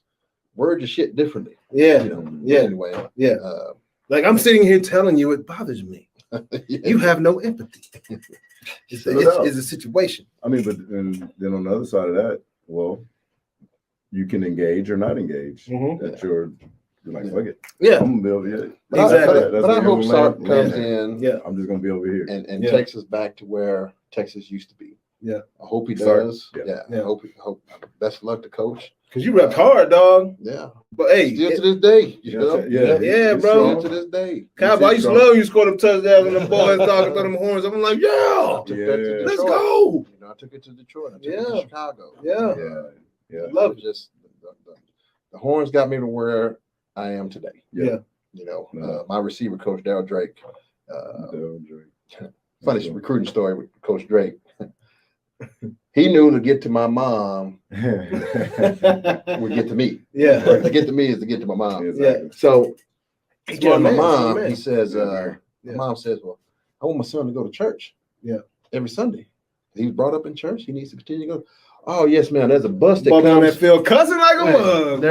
[SPEAKER 4] word your shit differently.
[SPEAKER 2] Yeah.
[SPEAKER 4] Yeah. Anyway.
[SPEAKER 2] Yeah. Like I'm sitting here telling you it bothers me. You have no empathy. It's a situation.
[SPEAKER 5] I mean, but then on the other side of that, well, you can engage or not engage. That you're like, fuck it.
[SPEAKER 2] Yeah.
[SPEAKER 5] I'm gonna be over here.
[SPEAKER 2] Exactly.
[SPEAKER 4] But I hope Sark comes in
[SPEAKER 5] I'm just gonna be over here.
[SPEAKER 4] and takes us back to where Texas used to be.
[SPEAKER 2] Yeah.
[SPEAKER 4] I hope he
[SPEAKER 5] Sark,
[SPEAKER 4] does.
[SPEAKER 2] Yeah.
[SPEAKER 4] I hope best of luck to coach.
[SPEAKER 2] Because you repped hard, dog.
[SPEAKER 4] Yeah.
[SPEAKER 2] But hey,
[SPEAKER 4] Still to this day.
[SPEAKER 2] Yeah, bro.
[SPEAKER 4] Still to this day.
[SPEAKER 2] Cowboy, I used to love when you scored them touchdowns and them boys talking through them horns. I'm like,
[SPEAKER 4] I took that to
[SPEAKER 2] let's
[SPEAKER 4] Detroit.
[SPEAKER 2] go.
[SPEAKER 4] I took it to Detroit. I took it to Chicago.
[SPEAKER 2] Yeah.
[SPEAKER 5] Yeah.
[SPEAKER 2] Love it.
[SPEAKER 4] Just the horns got me to where I am today.
[SPEAKER 2] Yeah.
[SPEAKER 4] My receiver coach, Daryl Drake.
[SPEAKER 5] Daryl Drake.
[SPEAKER 4] Funny recruiting story with Coach Drake. He knew to get to my mom would get to me.
[SPEAKER 2] Yeah.
[SPEAKER 4] To get to me is to get to my mom.
[SPEAKER 5] Exactly.
[SPEAKER 4] So
[SPEAKER 2] He
[SPEAKER 4] to my
[SPEAKER 2] man,
[SPEAKER 4] mom,
[SPEAKER 2] man.
[SPEAKER 4] he says, my mom says, well, I want my son to go to church.
[SPEAKER 2] Yeah.
[SPEAKER 4] Every Sunday. He was brought up in church. He needs to continue to go. Oh, yes, man. There's a bus that
[SPEAKER 2] Bumping on
[SPEAKER 4] comes.
[SPEAKER 2] that field, cussing like a mug.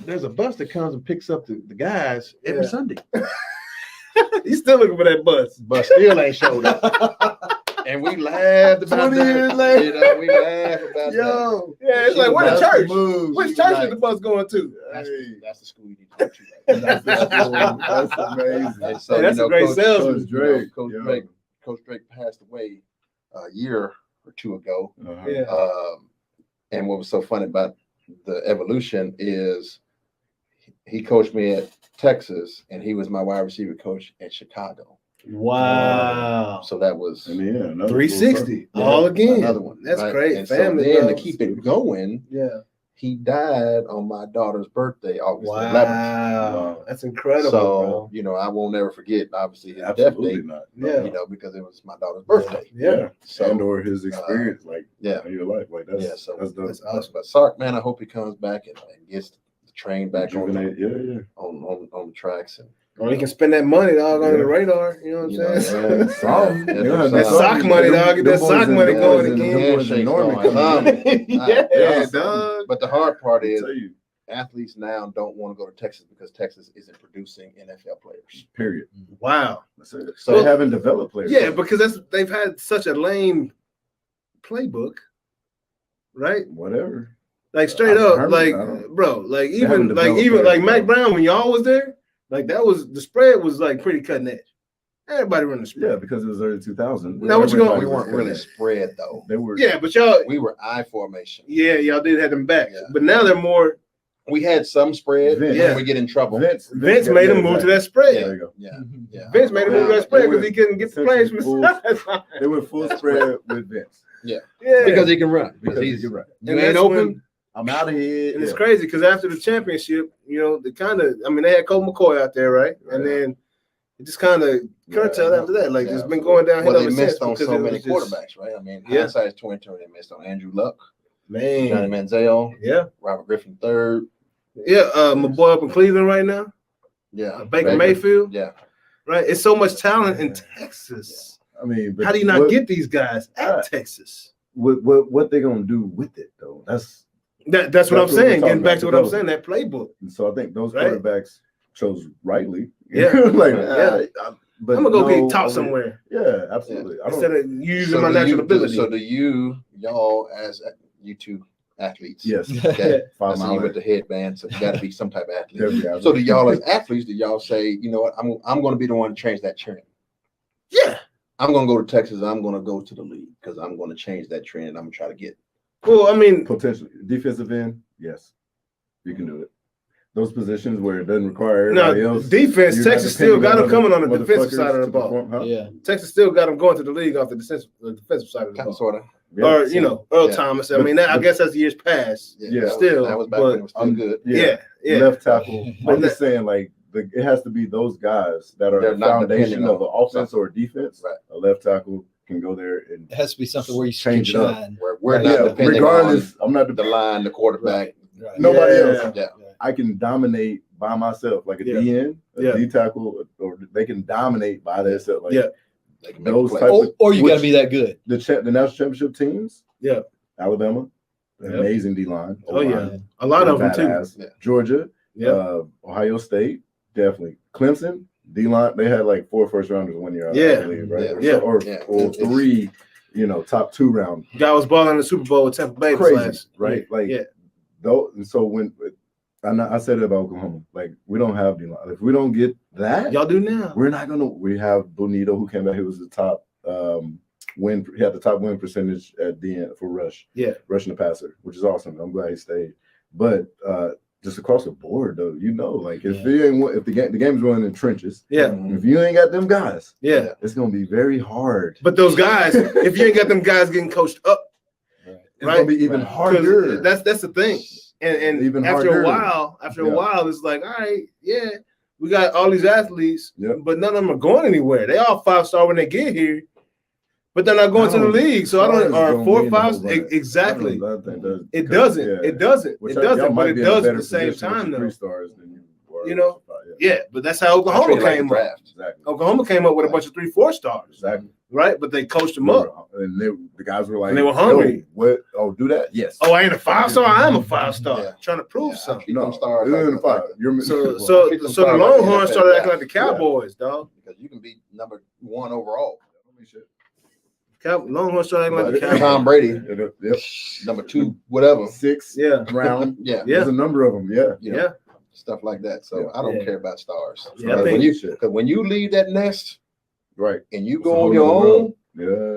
[SPEAKER 4] There's a bus that comes and picks up the guys every Sunday.
[SPEAKER 2] He's still looking for that bus.
[SPEAKER 4] But still ain't showed up. And we laughed about
[SPEAKER 5] 20
[SPEAKER 4] that.
[SPEAKER 5] years later.
[SPEAKER 4] We lauged about that.
[SPEAKER 2] Yeah, it's
[SPEAKER 4] She
[SPEAKER 2] like,
[SPEAKER 4] was
[SPEAKER 2] where the
[SPEAKER 4] like,
[SPEAKER 2] church? Which church is the bus going to?
[SPEAKER 4] That's the school you need to go to. Right?
[SPEAKER 5] That's amazing.
[SPEAKER 4] And so,
[SPEAKER 2] That's a great salesman.
[SPEAKER 4] Coach Drake passed away a year or two ago.
[SPEAKER 2] Yeah.
[SPEAKER 4] And what was so funny about the evolution is he coached me at Texas, and he was my wide receiver coach at Chicago.
[SPEAKER 2] Wow.
[SPEAKER 4] So that was
[SPEAKER 2] 360 all again.
[SPEAKER 4] Another one.
[SPEAKER 2] That's
[SPEAKER 4] right?
[SPEAKER 2] great.
[SPEAKER 4] And
[SPEAKER 2] Family.
[SPEAKER 4] so then to
[SPEAKER 2] loves.
[SPEAKER 4] keep it going, he died on my daughter's birthday, August 11th.
[SPEAKER 2] Wow. That's incredible.
[SPEAKER 4] So,
[SPEAKER 2] bro.
[SPEAKER 4] I won't never forget, obviously, his death
[SPEAKER 5] Absolutely
[SPEAKER 4] date,
[SPEAKER 5] not.
[SPEAKER 4] because it was my daughter's birthday.
[SPEAKER 2] Yeah.
[SPEAKER 4] So,
[SPEAKER 5] And or his experience, in your life. Like that's
[SPEAKER 4] so
[SPEAKER 5] that's
[SPEAKER 2] awesome.
[SPEAKER 4] But Sark, man, I hope he comes back and gets the train back on
[SPEAKER 5] Rejuvenate,
[SPEAKER 4] on the tracks. And
[SPEAKER 2] Or he can spend that money, dog, on the radar. You know what I'm saying? That sock money, dog. Get that sock money going again.
[SPEAKER 4] Yeah,
[SPEAKER 5] dog.
[SPEAKER 4] But the hard part is athletes now don't want to go to Texas because Texas isn't producing NFL players.
[SPEAKER 5] Period.
[SPEAKER 2] Wow.
[SPEAKER 5] That's it. So they haven't developed players.
[SPEAKER 2] Yeah, because they've had such a lame playbook, right?
[SPEAKER 5] Whatever.
[SPEAKER 2] Like straight up, like bro, like even Mac Brown when y'all was there, like that was the spread was like pretty cutting edge. Everybody running the spread.
[SPEAKER 5] Yeah, because it was early 2000.
[SPEAKER 2] Now what you gonna-
[SPEAKER 4] We weren't really spread though.
[SPEAKER 5] They were.
[SPEAKER 2] Yeah, but y'all,
[SPEAKER 4] We were I formation.
[SPEAKER 2] yeah, y'all did have them backs,
[SPEAKER 4] Yeah.
[SPEAKER 2] but now they're more.
[SPEAKER 4] We had some spread.
[SPEAKER 5] Vince.
[SPEAKER 4] Yeah, we get in trouble.
[SPEAKER 5] Vince
[SPEAKER 2] Vince made him move to that spread.
[SPEAKER 5] There you go.
[SPEAKER 4] Yeah, yeah.
[SPEAKER 2] Vince made him move to that spread because he couldn't get the plays from the
[SPEAKER 5] Essentially
[SPEAKER 2] sideline.
[SPEAKER 5] They went full spread with Vince.
[SPEAKER 2] Yeah,
[SPEAKER 4] Because he can run.
[SPEAKER 5] Because
[SPEAKER 4] He's
[SPEAKER 5] you're right.
[SPEAKER 4] You
[SPEAKER 2] And
[SPEAKER 4] ain't
[SPEAKER 2] that's
[SPEAKER 4] open.
[SPEAKER 2] when-
[SPEAKER 5] I'm out of here.
[SPEAKER 2] and it's crazy because after the championship, you know, they kind of, I mean, they had Colt McCoy out there, right? And
[SPEAKER 5] Right.
[SPEAKER 2] then it just kind of curtailed after that. Like,
[SPEAKER 5] Yeah,
[SPEAKER 2] it's been going downhill
[SPEAKER 4] Well, they
[SPEAKER 2] ever since
[SPEAKER 4] missed on
[SPEAKER 2] because
[SPEAKER 4] so
[SPEAKER 2] it
[SPEAKER 4] many
[SPEAKER 2] was just-
[SPEAKER 4] quarterbacks, right? I mean,
[SPEAKER 2] Yeah.
[SPEAKER 4] hindsight is 2020. They missed on Andrew Luck, Johnny
[SPEAKER 2] Man,
[SPEAKER 4] Manziel,
[SPEAKER 2] yeah,
[SPEAKER 4] Robert Griffin III.
[SPEAKER 2] yeah. My boy up in Cleveland right now,
[SPEAKER 4] Yeah,
[SPEAKER 2] Baker Mayfield,
[SPEAKER 4] Yeah,
[SPEAKER 2] right? It's so much talent in Texas.
[SPEAKER 5] I mean, but
[SPEAKER 2] How do you not
[SPEAKER 5] what,
[SPEAKER 2] get these guys at Texas?
[SPEAKER 5] what they gonna do with it though?
[SPEAKER 2] That's what I'm
[SPEAKER 5] That's what we're
[SPEAKER 2] saying.
[SPEAKER 5] talking
[SPEAKER 2] Getting back
[SPEAKER 5] about,
[SPEAKER 2] to what I'm
[SPEAKER 5] development.
[SPEAKER 2] saying, that playbook.
[SPEAKER 5] And so I think those
[SPEAKER 2] Right.
[SPEAKER 5] quarterbacks chose rightly.
[SPEAKER 2] Yeah.
[SPEAKER 5] like
[SPEAKER 2] Yeah.
[SPEAKER 5] but
[SPEAKER 2] I'm gonna go
[SPEAKER 5] no,
[SPEAKER 2] get taught
[SPEAKER 5] over-
[SPEAKER 2] somewhere
[SPEAKER 5] Yeah, absolutely. I
[SPEAKER 2] instead
[SPEAKER 5] don't.
[SPEAKER 2] of using my natural ability.
[SPEAKER 4] So do y'all as you two athletes?
[SPEAKER 5] Yes.
[SPEAKER 4] Okay. I
[SPEAKER 5] 5
[SPEAKER 4] see
[SPEAKER 5] mile.
[SPEAKER 4] you with the headband, so you got to be some type of athlete.
[SPEAKER 5] Definitely.
[SPEAKER 4] So do y'all as athletes, do y'all say, you know what, I'm going to be the one to change that trend?
[SPEAKER 2] Yeah.
[SPEAKER 4] I'm going to go to Texas. And I'm going to go to the league because I'm going to change that trend. And I'm going to try to get.
[SPEAKER 2] Well, I mean,
[SPEAKER 5] Potentially defensive end. Yes, you can do it. Those positions where it doesn't require
[SPEAKER 2] no,
[SPEAKER 5] everybody else.
[SPEAKER 2] defense,
[SPEAKER 5] you're not
[SPEAKER 2] Texas still got them
[SPEAKER 5] depending
[SPEAKER 2] coming on the
[SPEAKER 5] other
[SPEAKER 2] defensive
[SPEAKER 5] motherfuckers
[SPEAKER 2] side of the
[SPEAKER 5] to
[SPEAKER 2] ball.
[SPEAKER 5] perform, huh?
[SPEAKER 3] Yeah.
[SPEAKER 2] Texas still got them going to the league off the defensive side of the
[SPEAKER 4] Kind
[SPEAKER 2] ball.
[SPEAKER 4] of, sort of.
[SPEAKER 5] Yeah,
[SPEAKER 2] Or,
[SPEAKER 5] so-
[SPEAKER 2] you know, Earl
[SPEAKER 4] Yeah.
[SPEAKER 2] Thomas. I mean, I guess as the years pass.
[SPEAKER 5] Yeah.
[SPEAKER 2] Still,
[SPEAKER 4] That was back
[SPEAKER 2] but-
[SPEAKER 4] when it was still good.
[SPEAKER 2] Yeah.
[SPEAKER 5] Left tackle.
[SPEAKER 2] But
[SPEAKER 5] I'm just saying, like, it has to be those guys that are
[SPEAKER 4] They're
[SPEAKER 5] the
[SPEAKER 4] not
[SPEAKER 5] foundation
[SPEAKER 4] depending
[SPEAKER 5] of the
[SPEAKER 4] on
[SPEAKER 5] offense or defense.
[SPEAKER 4] Right.
[SPEAKER 5] A left tackle can go there and
[SPEAKER 3] It has to be something where you can
[SPEAKER 5] Change it up.
[SPEAKER 3] shine.
[SPEAKER 4] We're
[SPEAKER 3] Right.
[SPEAKER 4] not
[SPEAKER 5] yeah.
[SPEAKER 4] depending
[SPEAKER 5] Regardless, I'm not
[SPEAKER 4] on the
[SPEAKER 5] the
[SPEAKER 4] line, the quarterback.
[SPEAKER 3] Right.
[SPEAKER 5] nobody
[SPEAKER 2] Yeah.
[SPEAKER 5] else.
[SPEAKER 4] Yeah.
[SPEAKER 5] I can dominate by myself, like a
[SPEAKER 2] Yeah.
[SPEAKER 5] DN, a
[SPEAKER 2] Yeah.
[SPEAKER 5] D tackle, or they can dominate by themselves. Like
[SPEAKER 2] Yeah.
[SPEAKER 4] They can make
[SPEAKER 5] those
[SPEAKER 4] plays.
[SPEAKER 5] type of
[SPEAKER 3] Or you got to
[SPEAKER 5] which-
[SPEAKER 3] be that good.
[SPEAKER 5] the national championship teams.
[SPEAKER 2] Yeah.
[SPEAKER 5] Alabama,
[SPEAKER 2] Yep.
[SPEAKER 5] amazing D line.
[SPEAKER 2] Oh, yeah. A lot of them, too.
[SPEAKER 4] Yeah.
[SPEAKER 5] Georgia,
[SPEAKER 2] Yeah.
[SPEAKER 5] Ohio State, definitely. Clemson, D line. They had like 4 first rounders 1 year.
[SPEAKER 2] Yeah.
[SPEAKER 5] I believe, right?
[SPEAKER 4] Yeah.
[SPEAKER 5] Or,
[SPEAKER 4] Yeah.
[SPEAKER 5] or
[SPEAKER 4] It's-
[SPEAKER 5] 3, top 2 round.
[SPEAKER 2] Guy was balling in the Super Bowl with Tampa Bay.
[SPEAKER 5] Crazy,
[SPEAKER 2] last
[SPEAKER 5] right?
[SPEAKER 2] year.
[SPEAKER 5] Like, though, and so when I said it about Oklahoma, like we don't have D line. If we don't get that,
[SPEAKER 2] Y'all do now.
[SPEAKER 5] we're not gonna. We have Bonito who came back. He was the top win. He had the top win percentage at the end for rush.
[SPEAKER 2] Yeah.
[SPEAKER 5] Rushing the passer, which is awesome. I'm glad he stayed. But just across the board, though, like if if the game's running in trenches,
[SPEAKER 2] Yeah.
[SPEAKER 5] if you ain't got them guys,
[SPEAKER 2] Yeah.
[SPEAKER 5] it's gonna be very hard.
[SPEAKER 2] But those guys, if you ain't got them guys getting coached up,
[SPEAKER 5] It's
[SPEAKER 2] right?
[SPEAKER 5] gonna be even
[SPEAKER 2] 'cause
[SPEAKER 5] harder.
[SPEAKER 2] that's the thing. And
[SPEAKER 5] Even
[SPEAKER 2] after
[SPEAKER 5] harder.
[SPEAKER 2] a
[SPEAKER 5] Yeah.
[SPEAKER 2] while, it's like, all right, yeah, we got all these athletes,
[SPEAKER 5] Yep.
[SPEAKER 2] but none of them are going anywhere. They all 5-star when they get here, but they're not going to the league. So I don't, or 4 or 5 exactly. It doesn't. It doesn't.
[SPEAKER 5] Which
[SPEAKER 2] It doesn't. But it does at the same
[SPEAKER 5] position
[SPEAKER 2] time,
[SPEAKER 5] with
[SPEAKER 2] though.
[SPEAKER 5] 3 stars than you were.
[SPEAKER 2] You know?
[SPEAKER 5] Yeah.
[SPEAKER 2] Yeah, but that's how
[SPEAKER 4] I
[SPEAKER 2] Oklahoma
[SPEAKER 4] treat it like a
[SPEAKER 2] came up.
[SPEAKER 4] draft.
[SPEAKER 5] Exactly.
[SPEAKER 2] Oklahoma came up with a bunch of 3-4 stars,
[SPEAKER 5] Exactly.
[SPEAKER 2] right? But they coached them up.
[SPEAKER 5] And the guys were like,
[SPEAKER 2] And they were hungry.
[SPEAKER 5] "Yo, what? Oh, do that? Yes.
[SPEAKER 2] Oh, I ain't a 5-star. I am a 5-star.
[SPEAKER 4] Yeah.
[SPEAKER 2] Trying to prove
[SPEAKER 4] Yeah, I
[SPEAKER 2] something.
[SPEAKER 4] treat
[SPEAKER 5] no,
[SPEAKER 4] them stars
[SPEAKER 5] it isn't
[SPEAKER 4] like-
[SPEAKER 5] a 5. You're
[SPEAKER 2] So
[SPEAKER 4] Treat them
[SPEAKER 2] the
[SPEAKER 4] stars like
[SPEAKER 2] Longhorns
[SPEAKER 4] NFL
[SPEAKER 2] started acting like
[SPEAKER 4] guys.
[SPEAKER 2] the Cowboys, dog.
[SPEAKER 4] Because you can be number 1 overall.
[SPEAKER 2] Longhorns started acting like the
[SPEAKER 5] But-
[SPEAKER 2] Cowboys.
[SPEAKER 4] Tom Brady,
[SPEAKER 5] Yep.
[SPEAKER 4] number 2, whatever.
[SPEAKER 5] 6
[SPEAKER 2] Yeah.
[SPEAKER 5] round.
[SPEAKER 4] Yeah.
[SPEAKER 2] Yeah.
[SPEAKER 5] There's a number of them. Yeah.
[SPEAKER 4] You know,
[SPEAKER 2] Yeah.
[SPEAKER 4] stuff like that. So
[SPEAKER 5] Yeah.
[SPEAKER 4] I don't
[SPEAKER 2] Yeah.
[SPEAKER 4] care about stars.
[SPEAKER 2] Yeah, I
[SPEAKER 4] Because
[SPEAKER 2] think-
[SPEAKER 4] when you leave that nest
[SPEAKER 5] Right.
[SPEAKER 4] and you
[SPEAKER 5] It's a
[SPEAKER 4] go
[SPEAKER 5] whole
[SPEAKER 4] on your
[SPEAKER 5] nother
[SPEAKER 4] own,
[SPEAKER 5] world.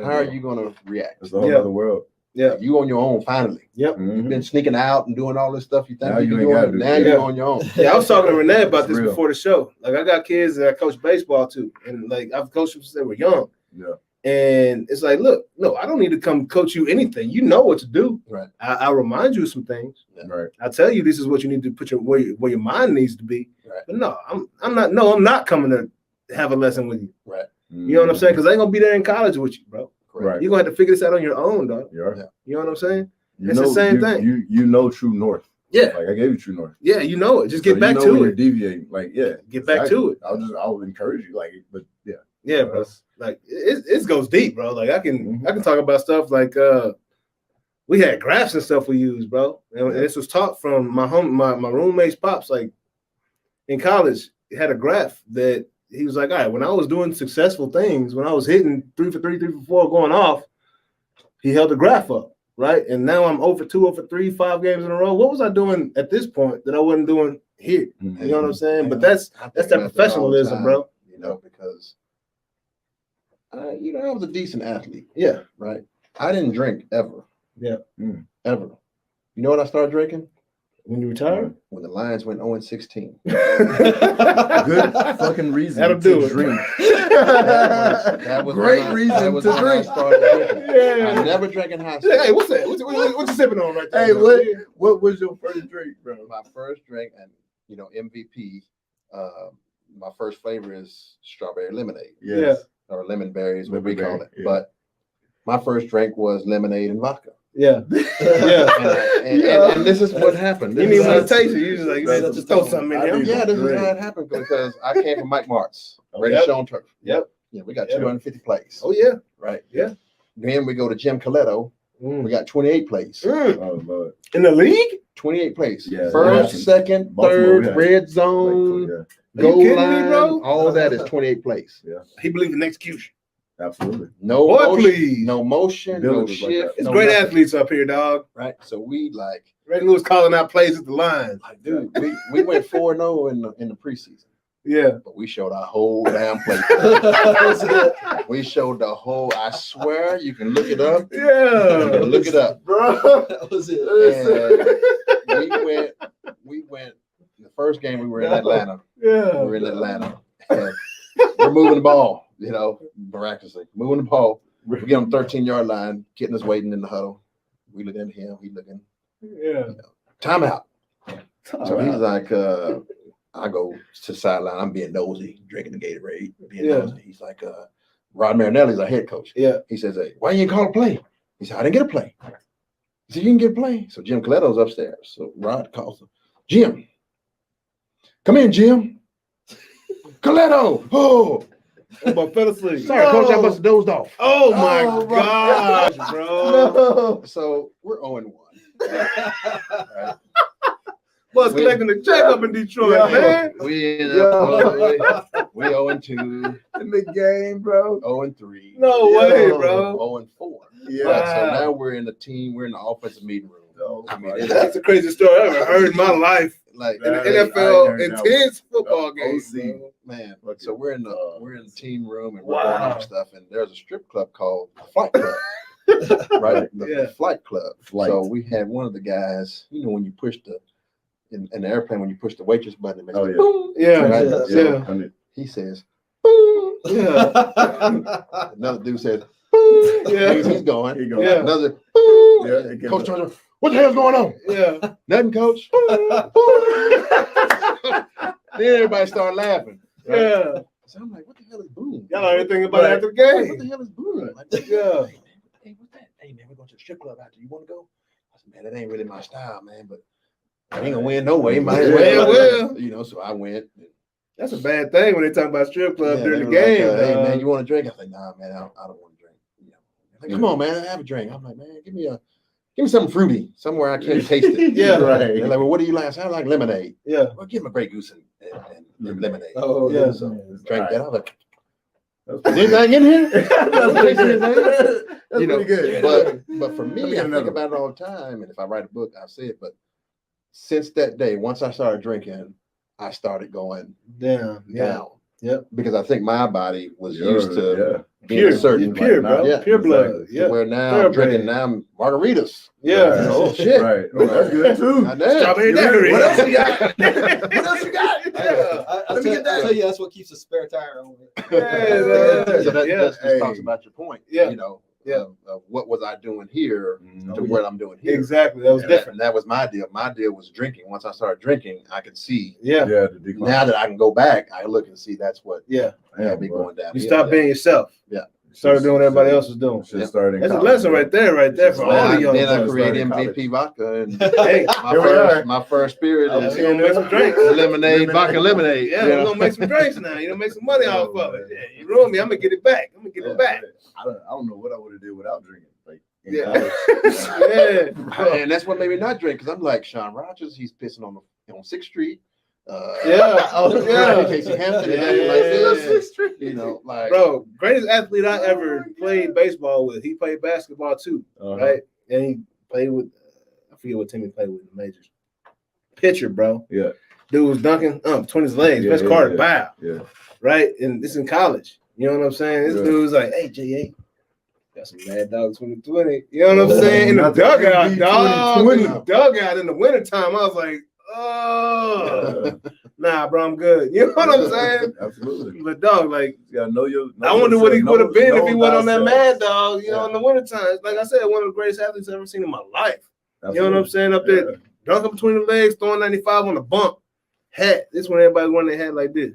[SPEAKER 5] Yeah.
[SPEAKER 4] how are you going to react?
[SPEAKER 5] It's a whole
[SPEAKER 2] Yeah.
[SPEAKER 5] other world.
[SPEAKER 2] Yeah.
[SPEAKER 4] You on your own finally.
[SPEAKER 5] Mhm.
[SPEAKER 4] You've been sneaking out and doing all this stuff. You think
[SPEAKER 5] Now
[SPEAKER 4] you
[SPEAKER 5] you
[SPEAKER 4] can
[SPEAKER 5] ain't
[SPEAKER 4] do
[SPEAKER 5] gotta
[SPEAKER 4] it.
[SPEAKER 5] do
[SPEAKER 4] Now
[SPEAKER 5] that.
[SPEAKER 4] you're
[SPEAKER 2] Yeah.
[SPEAKER 4] on your own.
[SPEAKER 2] Yeah, I was talking to Renee about
[SPEAKER 5] It's
[SPEAKER 2] this
[SPEAKER 5] real.
[SPEAKER 2] before the show. Like, I got kids that I coach baseball to, and like I've coached them since they were young.
[SPEAKER 5] Yeah.
[SPEAKER 2] And it's like, look, no, I don't need to come coach you anything. You know what to do.
[SPEAKER 4] Right.
[SPEAKER 2] I'll remind you of some things.
[SPEAKER 5] Right.
[SPEAKER 2] I'll tell you this is what you need to put where your mind needs to be.
[SPEAKER 4] Right.
[SPEAKER 2] But no, I'm not coming to have a lesson with you.
[SPEAKER 4] Right.
[SPEAKER 2] You know what I'm saying? Because I ain't gonna be there in college with you, bro.
[SPEAKER 5] Right.
[SPEAKER 2] You're gonna have to figure this out on your own, dog.
[SPEAKER 5] You are.
[SPEAKER 4] Yeah.
[SPEAKER 2] You know what I'm saying?
[SPEAKER 5] You
[SPEAKER 2] It's the
[SPEAKER 5] know-
[SPEAKER 2] same
[SPEAKER 5] you-
[SPEAKER 2] thing.
[SPEAKER 5] You know true north.
[SPEAKER 2] Yeah.
[SPEAKER 5] Like I gave you true north.
[SPEAKER 2] Yeah, you know it. Just
[SPEAKER 5] So
[SPEAKER 2] get back
[SPEAKER 5] you know when
[SPEAKER 2] to
[SPEAKER 5] you're
[SPEAKER 2] it.
[SPEAKER 5] deviating. Like, yeah.
[SPEAKER 2] Get back to it.
[SPEAKER 5] I'll encourage you. Like, but yeah.
[SPEAKER 2] Yeah, bro. Like it goes deep, bro. Like I can talk about stuff like we had graphs and stuff we used, bro. And this was taught from my roommate's pops. Like in college, he had a graph that he was like, all right, when I was doing successful things, when I was hitting 3 for 3, 3 for 4, going off, he held the graph up, right? And now I'm 0 for 2, 0 for 3, 5 games in a row. What was I doing at this point that I wasn't doing here? You know what I'm saying? But that's
[SPEAKER 4] I think
[SPEAKER 2] that
[SPEAKER 4] about all the
[SPEAKER 2] professionalism,
[SPEAKER 4] time,
[SPEAKER 2] bro.
[SPEAKER 4] You know, because I was a decent athlete.
[SPEAKER 2] Yeah.
[SPEAKER 4] Right. I didn't drink ever.
[SPEAKER 2] Yeah.
[SPEAKER 4] Ever. You know what I started drinking?
[SPEAKER 2] When you retired?
[SPEAKER 4] When the Lions went 0-16.
[SPEAKER 5] Good fucking reason
[SPEAKER 2] That'll
[SPEAKER 5] to
[SPEAKER 2] do it.
[SPEAKER 5] drink.
[SPEAKER 4] That was
[SPEAKER 5] Great
[SPEAKER 4] when I-
[SPEAKER 5] reason
[SPEAKER 4] that was
[SPEAKER 5] to
[SPEAKER 4] when I
[SPEAKER 5] drink.
[SPEAKER 4] started drinking.
[SPEAKER 2] Yeah.
[SPEAKER 4] I never drank in high school.
[SPEAKER 2] Hey, what's that? What you sipping on right there?
[SPEAKER 5] Hey,
[SPEAKER 2] bro?
[SPEAKER 5] what was your first drink, bro?
[SPEAKER 4] My first drink, and MVP. My first flavor is strawberry lemonade
[SPEAKER 5] Yes.
[SPEAKER 4] or lemon berry is what we
[SPEAKER 5] Lemon
[SPEAKER 4] call
[SPEAKER 5] berry,
[SPEAKER 4] it.
[SPEAKER 5] yeah.
[SPEAKER 4] But my first drink was lemonade and vodka.
[SPEAKER 2] Yeah.
[SPEAKER 4] And this is what happened.
[SPEAKER 2] You
[SPEAKER 4] This
[SPEAKER 2] need
[SPEAKER 4] is
[SPEAKER 2] one
[SPEAKER 4] how-
[SPEAKER 2] to taste it. You just like,
[SPEAKER 3] Right.
[SPEAKER 2] just throw something in
[SPEAKER 5] I
[SPEAKER 2] there.
[SPEAKER 5] need-
[SPEAKER 4] Yeah, this is
[SPEAKER 5] Great.
[SPEAKER 4] how it happened because I came from Mike Mart's, Ready
[SPEAKER 2] Yep.
[SPEAKER 4] Show on Turf.
[SPEAKER 2] Yep.
[SPEAKER 4] Yeah, we got
[SPEAKER 2] Yep.
[SPEAKER 4] 250 plays.
[SPEAKER 2] Oh, yeah.
[SPEAKER 4] Right.
[SPEAKER 2] Yeah.
[SPEAKER 4] Then we go to Jim Coletto. We got 28 plays.
[SPEAKER 5] Oh, Lord.
[SPEAKER 2] In the league?
[SPEAKER 4] 28 plays.
[SPEAKER 5] Yeah,
[SPEAKER 4] First,
[SPEAKER 5] yeah.
[SPEAKER 4] second,
[SPEAKER 5] Baltimore, we
[SPEAKER 4] third,
[SPEAKER 5] had
[SPEAKER 4] red zone,
[SPEAKER 5] Yeah,
[SPEAKER 2] Are you
[SPEAKER 4] goal
[SPEAKER 2] kidding me,
[SPEAKER 4] line,
[SPEAKER 2] bro?
[SPEAKER 4] all that is 28 plays.
[SPEAKER 2] He believed in execution.
[SPEAKER 5] absolutely.
[SPEAKER 4] No
[SPEAKER 2] Boy,
[SPEAKER 4] motion,
[SPEAKER 2] please.
[SPEAKER 4] no motion,
[SPEAKER 5] Billy
[SPEAKER 4] no
[SPEAKER 5] was like
[SPEAKER 4] shift.
[SPEAKER 5] that.
[SPEAKER 2] It's
[SPEAKER 4] no
[SPEAKER 2] great
[SPEAKER 4] nothing.
[SPEAKER 2] athletes up here, dog.
[SPEAKER 4] Right. So we like,
[SPEAKER 2] Ray Lewis calling out plays at the line.
[SPEAKER 4] dude, we went 4-0 in the preseason,
[SPEAKER 2] Yeah.
[SPEAKER 4] but we showed our whole damn play. We showed the whole. I swear, you can look it up. You
[SPEAKER 2] Yeah.
[SPEAKER 4] can look it up.
[SPEAKER 5] Bro.
[SPEAKER 3] That was it.
[SPEAKER 4] And we went. The first game we were in Atlanta.
[SPEAKER 2] Yeah.
[SPEAKER 4] We were in Atlanta. And we're moving the ball. Miraculously moving the ball. We get on the 13-yard line. Kitten is waiting in the huddle. We look at him. He looking.
[SPEAKER 2] Yeah.
[SPEAKER 4] Timeout. So he's like, I go to sideline. I'm being nosy, drinking the Gatorade, being
[SPEAKER 2] Yeah.
[SPEAKER 4] nosy. He's like, Rod Marinelli's our head coach.
[SPEAKER 2] Yeah.
[SPEAKER 4] He says, hey, why you ain't call a play? He said, I didn't get a play. He said, you didn't get a play. So Jim Coletto's upstairs. So Rod calls him, Jim, come in, Jim. Coletto. Oh,
[SPEAKER 2] But fell asleep.
[SPEAKER 4] sorry, coach, I must have dozed off.
[SPEAKER 2] Oh my
[SPEAKER 5] Oh, my
[SPEAKER 2] gosh, bro.
[SPEAKER 5] No.
[SPEAKER 4] So we're 0-1. Right?
[SPEAKER 2] Was collecting the check up in Detroit,
[SPEAKER 5] Yeah.
[SPEAKER 2] man.
[SPEAKER 4] We end up we 0-2,
[SPEAKER 5] In the game, bro.
[SPEAKER 4] 0-3.
[SPEAKER 2] No
[SPEAKER 5] Yeah.
[SPEAKER 2] way, bro.
[SPEAKER 4] 0-4.
[SPEAKER 5] Yeah.
[SPEAKER 4] Right, so
[SPEAKER 2] Wow.
[SPEAKER 4] now we're in the team. We're in the offensive meeting room.
[SPEAKER 5] Oh,
[SPEAKER 4] I mean,
[SPEAKER 5] my
[SPEAKER 4] it's
[SPEAKER 2] That's the craziest story I ever heard in my life.
[SPEAKER 4] like
[SPEAKER 2] In the
[SPEAKER 5] That is-
[SPEAKER 2] NFL
[SPEAKER 5] I heard that
[SPEAKER 2] intense football
[SPEAKER 5] one.
[SPEAKER 2] game.
[SPEAKER 5] OC.
[SPEAKER 2] bro.
[SPEAKER 4] man.
[SPEAKER 5] Okay.
[SPEAKER 4] So we're in the team room and we're
[SPEAKER 2] Wow.
[SPEAKER 4] going over stuff. And there's a strip club called the Flight Club, right? The
[SPEAKER 2] Yeah.
[SPEAKER 4] Flight Club.
[SPEAKER 5] Flight.
[SPEAKER 4] So we had one of the guys. When you push in the airplane, when you push the waitress button, it makes
[SPEAKER 5] Oh,
[SPEAKER 4] a
[SPEAKER 5] yeah.
[SPEAKER 4] boom.
[SPEAKER 2] Yeah.
[SPEAKER 4] Right?
[SPEAKER 2] Yeah.
[SPEAKER 5] I mean,
[SPEAKER 4] He says, boom.
[SPEAKER 2] Yeah.
[SPEAKER 4] Another dude says, boom.
[SPEAKER 2] Yeah.
[SPEAKER 4] He's going.
[SPEAKER 5] he goes.
[SPEAKER 2] Yeah.
[SPEAKER 4] Another, boom.
[SPEAKER 5] Yeah, it
[SPEAKER 4] Coach
[SPEAKER 5] came
[SPEAKER 4] Georgia, what the hell's going on?
[SPEAKER 2] Yeah.
[SPEAKER 4] Nothing, coach. Then everybody started laughing. Right?
[SPEAKER 2] Yeah.
[SPEAKER 4] So I'm like, what the hell is boom?
[SPEAKER 2] Y'all know everything about it after the
[SPEAKER 4] Like, what
[SPEAKER 2] game.
[SPEAKER 4] the hell is boom? Like,
[SPEAKER 2] Yeah.
[SPEAKER 4] Hey, what's that? Hey, man, we're going to the strip club after. You want to go? I said, man, that ain't really my style, man, but I ain't going to win no way. Might as
[SPEAKER 2] Yeah,
[SPEAKER 4] well.
[SPEAKER 2] well.
[SPEAKER 4] So I went.
[SPEAKER 2] That's a bad thing when they talk about strip club
[SPEAKER 4] Yeah,
[SPEAKER 2] during the
[SPEAKER 4] they
[SPEAKER 2] game.
[SPEAKER 4] were like, hey,
[SPEAKER 2] dog.
[SPEAKER 4] man, you want to drink? I said, nah, man, I don't want to drink. Like, come on, man, have a drink. I'm like, man, give me something fruity, somewhere I can't taste it.
[SPEAKER 2] Yeah.
[SPEAKER 5] right.
[SPEAKER 4] They're like, well, what do you like? I said, I like lemonade.
[SPEAKER 2] Yeah.
[SPEAKER 4] Well, give him a Grey Goose and lemonade.
[SPEAKER 3] Oh,
[SPEAKER 2] Yeah.
[SPEAKER 3] yeah.
[SPEAKER 4] Drank that. I was like,
[SPEAKER 5] That's
[SPEAKER 4] is anything in here?
[SPEAKER 5] That's
[SPEAKER 4] You know,
[SPEAKER 5] pretty good.
[SPEAKER 4] But for
[SPEAKER 5] Let
[SPEAKER 4] me,
[SPEAKER 5] me
[SPEAKER 4] I
[SPEAKER 5] get
[SPEAKER 4] think
[SPEAKER 5] another.
[SPEAKER 4] about it all the time. And if I write a book, I'll say it. But since that day, once I started drinking, I started going
[SPEAKER 2] Damn. Yeah.
[SPEAKER 4] down.
[SPEAKER 2] Yep.
[SPEAKER 4] Because I think my body was
[SPEAKER 5] Sure,
[SPEAKER 4] used to being
[SPEAKER 2] Pure.
[SPEAKER 4] a certain
[SPEAKER 2] Pure,
[SPEAKER 5] like,
[SPEAKER 2] bro.
[SPEAKER 4] yeah,
[SPEAKER 2] Pure blood.
[SPEAKER 5] exactly.
[SPEAKER 2] Yeah.
[SPEAKER 4] where now I'm
[SPEAKER 2] Thoroughbred.
[SPEAKER 4] drinking now margaritas.
[SPEAKER 2] Yeah.
[SPEAKER 4] Oh shit.
[SPEAKER 5] Right. Oh, that's good too.
[SPEAKER 4] I know.
[SPEAKER 2] Strawberry
[SPEAKER 5] You ready?
[SPEAKER 2] daiquiri.
[SPEAKER 5] What else you got? What else you got?
[SPEAKER 2] Yeah.
[SPEAKER 3] I'll
[SPEAKER 5] Let me get that.
[SPEAKER 3] tell you, that's what keeps a spare tire on it.
[SPEAKER 2] Yeah.
[SPEAKER 4] So that
[SPEAKER 2] Yeah.
[SPEAKER 4] just
[SPEAKER 5] Hey.
[SPEAKER 4] talks about your point.
[SPEAKER 2] Yeah.
[SPEAKER 4] Of what was I doing here
[SPEAKER 5] Mhm.
[SPEAKER 4] to what I'm doing here.
[SPEAKER 2] Exactly. That was
[SPEAKER 4] And
[SPEAKER 2] different.
[SPEAKER 4] that was my deal. My deal was drinking. Once I started drinking, I could see.
[SPEAKER 2] Yeah.
[SPEAKER 5] Yeah, the decline.
[SPEAKER 4] Now that I can go back, I look and see that's what
[SPEAKER 2] Yeah.
[SPEAKER 4] had me going down.
[SPEAKER 2] You stopped being yourself.
[SPEAKER 4] Yeah.
[SPEAKER 2] Started doing what everybody else was doing.
[SPEAKER 5] Should start in
[SPEAKER 2] That's a
[SPEAKER 5] college,
[SPEAKER 2] lesson
[SPEAKER 5] bro.
[SPEAKER 2] right there, for all
[SPEAKER 4] Then
[SPEAKER 2] of y'all.
[SPEAKER 4] I
[SPEAKER 5] started
[SPEAKER 4] created
[SPEAKER 5] in college.
[SPEAKER 4] MVP vodka, and
[SPEAKER 2] Hey,
[SPEAKER 5] Here we are.
[SPEAKER 4] my first spirit
[SPEAKER 2] Yeah,
[SPEAKER 4] is
[SPEAKER 2] we gonna make some drinks.
[SPEAKER 4] lemonade, vodka lemonade.
[SPEAKER 2] Yeah,
[SPEAKER 4] you
[SPEAKER 2] we're
[SPEAKER 4] know?
[SPEAKER 2] gonna make some drinks now. You know, make some money off of it. Yeah, you ruined me. I'm gonna get it back. I'm gonna get it back.
[SPEAKER 5] I don't know what I would have did without drinking. Like in
[SPEAKER 2] Yeah.
[SPEAKER 5] college.
[SPEAKER 2] Yeah.
[SPEAKER 4] And that's what made me not drink, because I'm like Sean Rogers. He's pissing on 6th Street.
[SPEAKER 2] Yeah.
[SPEAKER 4] Oh
[SPEAKER 2] Yeah.
[SPEAKER 4] Casey Hampton is
[SPEAKER 2] Yeah.
[SPEAKER 4] acting like this. You know, like
[SPEAKER 2] Bro, greatest athlete I ever played baseball with. He played basketball too, right? And he played with, I forget what team he played with in the majors. Pitcher, bro.
[SPEAKER 5] Yeah.
[SPEAKER 2] Dude was dunking, between his legs.
[SPEAKER 5] Yeah,
[SPEAKER 2] Best
[SPEAKER 5] yeah,
[SPEAKER 2] Carter,
[SPEAKER 5] yeah.
[SPEAKER 2] bow.
[SPEAKER 5] Yeah.
[SPEAKER 2] Right? And this in college. You know what I'm saying? This
[SPEAKER 5] Yeah.
[SPEAKER 2] dude was like, hey, J.A., got some Mad Dog 2020. You know what I'm saying? In the dugout,
[SPEAKER 5] MB
[SPEAKER 2] dog. In
[SPEAKER 5] 2020.
[SPEAKER 2] the dugout in the wintertime, I was like, oh, nah, bro, I'm good. You know what I'm saying?
[SPEAKER 5] Absolutely.
[SPEAKER 2] But dog, like,
[SPEAKER 5] You gotta know your.
[SPEAKER 2] I wonder what he would have been if he went on that
[SPEAKER 5] thyself.
[SPEAKER 2] Mad Dog, you know,
[SPEAKER 5] Yeah.
[SPEAKER 2] in the wintertime. Like I said, one of the greatest athletes I've ever seen in my life. You know what I'm
[SPEAKER 5] Absolutely.
[SPEAKER 2] saying? Up there, dunk up between the legs, throwing 95 on the bump. Hat. This one, everybody's wearing their hat like this.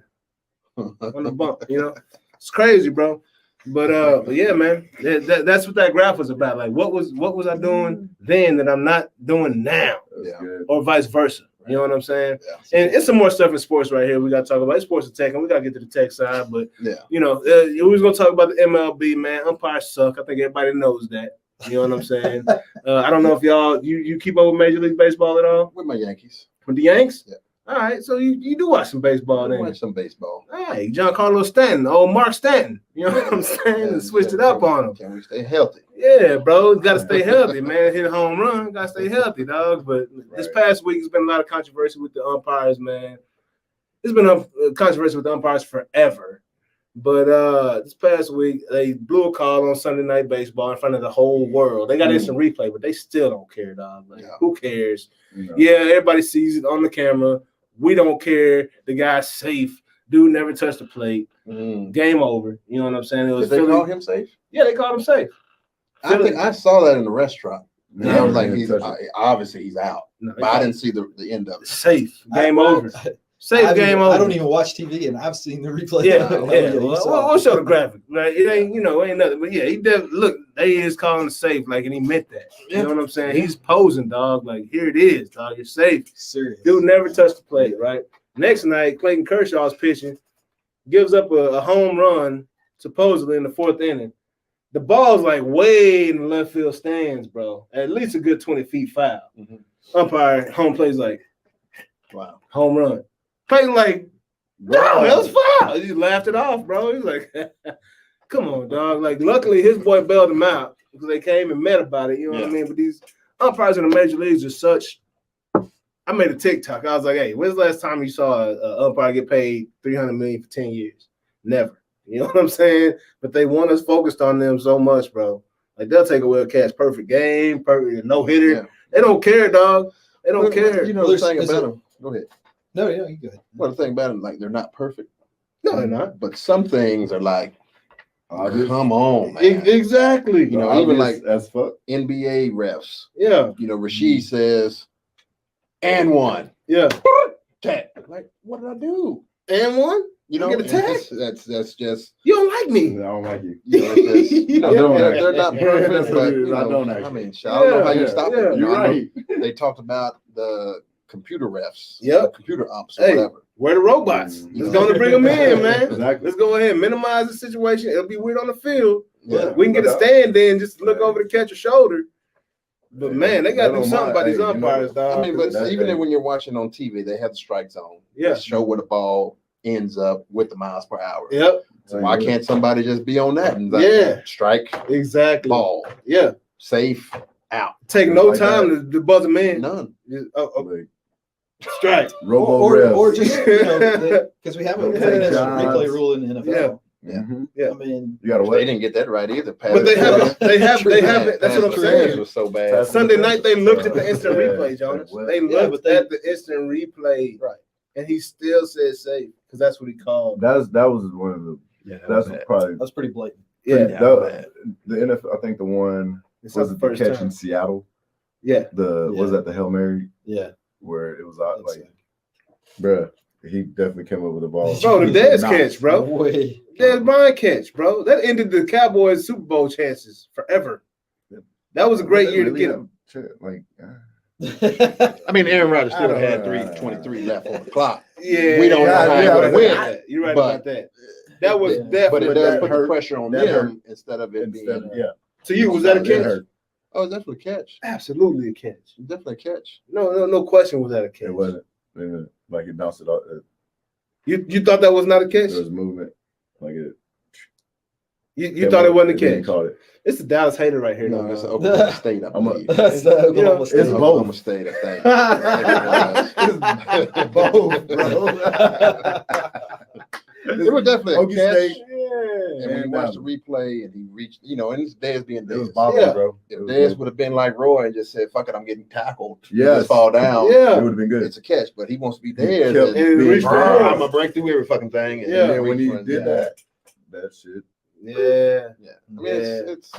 [SPEAKER 2] On the bump, you know? It's crazy, bro. But yeah, man, that's what that graph was about. Like, what was I doing then that I'm not doing now,
[SPEAKER 5] That's good.
[SPEAKER 2] or vice versa? You know what I'm saying?
[SPEAKER 4] Yeah.
[SPEAKER 2] And it's some more stuff in sports right here. We got to talk about it's sports and tech, and we got to get to the tech side. But
[SPEAKER 4] Yeah.
[SPEAKER 2] you know, we was gonna talk about the MLB, man. Umpires suck. I think everybody knows that. You know what I'm saying? I don't know if y'all you keep up with Major League Baseball at all?
[SPEAKER 4] With my Yankees.
[SPEAKER 2] With the Yanks?
[SPEAKER 4] Yeah.
[SPEAKER 2] All right, so you do watch some baseball
[SPEAKER 4] I
[SPEAKER 2] then.
[SPEAKER 4] watch some baseball.
[SPEAKER 2] Hey, Giancarlo Stanton, old Mark Stanton. You know what I'm saying? And switched it up on him.
[SPEAKER 4] Can we stay healthy?
[SPEAKER 2] Yeah, bro. Got to stay healthy, man. Hit a home run. Got to stay healthy, dog. But this past week, it's been a lot of controversy with the umpires, man. It's been a controversy with the umpires forever. But this past week, they blew a call on Sunday Night Baseball in front of the whole world. They got instant replay, but they still don't care, dog. Like, who cares?
[SPEAKER 5] You know.
[SPEAKER 2] Yeah, everybody sees it on the camera. We don't care. The guy's safe. Dude never touched the plate. Game over. You know what I'm saying? It was
[SPEAKER 4] Did they call him safe?
[SPEAKER 2] Yeah, they called him safe.
[SPEAKER 4] I think I saw that in the restaurant. And I was like,
[SPEAKER 5] Yeah.
[SPEAKER 4] obviously he's out.
[SPEAKER 2] No,
[SPEAKER 4] But I didn't see the end of it.
[SPEAKER 2] safe. Game over. Safe game over.
[SPEAKER 3] I don't even watch TV, and I've seen the replay.
[SPEAKER 2] Yeah,
[SPEAKER 3] You
[SPEAKER 2] Well,
[SPEAKER 3] saw
[SPEAKER 2] we'll show the graphic. Right? It ain't, ain't nothing. But yeah, he did. Look, they is calling it safe, like, and he meant that. You know what I'm saying? He's posing, dog. Like, here it is, dog. You're safe.
[SPEAKER 3] Serious.
[SPEAKER 2] Dude never touched the plate, right? Next night, Clayton Kershaw's pitching, gives up a home run, supposedly in the fourth inning. The ball's like way in the left field stands, bro. At least a good 20 feet foul. Umpire, home plate's like,
[SPEAKER 4] Wow.
[SPEAKER 2] home run. Clayton like, no, that was foul. He just laughed it off, bro. He's like, come on, dog. Like, luckily his boy bailed him out because they came and met about it. You know what I mean? But these umpires in the major leagues are such. I made a TikTok. I was like, hey, when's the last time you saw an umpire get paid $300 million for 10 years? Never. You know what I'm saying? But they want us focused on them so much, bro. Like, they'll take away a catch, perfect game, perfect no hitter. Yeah. They don't care, dog. They don't care.
[SPEAKER 4] You know the thing about them. Go ahead.
[SPEAKER 3] No, yeah, you good.
[SPEAKER 4] Well, the thing about them, like, they're not perfect.
[SPEAKER 2] No, they're not.
[SPEAKER 4] But some things are like, come on, man.
[SPEAKER 2] Exactly.
[SPEAKER 4] You know, even like
[SPEAKER 5] as fuck
[SPEAKER 4] NBA refs.
[SPEAKER 2] Yeah.
[SPEAKER 4] You know, Rashid says, and one.
[SPEAKER 2] Yeah.
[SPEAKER 4] Tap. Like, what did I do?
[SPEAKER 2] And one?
[SPEAKER 4] You know,
[SPEAKER 2] get a tag?
[SPEAKER 4] That's just.
[SPEAKER 2] You don't like me.
[SPEAKER 5] I don't like you.
[SPEAKER 4] You know, they're not perfect, but you know,
[SPEAKER 5] I don't actually.
[SPEAKER 4] I mean, I don't know how you stop it.
[SPEAKER 5] You're right.
[SPEAKER 4] They talked about the computer refs,
[SPEAKER 2] the
[SPEAKER 4] computer umps, or whatever.
[SPEAKER 2] We're the robots. Let's go to bring them in, man.
[SPEAKER 5] Exactly.
[SPEAKER 2] Let's go ahead and minimize the situation. It'll be weird on the field.
[SPEAKER 4] Yeah.
[SPEAKER 2] We can get a stand in just to look over to catch a shoulder. But man, they got to do something about these umpires, dog.
[SPEAKER 4] I mean, but even when you're watching on TV, they have the strike zone.
[SPEAKER 2] Yeah.
[SPEAKER 4] They show where the ball ends up with the miles per hour.
[SPEAKER 2] Yep.
[SPEAKER 4] So why can't somebody just be on that and like, strike,
[SPEAKER 2] exactly,
[SPEAKER 4] ball, safe, out?
[SPEAKER 2] Take no time to buzz them in.
[SPEAKER 4] None.
[SPEAKER 2] Strike.
[SPEAKER 3] Or just because we have a replay rule in the NFL.
[SPEAKER 2] Yeah.
[SPEAKER 3] I mean,
[SPEAKER 5] you gotta wait.
[SPEAKER 4] They didn't get that right either.
[SPEAKER 2] But they have it. That's what I'm saying.
[SPEAKER 4] It was so bad.
[SPEAKER 2] Sunday night they looked at the instant replay, Jonas. They looked at the instant replay,
[SPEAKER 3] right?
[SPEAKER 2] And he still said safe because that's what he called.
[SPEAKER 5] That was one of the. That's
[SPEAKER 3] pretty blatant.
[SPEAKER 5] The NFL. I think the one was it the catch in Seattle.
[SPEAKER 2] Yeah.
[SPEAKER 5] Was that the Hail Mary?
[SPEAKER 3] Yeah.
[SPEAKER 5] Where it was out like, bruh, he definitely came up with the ball.
[SPEAKER 2] Bro, the Dez catch, bro.
[SPEAKER 3] Dez
[SPEAKER 2] Bryant catch, bro. That ended the Cowboys' Super Bowl chances forever. That was a great year to get him.
[SPEAKER 5] Like,
[SPEAKER 4] I mean, Aaron Rodgers still had 3:23 left on the clock.
[SPEAKER 2] Yeah,
[SPEAKER 4] we don't know how he would have win.
[SPEAKER 2] You're right about that. That was definitely.
[SPEAKER 4] But it does put the pressure on them instead of it being.
[SPEAKER 2] To you, was that a catch?
[SPEAKER 4] Oh, definitely a catch.
[SPEAKER 2] Absolutely a catch.
[SPEAKER 4] Definitely a catch.
[SPEAKER 2] No question. Was that a catch?
[SPEAKER 5] It wasn't. Like it bounced it off.
[SPEAKER 2] You thought that was not a catch?
[SPEAKER 5] There was movement. Like it.
[SPEAKER 2] You thought it wasn't a catch?
[SPEAKER 5] Caught it.
[SPEAKER 2] It's the Dallas hater right here.
[SPEAKER 4] No, it's Oklahoma State. I believe.
[SPEAKER 3] It's Oklahoma State.
[SPEAKER 5] It's
[SPEAKER 4] Oklahoma State, I think.
[SPEAKER 5] Both, bro.
[SPEAKER 4] It was definitely a catch. And when you watch the replay and he reached, you know, and it's Dez being
[SPEAKER 5] It was
[SPEAKER 4] Dez.
[SPEAKER 5] bobbing, bro.
[SPEAKER 4] If Dez would have been like Roy and just said, fuck it, I'm getting tackled.
[SPEAKER 5] Yes.
[SPEAKER 4] Just fall down.
[SPEAKER 5] It would have been good.
[SPEAKER 4] It's a catch, but he wants to be
[SPEAKER 5] He
[SPEAKER 4] Dez.
[SPEAKER 5] kept
[SPEAKER 4] And
[SPEAKER 5] being
[SPEAKER 4] I'm going to break through every fucking thing. And
[SPEAKER 5] And then when he did that shit.
[SPEAKER 2] Yeah.
[SPEAKER 4] I mean, it's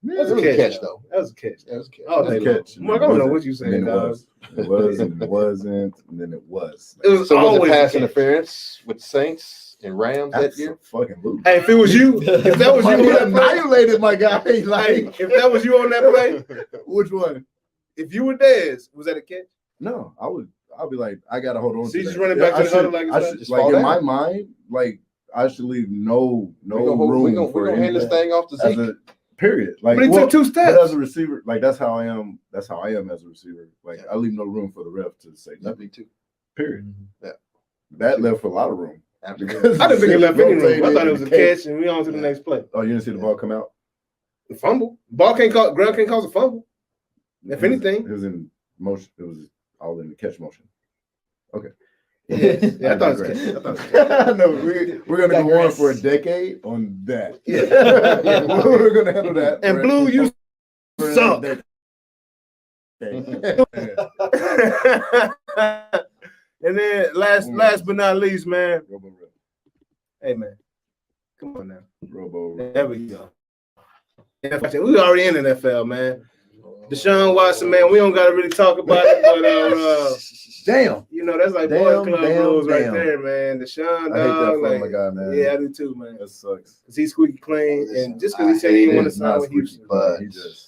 [SPEAKER 2] That's
[SPEAKER 4] it was a catch, though.
[SPEAKER 2] That was a catch.
[SPEAKER 4] That was a catch.
[SPEAKER 2] Oh,
[SPEAKER 5] It was a
[SPEAKER 2] they
[SPEAKER 5] catch.
[SPEAKER 2] Mark, I don't know what you saying,
[SPEAKER 5] And then it
[SPEAKER 2] dog.
[SPEAKER 5] was. It was and it wasn't, and then it was.
[SPEAKER 2] It was
[SPEAKER 4] So was it
[SPEAKER 2] always
[SPEAKER 4] pass
[SPEAKER 2] a catch.
[SPEAKER 4] interference with Saints and Rams that
[SPEAKER 5] That's
[SPEAKER 4] year?
[SPEAKER 5] fucking loop.
[SPEAKER 2] Hey, if it was you, if that was you on
[SPEAKER 5] He
[SPEAKER 2] that play,
[SPEAKER 5] annihilated my guy.
[SPEAKER 2] hey,
[SPEAKER 5] Like,
[SPEAKER 2] if that was you on that play,
[SPEAKER 5] which one?
[SPEAKER 2] if you were Dez, was that a catch?
[SPEAKER 5] No, I'll be like, I gotta hold on.
[SPEAKER 2] So you
[SPEAKER 5] to
[SPEAKER 2] just
[SPEAKER 5] that.
[SPEAKER 2] running back to
[SPEAKER 5] I
[SPEAKER 2] the huddle
[SPEAKER 5] should-
[SPEAKER 2] like
[SPEAKER 5] I
[SPEAKER 2] it's
[SPEAKER 5] should-
[SPEAKER 4] just
[SPEAKER 5] like
[SPEAKER 4] fall
[SPEAKER 5] in my
[SPEAKER 4] down.
[SPEAKER 5] mind, like I should leave no
[SPEAKER 4] We're gonna
[SPEAKER 5] room for
[SPEAKER 4] hand this
[SPEAKER 5] anything
[SPEAKER 4] thing off to
[SPEAKER 5] as
[SPEAKER 4] Zeke.
[SPEAKER 5] a period. Like,
[SPEAKER 2] But he took 2 steps.
[SPEAKER 5] But as a receiver, like that's how I am. That's how I am as a receiver. Like I leave no room for the ref to say
[SPEAKER 4] Me
[SPEAKER 5] nothing.
[SPEAKER 4] too.
[SPEAKER 5] Period.
[SPEAKER 4] Yeah.
[SPEAKER 5] That left a lot of room.
[SPEAKER 4] Absolutely.
[SPEAKER 2] I didn't think it left any room. I
[SPEAKER 5] Rotated
[SPEAKER 2] thought it was a
[SPEAKER 5] and came-
[SPEAKER 2] catch, and we on to the next play.
[SPEAKER 5] Oh, you didn't see the ball come out?
[SPEAKER 2] The fumble. Ball can't cause ground can't cause a fumble. If anything.
[SPEAKER 5] it was in motion. It was all in the catch motion. Okay.
[SPEAKER 2] Yeah, I thought it was a catch. I thought it was a catch.
[SPEAKER 5] No, we're gonna go on for a decade on that.
[SPEAKER 2] Yeah.
[SPEAKER 5] We're gonna handle that.
[SPEAKER 2] And
[SPEAKER 5] for-
[SPEAKER 2] Blue, you
[SPEAKER 5] for
[SPEAKER 2] suck.
[SPEAKER 5] that decade.
[SPEAKER 2] And then last but not least, man.
[SPEAKER 5] Robo,
[SPEAKER 2] Hey man, come on now.
[SPEAKER 5] Robo.
[SPEAKER 2] There we go. NFL, we already in the NFL, man. Deshaun Watson, man, we don't gotta really talk about it, but
[SPEAKER 5] Damn.
[SPEAKER 2] you know, that's like
[SPEAKER 5] Damn,
[SPEAKER 2] boy club
[SPEAKER 5] damn,
[SPEAKER 2] rules right
[SPEAKER 5] damn.
[SPEAKER 2] there, man. Deshaun,
[SPEAKER 5] I hate that
[SPEAKER 2] dog,
[SPEAKER 5] for
[SPEAKER 2] like,
[SPEAKER 5] my guy, man.
[SPEAKER 2] yeah, I do too, man.
[SPEAKER 5] That sucks.
[SPEAKER 2] Cause he's squeaky clean, and just because he said he didn't want to
[SPEAKER 5] It's
[SPEAKER 2] sign
[SPEAKER 5] not
[SPEAKER 2] with
[SPEAKER 5] squeaky,
[SPEAKER 2] Houston,
[SPEAKER 4] but
[SPEAKER 5] he just.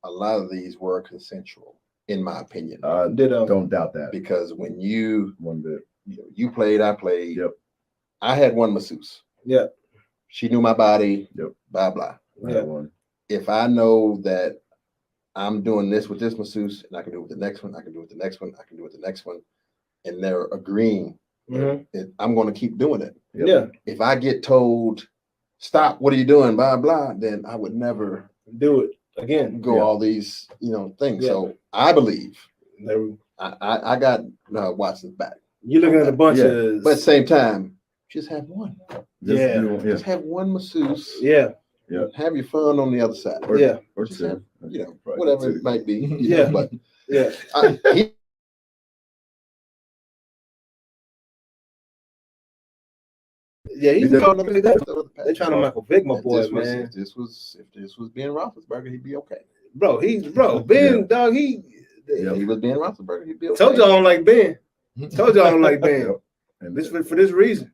[SPEAKER 4] A lot of these were consensual, in my opinion,
[SPEAKER 2] ditto.
[SPEAKER 5] Don't doubt that.
[SPEAKER 4] because when you
[SPEAKER 5] One bit.
[SPEAKER 4] you played, I played.
[SPEAKER 5] Yep.
[SPEAKER 4] I had one masseuse.
[SPEAKER 2] Yeah,
[SPEAKER 4] She knew my body.
[SPEAKER 5] Yep.
[SPEAKER 4] Blah blah.
[SPEAKER 5] I
[SPEAKER 2] Yeah.
[SPEAKER 5] had one.
[SPEAKER 4] If I know that I'm doing this with this masseuse, and I can do it with the next one, I can do it with the next one, I can do it with the next one, and they're agreeing, I'm going to keep doing it.
[SPEAKER 5] Yep.
[SPEAKER 2] yeah,
[SPEAKER 4] If I get told, "Stop! What are you doing?" Blah blah, then I would never
[SPEAKER 2] do it again.
[SPEAKER 4] go
[SPEAKER 5] Yeah.
[SPEAKER 4] all these things.
[SPEAKER 2] Yeah.
[SPEAKER 4] So I believe
[SPEAKER 2] There we-
[SPEAKER 4] I got Watson's back,
[SPEAKER 2] You're looking at a bunch
[SPEAKER 5] Yeah.
[SPEAKER 2] of,
[SPEAKER 4] but at the same time, just have one.
[SPEAKER 5] Just
[SPEAKER 2] Yeah.
[SPEAKER 5] do-
[SPEAKER 4] Just have one masseuse.
[SPEAKER 2] yeah,
[SPEAKER 4] Have your fun on the other side.
[SPEAKER 5] Or,
[SPEAKER 2] Yeah.
[SPEAKER 5] Or
[SPEAKER 4] Just
[SPEAKER 5] two.
[SPEAKER 4] have,
[SPEAKER 5] Probably
[SPEAKER 4] whatever
[SPEAKER 5] two.
[SPEAKER 4] it might be.
[SPEAKER 2] Yeah.
[SPEAKER 4] But
[SPEAKER 2] yeah.
[SPEAKER 4] he
[SPEAKER 2] Yeah, he's
[SPEAKER 5] They-
[SPEAKER 2] going up to that. They trying to Michael Vick, my
[SPEAKER 4] If
[SPEAKER 2] boy,
[SPEAKER 4] this was-
[SPEAKER 2] man.
[SPEAKER 4] If this was Ben Roethlisberger, he'd be okay.
[SPEAKER 2] Bro, Ben,
[SPEAKER 5] Yeah.
[SPEAKER 2] dog, he
[SPEAKER 5] Yep.
[SPEAKER 4] If he was Ben Roethlisberger, he'd be okay.
[SPEAKER 2] told y'all I don't like Ben. Told y'all I don't like Ben.
[SPEAKER 5] Yep. And
[SPEAKER 2] This for this reason.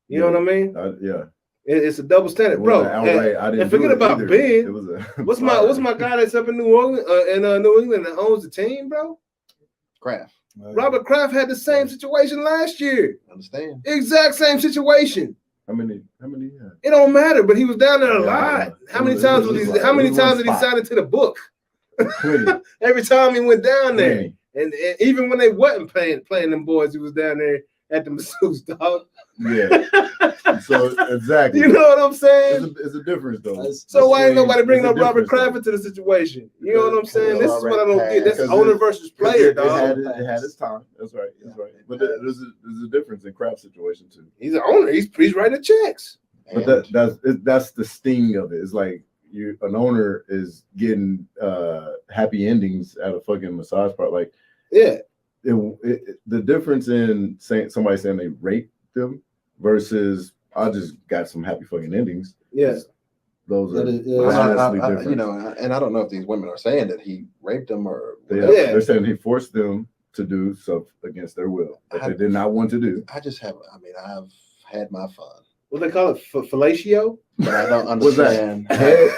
[SPEAKER 2] You know what I mean?
[SPEAKER 5] yeah.
[SPEAKER 2] It's a double standard,
[SPEAKER 5] It
[SPEAKER 2] bro.
[SPEAKER 5] wasn't outright. I didn't
[SPEAKER 2] and forget
[SPEAKER 5] do it
[SPEAKER 2] about
[SPEAKER 5] either.
[SPEAKER 2] Ben.
[SPEAKER 5] It was a
[SPEAKER 2] What's my guy that's up in New Orleans New England that owns the team, bro?
[SPEAKER 4] Kraft.
[SPEAKER 2] Robert Kraft had the same situation last year.
[SPEAKER 4] Understand?
[SPEAKER 2] Exact same situation.
[SPEAKER 5] How many?
[SPEAKER 2] It don't matter, but he was down there a
[SPEAKER 5] Yeah,
[SPEAKER 2] lot.
[SPEAKER 5] yeah.
[SPEAKER 2] How many
[SPEAKER 5] It was-
[SPEAKER 2] times
[SPEAKER 5] it was
[SPEAKER 2] was he?
[SPEAKER 5] like-
[SPEAKER 2] How many
[SPEAKER 5] it was one
[SPEAKER 2] times did he
[SPEAKER 5] spot.
[SPEAKER 2] sign it to the book?
[SPEAKER 5] Plenty.
[SPEAKER 2] Every time he went down there,
[SPEAKER 5] Plenty.
[SPEAKER 2] and even when they wasn't playing them boys, he was down there at the masseuse, dog.
[SPEAKER 5] Yeah. So exactly.
[SPEAKER 2] You know what I'm saying?
[SPEAKER 5] It's a difference though.
[SPEAKER 2] So why ain't nobody bringing
[SPEAKER 5] It's
[SPEAKER 2] up
[SPEAKER 5] a
[SPEAKER 2] Robert
[SPEAKER 5] difference,
[SPEAKER 2] Kraft into the situation? You know what I'm saying? This is what I don't get. That's
[SPEAKER 5] Because
[SPEAKER 2] owner
[SPEAKER 5] it-
[SPEAKER 2] versus player,
[SPEAKER 5] It
[SPEAKER 2] dog.
[SPEAKER 5] had its time. That's right. That's right. But there's a difference in Kraft's situation too.
[SPEAKER 2] He's an owner. He's writing checks.
[SPEAKER 5] But
[SPEAKER 4] And
[SPEAKER 5] that's the sting of it. It's like an owner is getting happy endings at a fucking massage part. Like
[SPEAKER 2] Yeah,
[SPEAKER 5] the difference in somebody saying they raped them versus I just got some happy fucking endings.
[SPEAKER 2] yeah.
[SPEAKER 5] Those
[SPEAKER 3] That
[SPEAKER 5] are
[SPEAKER 3] is-
[SPEAKER 5] vastly different.
[SPEAKER 4] and I don't know if these women are saying that he raped them or
[SPEAKER 5] Yeah,
[SPEAKER 4] whatever.
[SPEAKER 2] Yeah.
[SPEAKER 5] they're saying he forced them to do stuff against their will that they did not want to do.
[SPEAKER 4] I've had my fun,
[SPEAKER 2] What they call it? Fellatio?
[SPEAKER 4] but I don't
[SPEAKER 5] What's that?
[SPEAKER 4] understand.
[SPEAKER 5] Head?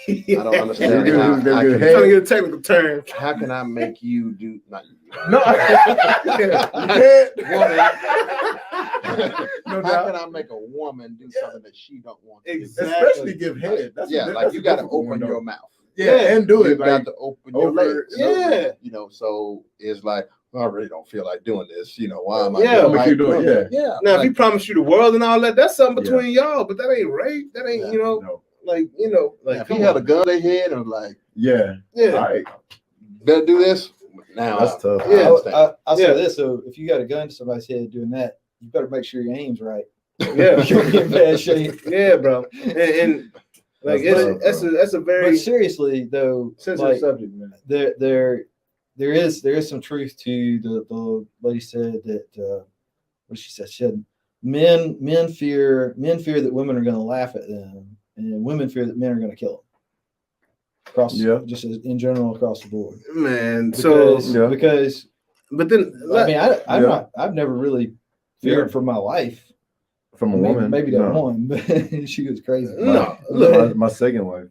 [SPEAKER 4] I don't
[SPEAKER 5] They're
[SPEAKER 4] understand
[SPEAKER 5] good-
[SPEAKER 4] how,
[SPEAKER 5] they're
[SPEAKER 4] I
[SPEAKER 5] good
[SPEAKER 4] can-
[SPEAKER 5] head.
[SPEAKER 2] Trying to get a technical term.
[SPEAKER 4] how can I make you do not you?
[SPEAKER 5] No, no
[SPEAKER 4] How
[SPEAKER 5] doubt.
[SPEAKER 4] can I make a woman do something that she don't want to do?
[SPEAKER 2] Exactly.
[SPEAKER 5] Especially give head. That's
[SPEAKER 4] Yeah,
[SPEAKER 5] a,
[SPEAKER 4] like
[SPEAKER 5] that's
[SPEAKER 4] you
[SPEAKER 5] a
[SPEAKER 4] got to
[SPEAKER 5] difficult
[SPEAKER 4] open
[SPEAKER 5] one, though.
[SPEAKER 4] your mouth.
[SPEAKER 5] Yeah, and do
[SPEAKER 4] You
[SPEAKER 5] it.
[SPEAKER 4] got
[SPEAKER 5] Like,
[SPEAKER 4] to open your
[SPEAKER 5] over
[SPEAKER 4] legs.
[SPEAKER 5] and over.
[SPEAKER 2] Yeah.
[SPEAKER 4] You know, so it's like, I really don't feel like doing this. You know, why am I?
[SPEAKER 2] Yeah.
[SPEAKER 4] doing
[SPEAKER 5] Like you do it, yeah.
[SPEAKER 4] yeah.
[SPEAKER 2] Now, if
[SPEAKER 4] like,
[SPEAKER 2] he promised you the world and all that, that's something between y'all. But that ain't rape. That ain't,
[SPEAKER 4] Yeah.
[SPEAKER 5] No.
[SPEAKER 2] like
[SPEAKER 4] if he had a gun to their head and was like,
[SPEAKER 5] Yeah.
[SPEAKER 2] yeah.
[SPEAKER 5] All right.
[SPEAKER 4] better do this. Now
[SPEAKER 5] That's tough.
[SPEAKER 2] Yeah.
[SPEAKER 4] understand.
[SPEAKER 3] I'll
[SPEAKER 2] Yeah.
[SPEAKER 3] say this: so if you got a gun to somebody's head doing that, you better make sure your aim's right.
[SPEAKER 2] Yeah.
[SPEAKER 3] you'll be in bad shape.
[SPEAKER 2] Yeah, bro. And like that's a very
[SPEAKER 3] But seriously though,
[SPEAKER 2] sensitive
[SPEAKER 3] like,
[SPEAKER 2] subject, man.
[SPEAKER 3] there is some truth to the lady said that what she said. She said men fear that women are going to laugh at them, and women fear that men are going to kill them. Just as, in general across the board,
[SPEAKER 2] Man.
[SPEAKER 3] Because
[SPEAKER 2] but then
[SPEAKER 3] I mean I've never really feared for my life
[SPEAKER 5] from a woman.
[SPEAKER 3] Maybe that one, but she was crazy.
[SPEAKER 2] No, look,
[SPEAKER 5] my second wife.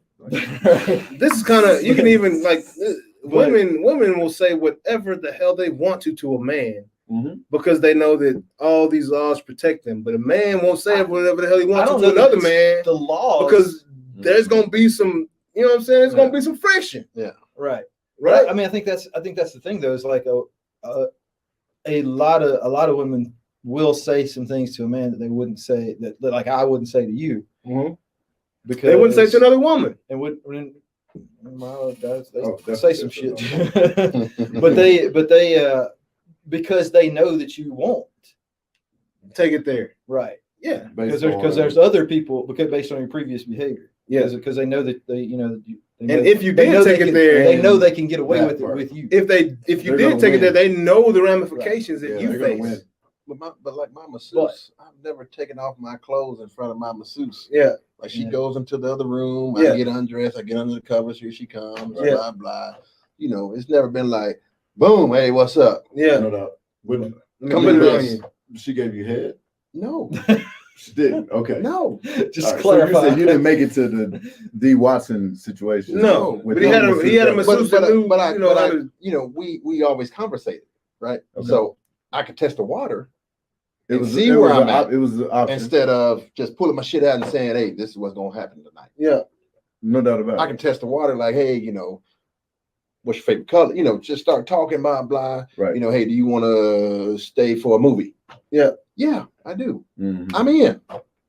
[SPEAKER 2] This is kind of, you can even like women will say whatever the hell they want to a man because they know that all these laws protect them. But a man won't say whatever the hell he wants to another man.
[SPEAKER 3] The laws,
[SPEAKER 2] because there's gonna be some, you know what I'm saying? There's gonna be some friction.
[SPEAKER 4] Yeah.
[SPEAKER 3] Right.
[SPEAKER 2] Right.
[SPEAKER 3] I mean, I think that's the thing though. Is like a lot of women will say some things to a man that they wouldn't say that like I wouldn't say to you. Because
[SPEAKER 2] they wouldn't say to another woman.
[SPEAKER 3] And they say some shit. but they because they know that you won't
[SPEAKER 2] take it there.
[SPEAKER 3] Right.
[SPEAKER 2] Yeah.
[SPEAKER 3] Because there's other people, because based on your previous behavior. Yeah. Because they know that they know.
[SPEAKER 2] And if you did take it there,
[SPEAKER 3] they know they can get away with it with you.
[SPEAKER 2] If you did take it there, they know the ramifications that you face.
[SPEAKER 4] But like my masseuse, I've never taken off my clothes in front of my masseuse.
[SPEAKER 2] Yeah.
[SPEAKER 4] Like she goes into the other room, I get undressed, I get under the covers, here she comes, blah, blah. You know, it's never been like, boom, hey, what's up?
[SPEAKER 2] Yeah.
[SPEAKER 5] No.
[SPEAKER 4] Come in this.
[SPEAKER 5] She gave you head?
[SPEAKER 4] No.
[SPEAKER 5] She didn't. Okay.
[SPEAKER 4] No.
[SPEAKER 3] Just clarify.
[SPEAKER 5] So you didn't make it to the D. Watson situation.
[SPEAKER 2] No. But he had a masseuse that knew,
[SPEAKER 4] we always conversated, right? Okay. So I could test the water. It was the option. Instead of just pulling my shit out and saying, hey, this is what's gonna happen tonight.
[SPEAKER 2] Yeah.
[SPEAKER 5] No doubt about it.
[SPEAKER 4] I can test the water like, hey, what's your favorite color? Just start talking, blah, blah.
[SPEAKER 5] Right.
[SPEAKER 4] Hey, do you want to stay for a movie?
[SPEAKER 2] Yeah.
[SPEAKER 4] Yeah, I do. I'm in.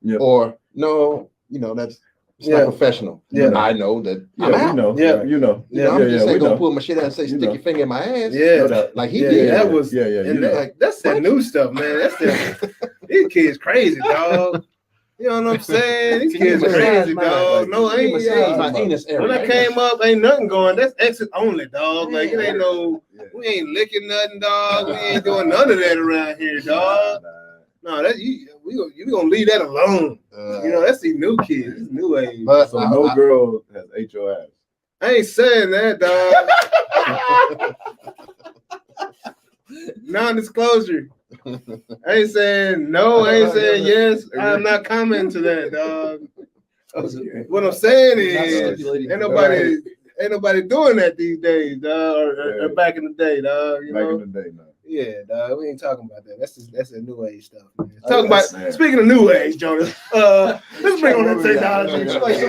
[SPEAKER 5] Yeah.
[SPEAKER 4] Or no, that's not professional.
[SPEAKER 2] Yeah.
[SPEAKER 4] I know that I'm out. I'm just ain't gonna pull my shit out and say, stick your finger in my ass.
[SPEAKER 2] Yeah.
[SPEAKER 4] Like he did.
[SPEAKER 2] That was that's that new stuff, man. That's these kids crazy, dog. You know what I'm saying? These kids crazy, dog. No, I ain't. When I came up, ain't nothing going. That's exit only, dog. Like it ain't no. We ain't licking nothing, dog. We ain't doing none of that around here, dog. No, that you gonna leave that alone. That's these new kids, this new age.
[SPEAKER 5] But so no girl has HOS.
[SPEAKER 2] I ain't saying that, dog. Non-disclosure. I ain't saying no. I ain't saying yes. I'm not commenting to that, dog. What I'm saying is, ain't nobody doing that these days, dog. Or back in the day, dog.
[SPEAKER 5] Back in the day, no.
[SPEAKER 2] Yeah, dog. We ain't talking about that. That's a new age stuff. Speaking of new age, Jonas. Let's bring on that technology.
[SPEAKER 3] Somebody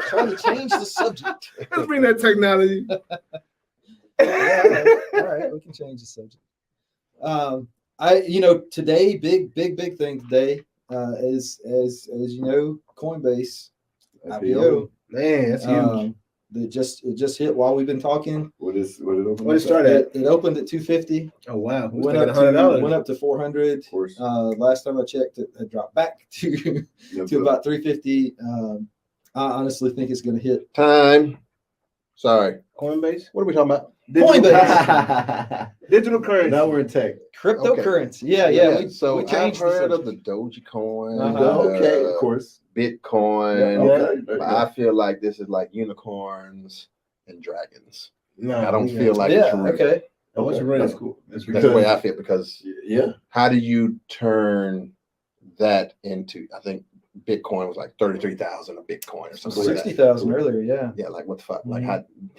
[SPEAKER 3] trying to change the subject.
[SPEAKER 2] Let's bring that technology.
[SPEAKER 3] All right, we can change the subject. Today, big thing today is as you know, Coinbase IPO.
[SPEAKER 2] Man, that's huge.
[SPEAKER 3] It just hit while we've been talking.
[SPEAKER 5] What it opened?
[SPEAKER 2] What it started at?
[SPEAKER 3] It opened at $250.
[SPEAKER 2] Oh wow!
[SPEAKER 3] Went up to $400. Of course. Last time I checked, it had dropped back to about $350. I honestly think it's going to hit.
[SPEAKER 4] Sorry,
[SPEAKER 2] Coinbase.
[SPEAKER 4] What are we talking about?
[SPEAKER 3] Coinbase.
[SPEAKER 2] Digital currency.
[SPEAKER 5] Now we're in tech.
[SPEAKER 3] Cryptocurrency. Okay. Yeah.
[SPEAKER 4] We I've heard of the Dogecoin.
[SPEAKER 5] Okay, of course.
[SPEAKER 4] Bitcoin. But I feel like this is like unicorns and dragons. No, I don't feel like it's real.
[SPEAKER 3] Okay.
[SPEAKER 2] What's real?
[SPEAKER 5] That's cool.
[SPEAKER 4] That's the way I feel, because how do you turn that into? I think Bitcoin was like 33,000 a Bitcoin or something.
[SPEAKER 3] 60,000 earlier. Yeah.
[SPEAKER 4] Yeah. Like what the fuck? Like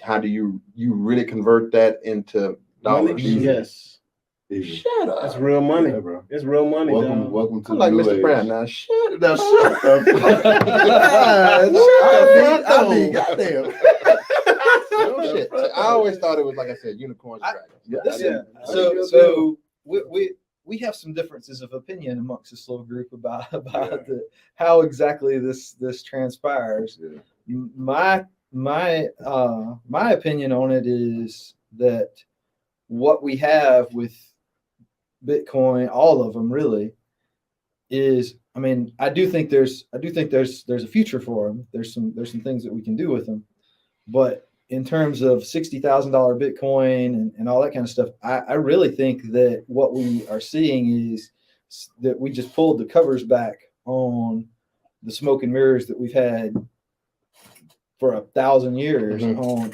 [SPEAKER 4] how do you really convert that into dollars?
[SPEAKER 2] Yes.
[SPEAKER 4] Shut up.
[SPEAKER 2] That's real money,
[SPEAKER 5] bro.
[SPEAKER 2] It's real money.
[SPEAKER 5] Welcome to
[SPEAKER 4] I'm like Mr.
[SPEAKER 5] age.
[SPEAKER 4] Brown now. Shut up.
[SPEAKER 5] Goddamn.
[SPEAKER 4] Shit. I always thought it was, like I said, unicorns and dragons.
[SPEAKER 3] So we have some differences of opinion amongst this little group about how exactly this transpires. Yeah. My opinion on it is that what we have with Bitcoin, all of them really, is I mean, I do think there's a future for them. There's some things that we can do with them, but in terms of $60,000 Bitcoin and all that kind of stuff, I really think that what we are seeing is that we just pulled the covers back on the smoke and mirrors that we've had for 1,000 years on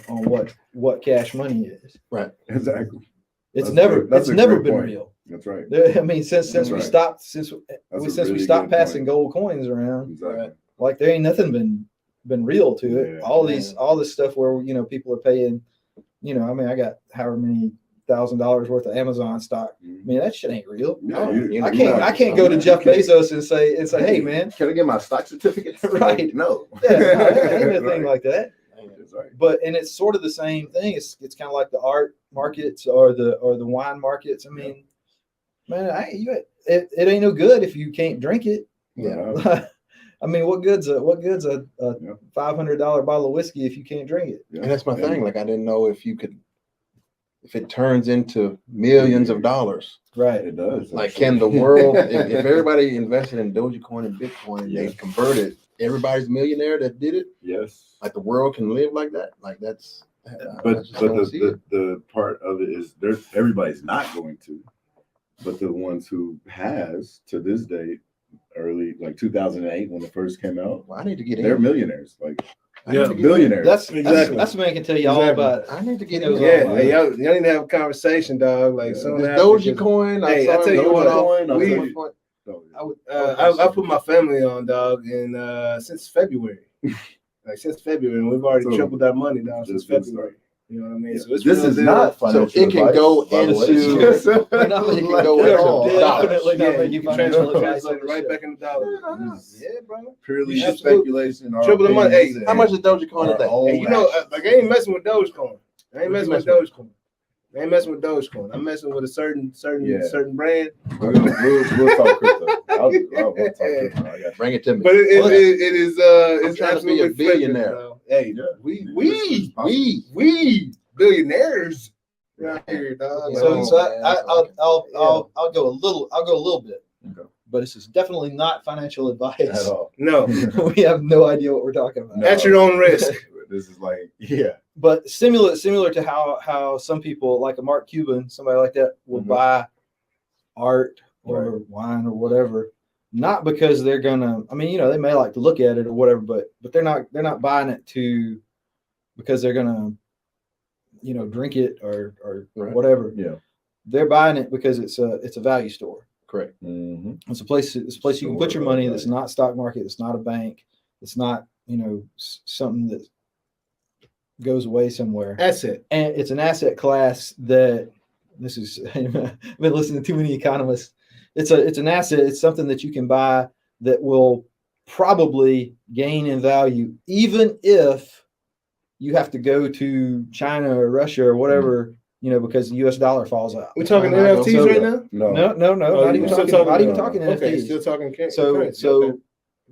[SPEAKER 3] what cash money is.
[SPEAKER 4] Right.
[SPEAKER 5] Exactly.
[SPEAKER 3] It's
[SPEAKER 5] That's
[SPEAKER 3] never
[SPEAKER 5] great. That's
[SPEAKER 3] it's
[SPEAKER 5] a
[SPEAKER 3] never
[SPEAKER 5] great
[SPEAKER 3] been
[SPEAKER 5] point.
[SPEAKER 3] real.
[SPEAKER 5] That's right.
[SPEAKER 3] I mean, since we
[SPEAKER 5] right.
[SPEAKER 3] stopped
[SPEAKER 5] That's a
[SPEAKER 3] since we
[SPEAKER 5] really
[SPEAKER 3] stopped
[SPEAKER 5] good
[SPEAKER 3] passing
[SPEAKER 5] point.
[SPEAKER 3] gold coins around,
[SPEAKER 5] Exactly.
[SPEAKER 3] like there ain't nothing been real to it.
[SPEAKER 5] Yeah.
[SPEAKER 3] All this stuff where people are paying, I mean, I got however many $1,000 worth of Amazon stock. I mean, that shit ain't real.
[SPEAKER 5] No,
[SPEAKER 3] I can't go to Jeff Bezos and say, hey man,
[SPEAKER 4] Can I get my stock certificate?
[SPEAKER 3] Right.
[SPEAKER 4] No.
[SPEAKER 3] yeah, no, ain't no thing
[SPEAKER 5] Right.
[SPEAKER 3] like that.
[SPEAKER 5] That's right.
[SPEAKER 3] But and it's sort of the same thing. It's kind of like the art markets or the wine markets. I mean, man, it ain't no good if you can't drink it.
[SPEAKER 4] Yeah.
[SPEAKER 3] I mean, what good's a $500 bottle of whiskey if you can't drink it?
[SPEAKER 5] Yeah.
[SPEAKER 4] And that's my thing. Like, I didn't know if it turns into millions of dollars.
[SPEAKER 3] Right.
[SPEAKER 5] It does.
[SPEAKER 4] Like, can the world, if everybody invested in Dogecoin and Bitcoin and they converted, everybody's a millionaire that did it?
[SPEAKER 5] Yes.
[SPEAKER 4] Like, the world can live like that? Like, that's.
[SPEAKER 5] But the part of it is everybody's not going to, but the ones who has to this day, early like 2008 when it first came out,
[SPEAKER 4] Well, I need to get
[SPEAKER 5] they're
[SPEAKER 4] in.
[SPEAKER 5] millionaires, like
[SPEAKER 2] Yeah,
[SPEAKER 5] billionaires.
[SPEAKER 3] That's
[SPEAKER 2] Exactly.
[SPEAKER 3] that's what I can tell you all
[SPEAKER 2] Exactly.
[SPEAKER 3] about.
[SPEAKER 4] I need to get
[SPEAKER 3] It was
[SPEAKER 4] in.
[SPEAKER 2] Yeah,
[SPEAKER 3] all
[SPEAKER 2] hey, y'all need to have a conversation, dog. Like
[SPEAKER 5] Yeah.
[SPEAKER 2] soon
[SPEAKER 4] This
[SPEAKER 2] after,
[SPEAKER 4] Dogecoin,
[SPEAKER 2] Hey, I
[SPEAKER 4] saw
[SPEAKER 2] tell
[SPEAKER 4] it
[SPEAKER 2] you
[SPEAKER 4] going
[SPEAKER 2] what,
[SPEAKER 4] off.
[SPEAKER 2] we-
[SPEAKER 4] At one point.
[SPEAKER 2] I put my family on, dog, and since February, and we've already
[SPEAKER 5] So,
[SPEAKER 2] tripled our money, dog, since
[SPEAKER 5] just good
[SPEAKER 2] February.
[SPEAKER 5] start.
[SPEAKER 2] You know what I mean?
[SPEAKER 5] Yeah.
[SPEAKER 2] So it's
[SPEAKER 5] This
[SPEAKER 2] real
[SPEAKER 5] is
[SPEAKER 2] deal.
[SPEAKER 5] not
[SPEAKER 4] So
[SPEAKER 5] financial
[SPEAKER 4] it can
[SPEAKER 5] advice,
[SPEAKER 4] go
[SPEAKER 5] by the way.
[SPEAKER 4] into.
[SPEAKER 2] Yes,
[SPEAKER 4] It can go
[SPEAKER 3] They're
[SPEAKER 4] into
[SPEAKER 3] definitely
[SPEAKER 4] dollars.
[SPEAKER 3] not
[SPEAKER 2] Yeah,
[SPEAKER 3] making
[SPEAKER 2] you can
[SPEAKER 3] financial
[SPEAKER 2] transfer
[SPEAKER 3] advice on
[SPEAKER 2] it
[SPEAKER 3] the
[SPEAKER 2] right
[SPEAKER 3] show.
[SPEAKER 2] back in the dollar. Yeah, bro.
[SPEAKER 5] Purely
[SPEAKER 2] Absolute-
[SPEAKER 5] speculation. our
[SPEAKER 2] triple the money.
[SPEAKER 5] opinions,
[SPEAKER 2] Hey,
[SPEAKER 4] How much is Dogecoin
[SPEAKER 5] our
[SPEAKER 4] today?
[SPEAKER 5] own
[SPEAKER 2] Hey, you know,
[SPEAKER 5] actions.
[SPEAKER 2] like I ain't messing with Dogecoin. I ain't
[SPEAKER 4] What
[SPEAKER 2] messing
[SPEAKER 4] you
[SPEAKER 2] with
[SPEAKER 4] messing
[SPEAKER 2] Dogecoin. I ain't messing with Dogecoin. I'm messing with a certain
[SPEAKER 5] Yeah.
[SPEAKER 2] brand.
[SPEAKER 5] We'll talk crypto. I'll talk crypto. I got
[SPEAKER 4] Bring it to me.
[SPEAKER 2] But it is
[SPEAKER 4] I'm
[SPEAKER 2] it's
[SPEAKER 4] trying to be a
[SPEAKER 2] absolutely flipping,
[SPEAKER 4] billionaire.
[SPEAKER 2] bro. Hey,
[SPEAKER 5] Yeah.
[SPEAKER 2] we billionaires right here, dog.
[SPEAKER 4] Yeah.
[SPEAKER 3] So,
[SPEAKER 4] Oh,
[SPEAKER 3] I'll go a little bit,
[SPEAKER 5] Okay.
[SPEAKER 3] but this is definitely not financial advice.
[SPEAKER 5] At all.
[SPEAKER 2] No,
[SPEAKER 3] We have no idea what we're talking about.
[SPEAKER 5] No.
[SPEAKER 2] at your own risk.
[SPEAKER 5] This is like, yeah.
[SPEAKER 3] But similar to how some people like a Mark Cuban, somebody like that, will
[SPEAKER 5] Mhm.
[SPEAKER 3] buy art or wine or whatever, not because they're gonna. I mean, they may like to look at it or whatever, but they're not buying it because they're gonna, drink it or
[SPEAKER 4] Right.
[SPEAKER 3] whatever.
[SPEAKER 5] Yeah.
[SPEAKER 3] They're buying it because it's a value store.
[SPEAKER 4] Correct.
[SPEAKER 5] Mm-hmm.
[SPEAKER 3] It's a place you can put your money. That's not stock market. It's not a bank. It's not something that goes away somewhere.
[SPEAKER 2] Asset.
[SPEAKER 3] And it's an asset class that this is. I've been listening to too many economists. It's an asset. It's something that you can buy that will probably gain in value, even if you have to go to China or Russia or whatever, because the U.S. dollar falls out.
[SPEAKER 2] We talking
[SPEAKER 4] No,
[SPEAKER 2] NFTs
[SPEAKER 3] so-
[SPEAKER 2] right now?
[SPEAKER 5] No.
[SPEAKER 3] No,
[SPEAKER 2] Oh,
[SPEAKER 3] not
[SPEAKER 2] you
[SPEAKER 3] even
[SPEAKER 2] still
[SPEAKER 3] talking. Not even
[SPEAKER 5] talking-
[SPEAKER 3] talking
[SPEAKER 2] Okay,
[SPEAKER 3] NFTs.
[SPEAKER 2] still talking.
[SPEAKER 3] So
[SPEAKER 2] okay.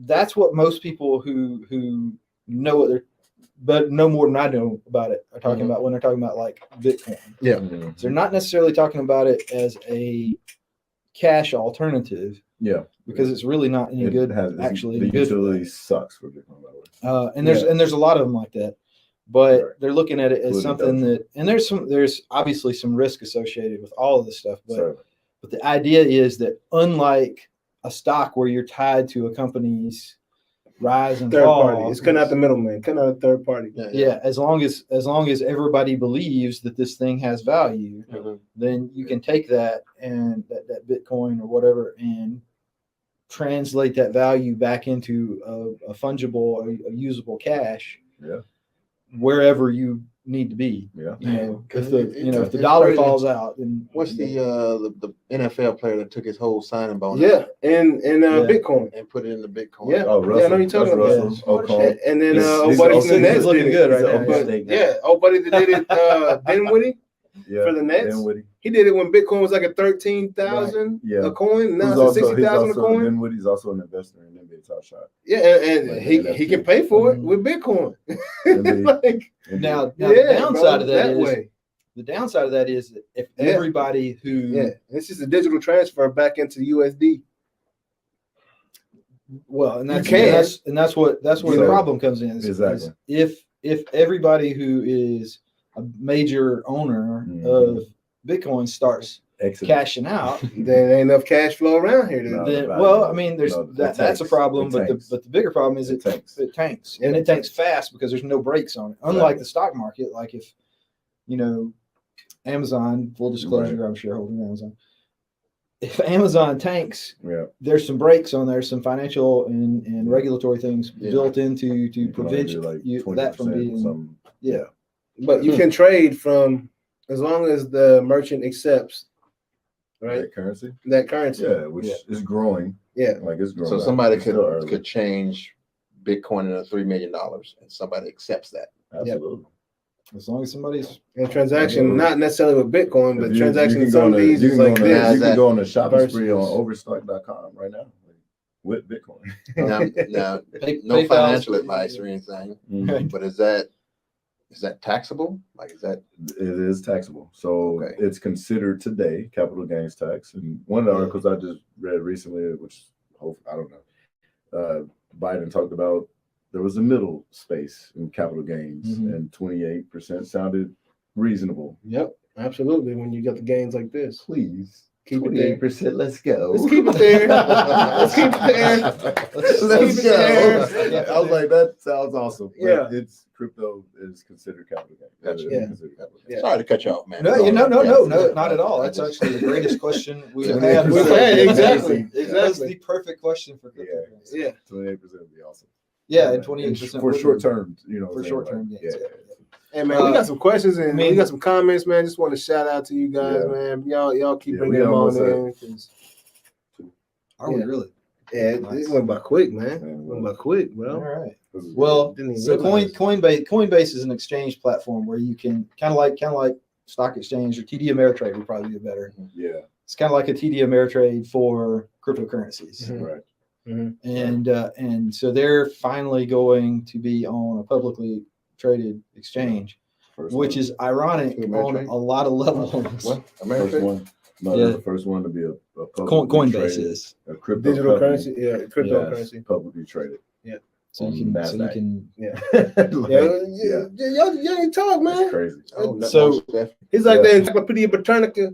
[SPEAKER 3] that's what most people who know what they're, but no more than I know about it, are talking about when they're talking about like Bitcoin.
[SPEAKER 4] Yeah.
[SPEAKER 5] Mm-hmm.
[SPEAKER 3] So they're not necessarily talking about it as a cash alternative
[SPEAKER 5] Yeah.
[SPEAKER 3] because it's really not any good. Actually,
[SPEAKER 5] the
[SPEAKER 3] any good for
[SPEAKER 5] utility
[SPEAKER 3] that.
[SPEAKER 5] sucks for Bitcoin, by the way.
[SPEAKER 3] And there's a lot of them like that, but
[SPEAKER 5] Right.
[SPEAKER 3] they're looking at it as
[SPEAKER 5] Including
[SPEAKER 3] something
[SPEAKER 5] Doge.
[SPEAKER 3] that, and there's obviously some risk associated with all of this stuff, but
[SPEAKER 5] So,
[SPEAKER 3] But the idea is that unlike a stock where you're tied to a company's rise and
[SPEAKER 2] Third
[SPEAKER 3] fall,
[SPEAKER 2] party. It's cutting out the middleman. Cutting out the third party.
[SPEAKER 3] yeah, as long as everybody believes that this thing has value,
[SPEAKER 4] Mhm.
[SPEAKER 3] then you can take that and that Bitcoin or whatever and translate that value back into a fungible, a usable cash.
[SPEAKER 5] Yeah.
[SPEAKER 3] Wherever you need to be.
[SPEAKER 5] yeah.
[SPEAKER 3] If the
[SPEAKER 4] It's
[SPEAKER 3] dollar
[SPEAKER 4] crazy.
[SPEAKER 3] falls out, then
[SPEAKER 4] What's the NFL player that took his whole signing bonus?
[SPEAKER 2] Yeah, and Bitcoin.
[SPEAKER 4] And put it in the Bitcoin.
[SPEAKER 2] Yeah.
[SPEAKER 5] Oh, Russell.
[SPEAKER 2] Yeah, I know you're talking
[SPEAKER 5] that's
[SPEAKER 2] about.
[SPEAKER 5] Russell. Okon.
[SPEAKER 2] And then
[SPEAKER 5] He's
[SPEAKER 2] old buddy
[SPEAKER 5] also-
[SPEAKER 2] from the Nets
[SPEAKER 3] he's looking
[SPEAKER 2] did
[SPEAKER 3] good
[SPEAKER 2] it.
[SPEAKER 3] right now.
[SPEAKER 5] He's
[SPEAKER 2] But,
[SPEAKER 5] State now.
[SPEAKER 2] yeah, old buddy that did it, Dinwiddie,
[SPEAKER 5] Yeah.
[SPEAKER 2] for the Nets.
[SPEAKER 5] Dinwiddie.
[SPEAKER 2] he did it when Bitcoin was like a 13,000
[SPEAKER 5] Yeah.
[SPEAKER 2] a coin. Now
[SPEAKER 5] He's
[SPEAKER 2] it's
[SPEAKER 5] also,
[SPEAKER 2] 60,000 a coin.
[SPEAKER 5] Dinwiddie's also an investor in NBA Top Shot.
[SPEAKER 2] Yeah, and
[SPEAKER 5] Like
[SPEAKER 2] he
[SPEAKER 5] NFT.
[SPEAKER 2] can pay for it with Bitcoin.
[SPEAKER 5] NBA.
[SPEAKER 2] like,
[SPEAKER 3] now
[SPEAKER 2] yeah,
[SPEAKER 3] the downside
[SPEAKER 2] bro,
[SPEAKER 3] of that is
[SPEAKER 2] way.
[SPEAKER 3] the downside of that is that if
[SPEAKER 2] Yeah.
[SPEAKER 3] everybody who
[SPEAKER 2] Yeah, it's just a digital transfer back into USD.
[SPEAKER 3] Well, and that's
[SPEAKER 2] You can.
[SPEAKER 3] that's where the problem comes in.
[SPEAKER 5] Exactly.
[SPEAKER 3] If everybody who is a major owner of Bitcoin starts cashing out,
[SPEAKER 2] there ain't enough cash flow around here.
[SPEAKER 5] No.
[SPEAKER 3] then,
[SPEAKER 5] value
[SPEAKER 3] well,
[SPEAKER 5] of
[SPEAKER 3] I mean,
[SPEAKER 5] it.
[SPEAKER 3] there's
[SPEAKER 5] No,
[SPEAKER 3] that's a problem, but the bigger problem is it tanks,
[SPEAKER 2] Yeah,
[SPEAKER 3] and
[SPEAKER 2] it
[SPEAKER 3] it tanks fast because there's no brakes on it. Unlike the stock market, like if Amazon, full disclosure, I'm a shareholder in Amazon. If Amazon tanks, there's some brakes on there, some financial and regulatory things built into to prevent that from being.
[SPEAKER 2] But you can trade from as long as the merchant accepts, right? That currency.
[SPEAKER 5] Yeah, which is growing.
[SPEAKER 2] Yeah,
[SPEAKER 5] like it's growing.
[SPEAKER 4] So somebody could change Bitcoin into $3 million, and somebody accepts that.
[SPEAKER 5] Absolutely.
[SPEAKER 3] As long as somebody's
[SPEAKER 2] and transaction, not necessarily with Bitcoin, but
[SPEAKER 5] you
[SPEAKER 2] transaction
[SPEAKER 5] can
[SPEAKER 2] some of these
[SPEAKER 5] you
[SPEAKER 2] is
[SPEAKER 5] can
[SPEAKER 2] like
[SPEAKER 5] go
[SPEAKER 2] this.
[SPEAKER 5] you can go on the shopping
[SPEAKER 2] versus-
[SPEAKER 5] spree on overstock.com right now with Bitcoin.
[SPEAKER 4] Now no financial advice or anything, but is that taxable? Like, is that?
[SPEAKER 5] It is taxable. So it's considered today capital gains tax. And one of the articles I just read recently, which I don't know, Biden talked about there was a middle space in capital gains, and 28% sounded reasonable.
[SPEAKER 2] Yep, absolutely. When you got the gains like this,
[SPEAKER 5] please.
[SPEAKER 2] Keep it there.
[SPEAKER 5] 28%. Let's go.
[SPEAKER 2] Let's keep it there. Let's keep it there.
[SPEAKER 5] Let's
[SPEAKER 2] keep it
[SPEAKER 5] go. I was like, that sounds awesome.
[SPEAKER 2] Yeah.
[SPEAKER 5] It's crypto is considered capital gain.
[SPEAKER 4] Gotcha.
[SPEAKER 2] Yeah.
[SPEAKER 4] Sorry to cut you off, man.
[SPEAKER 3] No, not at all. That's actually the greatest question we have had.
[SPEAKER 2] Exactly.
[SPEAKER 3] That's the perfect question for crypto.
[SPEAKER 2] Yeah.
[SPEAKER 5] 28% would be awesome.
[SPEAKER 3] Yeah, and 28%
[SPEAKER 5] for short term,
[SPEAKER 3] for short term gains.
[SPEAKER 5] Yeah.
[SPEAKER 2] Hey man, we got some questions and we got some comments, man. Just want to shout out to you guys, man. Y'all keep bringing them on in.
[SPEAKER 3] Are we really?
[SPEAKER 2] Yeah, it went by quick, man. It went by quick, bro.
[SPEAKER 3] All right. Well, so Coinbase is an exchange platform where you can kind of like stock exchange, or TD Ameritrade would probably be better.
[SPEAKER 5] Yeah.
[SPEAKER 3] It's kind of like a TD Ameritrade for cryptocurrencies.
[SPEAKER 5] Right.
[SPEAKER 3] And so they're finally going to be on a publicly traded exchange, which is ironic on a lot of levels.
[SPEAKER 4] What?
[SPEAKER 5] First one. No, the first one to be a
[SPEAKER 3] Coinbase is
[SPEAKER 5] a crypto
[SPEAKER 2] digital currency, cryptocurrency,
[SPEAKER 5] publicly traded.
[SPEAKER 2] Yeah.
[SPEAKER 3] So you can
[SPEAKER 2] y'all ain't talk, man.
[SPEAKER 5] That's crazy.
[SPEAKER 3] So
[SPEAKER 2] he's like the Encyclopedia Britannica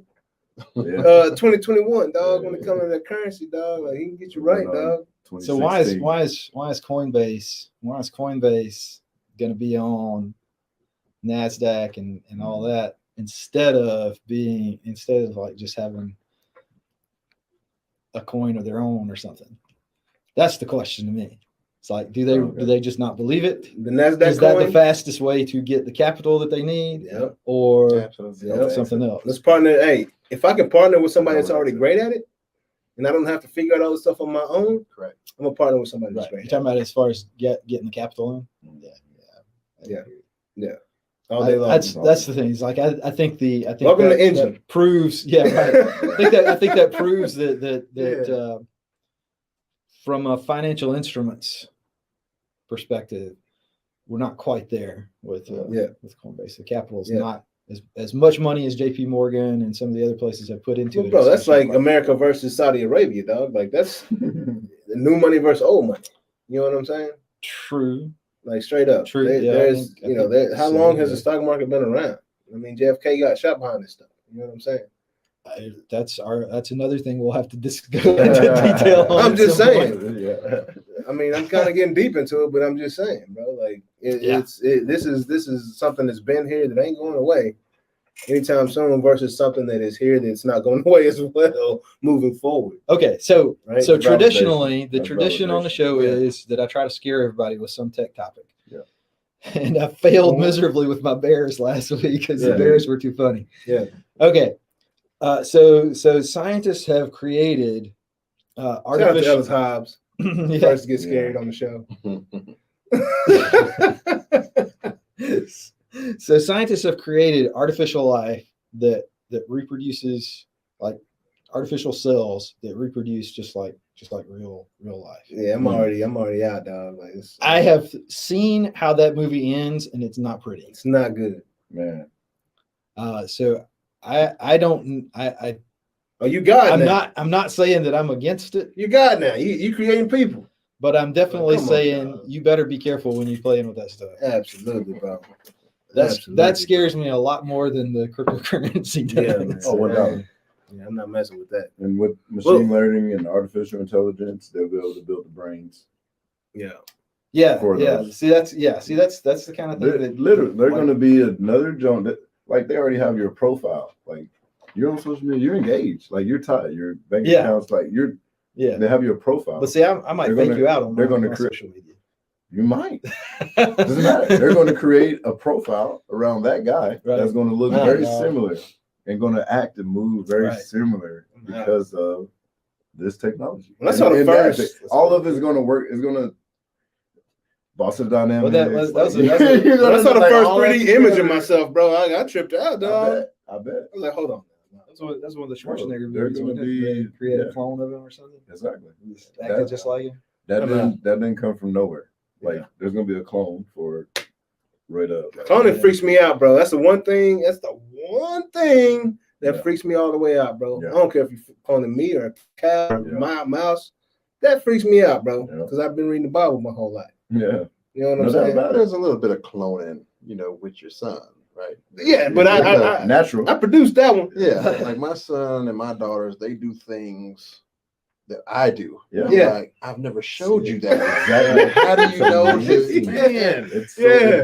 [SPEAKER 2] 2021, dog. When it comes to that currency, dog, like he can get you right, dog.
[SPEAKER 3] So why is Coinbase going to be on NASDAQ and all that instead of like just having a coin of their own or something? That's the question to me. It's like, do they just not believe it?
[SPEAKER 2] The NASDAQ
[SPEAKER 3] is that the fastest way to get the capital that they need?
[SPEAKER 2] Yep.
[SPEAKER 3] Or something else?
[SPEAKER 2] Let's partner. Hey, if I can partner with somebody that's already great at it, and I don't have to figure out all this stuff on my own, correct? I'm gonna partner with somebody that's great.
[SPEAKER 3] You're talking about as far as getting the capital in?
[SPEAKER 2] Yeah. All day long.
[SPEAKER 3] That's the thing. It's like I think
[SPEAKER 2] welcome to engine
[SPEAKER 3] that proves. Yeah, right. I think that proves that from a financial instruments perspective, we're not quite there with Coinbase. The capital is not as much money as JP Morgan and some of the other places have put into it.
[SPEAKER 2] Bro, that's like America versus Saudi Arabia, dog. Like that's the new money versus old money. You know what I'm saying?
[SPEAKER 3] True.
[SPEAKER 2] Like straight up.
[SPEAKER 3] True.
[SPEAKER 2] How long has the stock market been around? I mean, JFK got shot behind this stuff. You know what I'm saying?
[SPEAKER 3] That's another thing we'll have to go into detail on.
[SPEAKER 2] I'm just saying. I mean, I'm kind of getting deep into it, but I'm just saying, bro. Like this is something that's been here that ain't going away anytime soon versus something that is here that's not going away as well moving forward.
[SPEAKER 3] Okay, so traditionally, the tradition on the show is that I try to scare everybody with some tech topic. Yeah. And I failed miserably with my bears last week because the bears were too funny.
[SPEAKER 2] Yeah.
[SPEAKER 3] Okay. So scientists have created artificial
[SPEAKER 2] Ellis Hobbs. First to get scared on the show.
[SPEAKER 3] So scientists have created artificial life that reproduces, like artificial cells that reproduce just like real life.
[SPEAKER 2] Yeah, I'm already out, dog. Like
[SPEAKER 3] I have seen how that movie ends, and it's not pretty.
[SPEAKER 2] It's not good,
[SPEAKER 5] man.
[SPEAKER 3] So I don't.
[SPEAKER 2] Oh, you got
[SPEAKER 3] I'm not saying that I'm against it.
[SPEAKER 2] You got now. You creating people.
[SPEAKER 3] But I'm definitely
[SPEAKER 2] Come on,
[SPEAKER 3] saying
[SPEAKER 2] dog.
[SPEAKER 3] you better be careful when you're playing with that stuff.
[SPEAKER 2] Absolutely, bro.
[SPEAKER 3] That scares me a lot more than the cryptocurrency does.
[SPEAKER 2] Yeah, man.
[SPEAKER 5] Oh, without.
[SPEAKER 2] Yeah, I'm not messing with that.
[SPEAKER 5] And with machine learning and artificial intelligence, they'll be able to build the brains.
[SPEAKER 2] Yeah.
[SPEAKER 3] Yeah,
[SPEAKER 5] For
[SPEAKER 3] yeah.
[SPEAKER 5] those.
[SPEAKER 3] See, that's the kind of thing
[SPEAKER 5] They're,
[SPEAKER 3] that
[SPEAKER 5] literally, they're
[SPEAKER 3] like-
[SPEAKER 5] going to be another joint that, like, they already have your profile. Like, you're on social media, you're engaged. Like, you're tied. Your bank accounts, like, they have your profile.
[SPEAKER 3] But see, I might fake you out on my social media.
[SPEAKER 5] You might. Doesn't matter. They're going to create a profile around that guy that's going to look very similar and going to act and move very similar because of this technology.
[SPEAKER 2] Well, that's how the first.
[SPEAKER 5] All of it's going to work. It's going to Boston Dynamics.
[SPEAKER 2] That's how the first 3D image of myself, bro. I tripped out, dog.
[SPEAKER 5] I bet.
[SPEAKER 2] I was like, hold on.
[SPEAKER 3] That's one of the Schwarzenegger
[SPEAKER 5] They're
[SPEAKER 3] movies.
[SPEAKER 5] going to be
[SPEAKER 3] Create a clone of him or something.
[SPEAKER 5] Exactly.
[SPEAKER 3] Acted just like him.
[SPEAKER 5] That didn't come from nowhere. Like, there's gonna be a clone for right up. Like,
[SPEAKER 2] cloning freaks me out, bro. That's the one thing. That's the one thing that freaks me all the way out, bro. I don't care if you're cloning me or a cow or my mouse. That freaks me out, bro. Because I've been reading the Bible my whole life.
[SPEAKER 5] Yeah.
[SPEAKER 2] You know what I'm saying?
[SPEAKER 4] There's a little bit of cloning, with your son, right?
[SPEAKER 2] Yeah, but I
[SPEAKER 5] natural.
[SPEAKER 2] I produced that one.
[SPEAKER 4] Yeah, like my son and my daughters, they do things that I do.
[SPEAKER 5] Yeah.
[SPEAKER 4] Like, I've never showed you that. Exactly. How do you know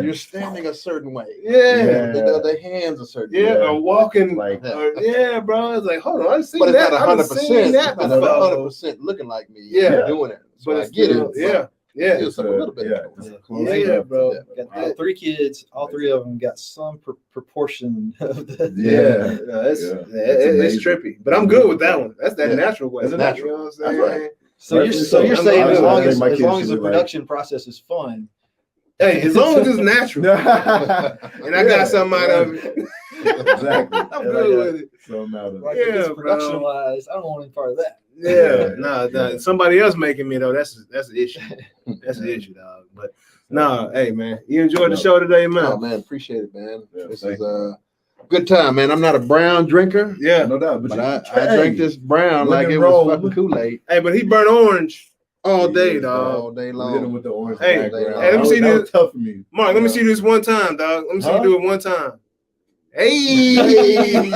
[SPEAKER 4] you're standing a certain way? The hands a certain way.
[SPEAKER 2] Or walking
[SPEAKER 5] like
[SPEAKER 2] bro. It's like, hold on, I've seen
[SPEAKER 4] but
[SPEAKER 2] that.
[SPEAKER 4] It's not 100%.
[SPEAKER 2] Not
[SPEAKER 4] 100% looking like me. Doing it. So
[SPEAKER 2] but
[SPEAKER 4] I get it.
[SPEAKER 2] Yeah.
[SPEAKER 4] Feels like a little bit.
[SPEAKER 2] Yeah, bro.
[SPEAKER 3] Got 3 kids. All 3 of them got some proportion of the.
[SPEAKER 2] It's trippy. But I'm good with that one. That's that natural way.
[SPEAKER 5] That's natural.
[SPEAKER 2] You know what I'm saying?
[SPEAKER 5] Right.
[SPEAKER 3] So you're saying as long as the
[SPEAKER 5] like,
[SPEAKER 3] production process is fun.
[SPEAKER 2] Hey, as long as it's natural, and I got something out of it.
[SPEAKER 5] Exactly.
[SPEAKER 2] I'm good with it.
[SPEAKER 5] Something out of it.
[SPEAKER 3] Like if it's production wise, I don't want any part of that.
[SPEAKER 2] Yeah, somebody else making me though. That's an issue. That's an issue, dog. But hey man, you enjoyed the show today, man.
[SPEAKER 4] Oh man, appreciate it, man. This is a good time, man. I'm not a brown drinker.
[SPEAKER 2] Yeah,
[SPEAKER 5] no doubt.
[SPEAKER 4] But I drank this brown like it was fucking Kool-Aid.
[SPEAKER 2] Hey, but he burnt orange all day, dog.
[SPEAKER 4] All day long.
[SPEAKER 5] Hit him with the orange.
[SPEAKER 2] Hey, let me see this. Tough for me, Mark. Let me see this one time, dog. Let me see you do it one time. Hey,
[SPEAKER 4] this is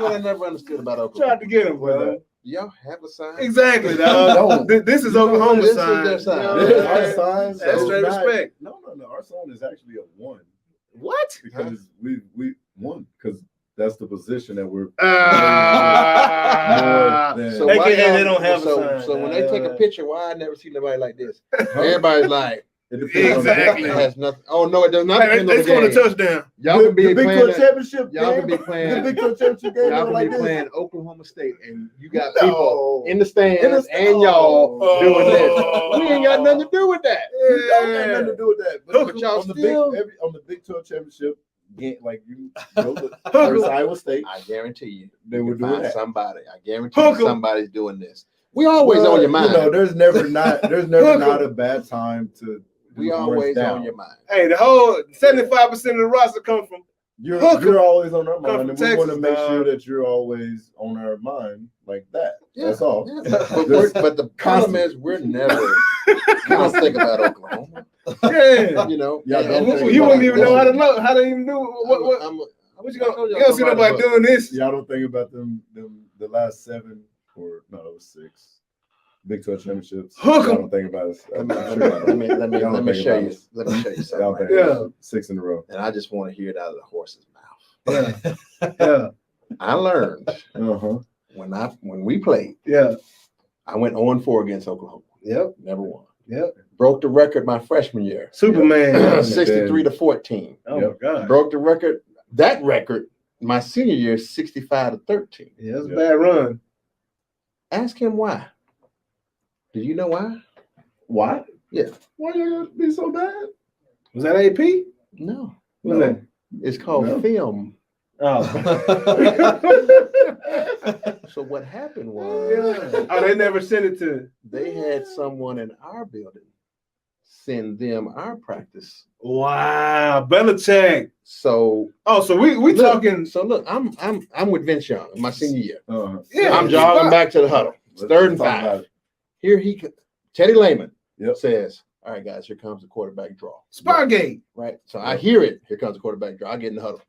[SPEAKER 4] what I never understood about Oklahoma.
[SPEAKER 2] Tried to get him, bro.
[SPEAKER 4] Y'all have a sign?
[SPEAKER 2] Exactly, dog. This is Oklahoma's sign.
[SPEAKER 4] This is their sign.
[SPEAKER 2] You know,
[SPEAKER 5] our sign.
[SPEAKER 2] That's straight respect.
[SPEAKER 5] No. Our sign is actually a 1.
[SPEAKER 2] What?
[SPEAKER 5] Because we won because that's the position that we're.
[SPEAKER 4] So
[SPEAKER 2] why they don't have a sign.
[SPEAKER 4] So when they take a picture, why I never see nobody like this? Everybody's like.
[SPEAKER 2] Exactly.
[SPEAKER 4] It has nothing. Oh no, it does not.
[SPEAKER 2] It's going to touchdown.
[SPEAKER 4] Y'all can be
[SPEAKER 5] Big
[SPEAKER 4] playing
[SPEAKER 5] 12 championship.
[SPEAKER 4] Y'all can be playing.
[SPEAKER 5] The Big 12 championship game.
[SPEAKER 4] Y'all can
[SPEAKER 5] like
[SPEAKER 4] be
[SPEAKER 5] this.
[SPEAKER 4] playing Oklahoma State, and you got people in the stands and y'all doing this. We ain't got nothing to do with that.
[SPEAKER 5] We don't have nothing to do with that.
[SPEAKER 4] But y'all
[SPEAKER 5] on the
[SPEAKER 4] still
[SPEAKER 5] on the Big 12 championship game, like you go to Iowa State.
[SPEAKER 4] I guarantee you,
[SPEAKER 5] they would do that.
[SPEAKER 4] Somebody. I guarantee you somebody's doing this. We always on your mind.
[SPEAKER 5] There's never not a bad time to.
[SPEAKER 4] We always on your mind.
[SPEAKER 2] Hey, the whole 75% of the roster comes from
[SPEAKER 5] you're always on our mind, and we want to make sure that you're always on our mind like that. Yeah, that's all.
[SPEAKER 4] Yeah. But the problem is we're never. We don't think about Oklahoma.
[SPEAKER 2] Yeah,
[SPEAKER 4] you
[SPEAKER 2] wouldn't even know how to even do what you gonna. You don't see nobody doing this.
[SPEAKER 5] Y'all don't think about them the last 7 or no, it was 6. Big 12 championships.
[SPEAKER 2] Hook 'em.
[SPEAKER 5] I don't think about it.
[SPEAKER 4] Let me show you. Let me show you something.
[SPEAKER 5] Yeah, 6 in a row.
[SPEAKER 4] And I just want to hear it out of the horse's mouth.
[SPEAKER 2] Yeah.
[SPEAKER 4] I learned when we played.
[SPEAKER 2] Yeah.
[SPEAKER 4] I went 0-4 against Oklahoma.
[SPEAKER 2] Yep.
[SPEAKER 4] Never won.
[SPEAKER 2] Yep.
[SPEAKER 4] Broke the record my freshman year.
[SPEAKER 2] Superman.
[SPEAKER 4] 63-14.
[SPEAKER 2] Oh my God.
[SPEAKER 4] Broke the record. That record my senior year 65-13.
[SPEAKER 2] Yeah, that's a bad run.
[SPEAKER 4] Ask him why. Do you know why?
[SPEAKER 5] Why?
[SPEAKER 4] Yeah.
[SPEAKER 5] Why you gotta be so bad?
[SPEAKER 2] Was that AP?
[SPEAKER 4] No.
[SPEAKER 2] What's that?
[SPEAKER 4] It's called film.
[SPEAKER 2] Oh.
[SPEAKER 4] So what happened was
[SPEAKER 2] they never sent it to.
[SPEAKER 4] They had someone in our building send them our practice.
[SPEAKER 2] Wow, Belichick.
[SPEAKER 4] So
[SPEAKER 2] we talking.
[SPEAKER 4] So look, I'm with Vince Young in my senior year.
[SPEAKER 2] Yeah,
[SPEAKER 4] I'm jogging back to the huddle. It's 3rd and 5. Here he Teddy Lehman
[SPEAKER 5] Yep.
[SPEAKER 4] says, all right, guys, here comes the quarterback draw.
[SPEAKER 2] Spygate.
[SPEAKER 4] Right? So I hear it. Here comes the quarterback draw. I get in the huddle.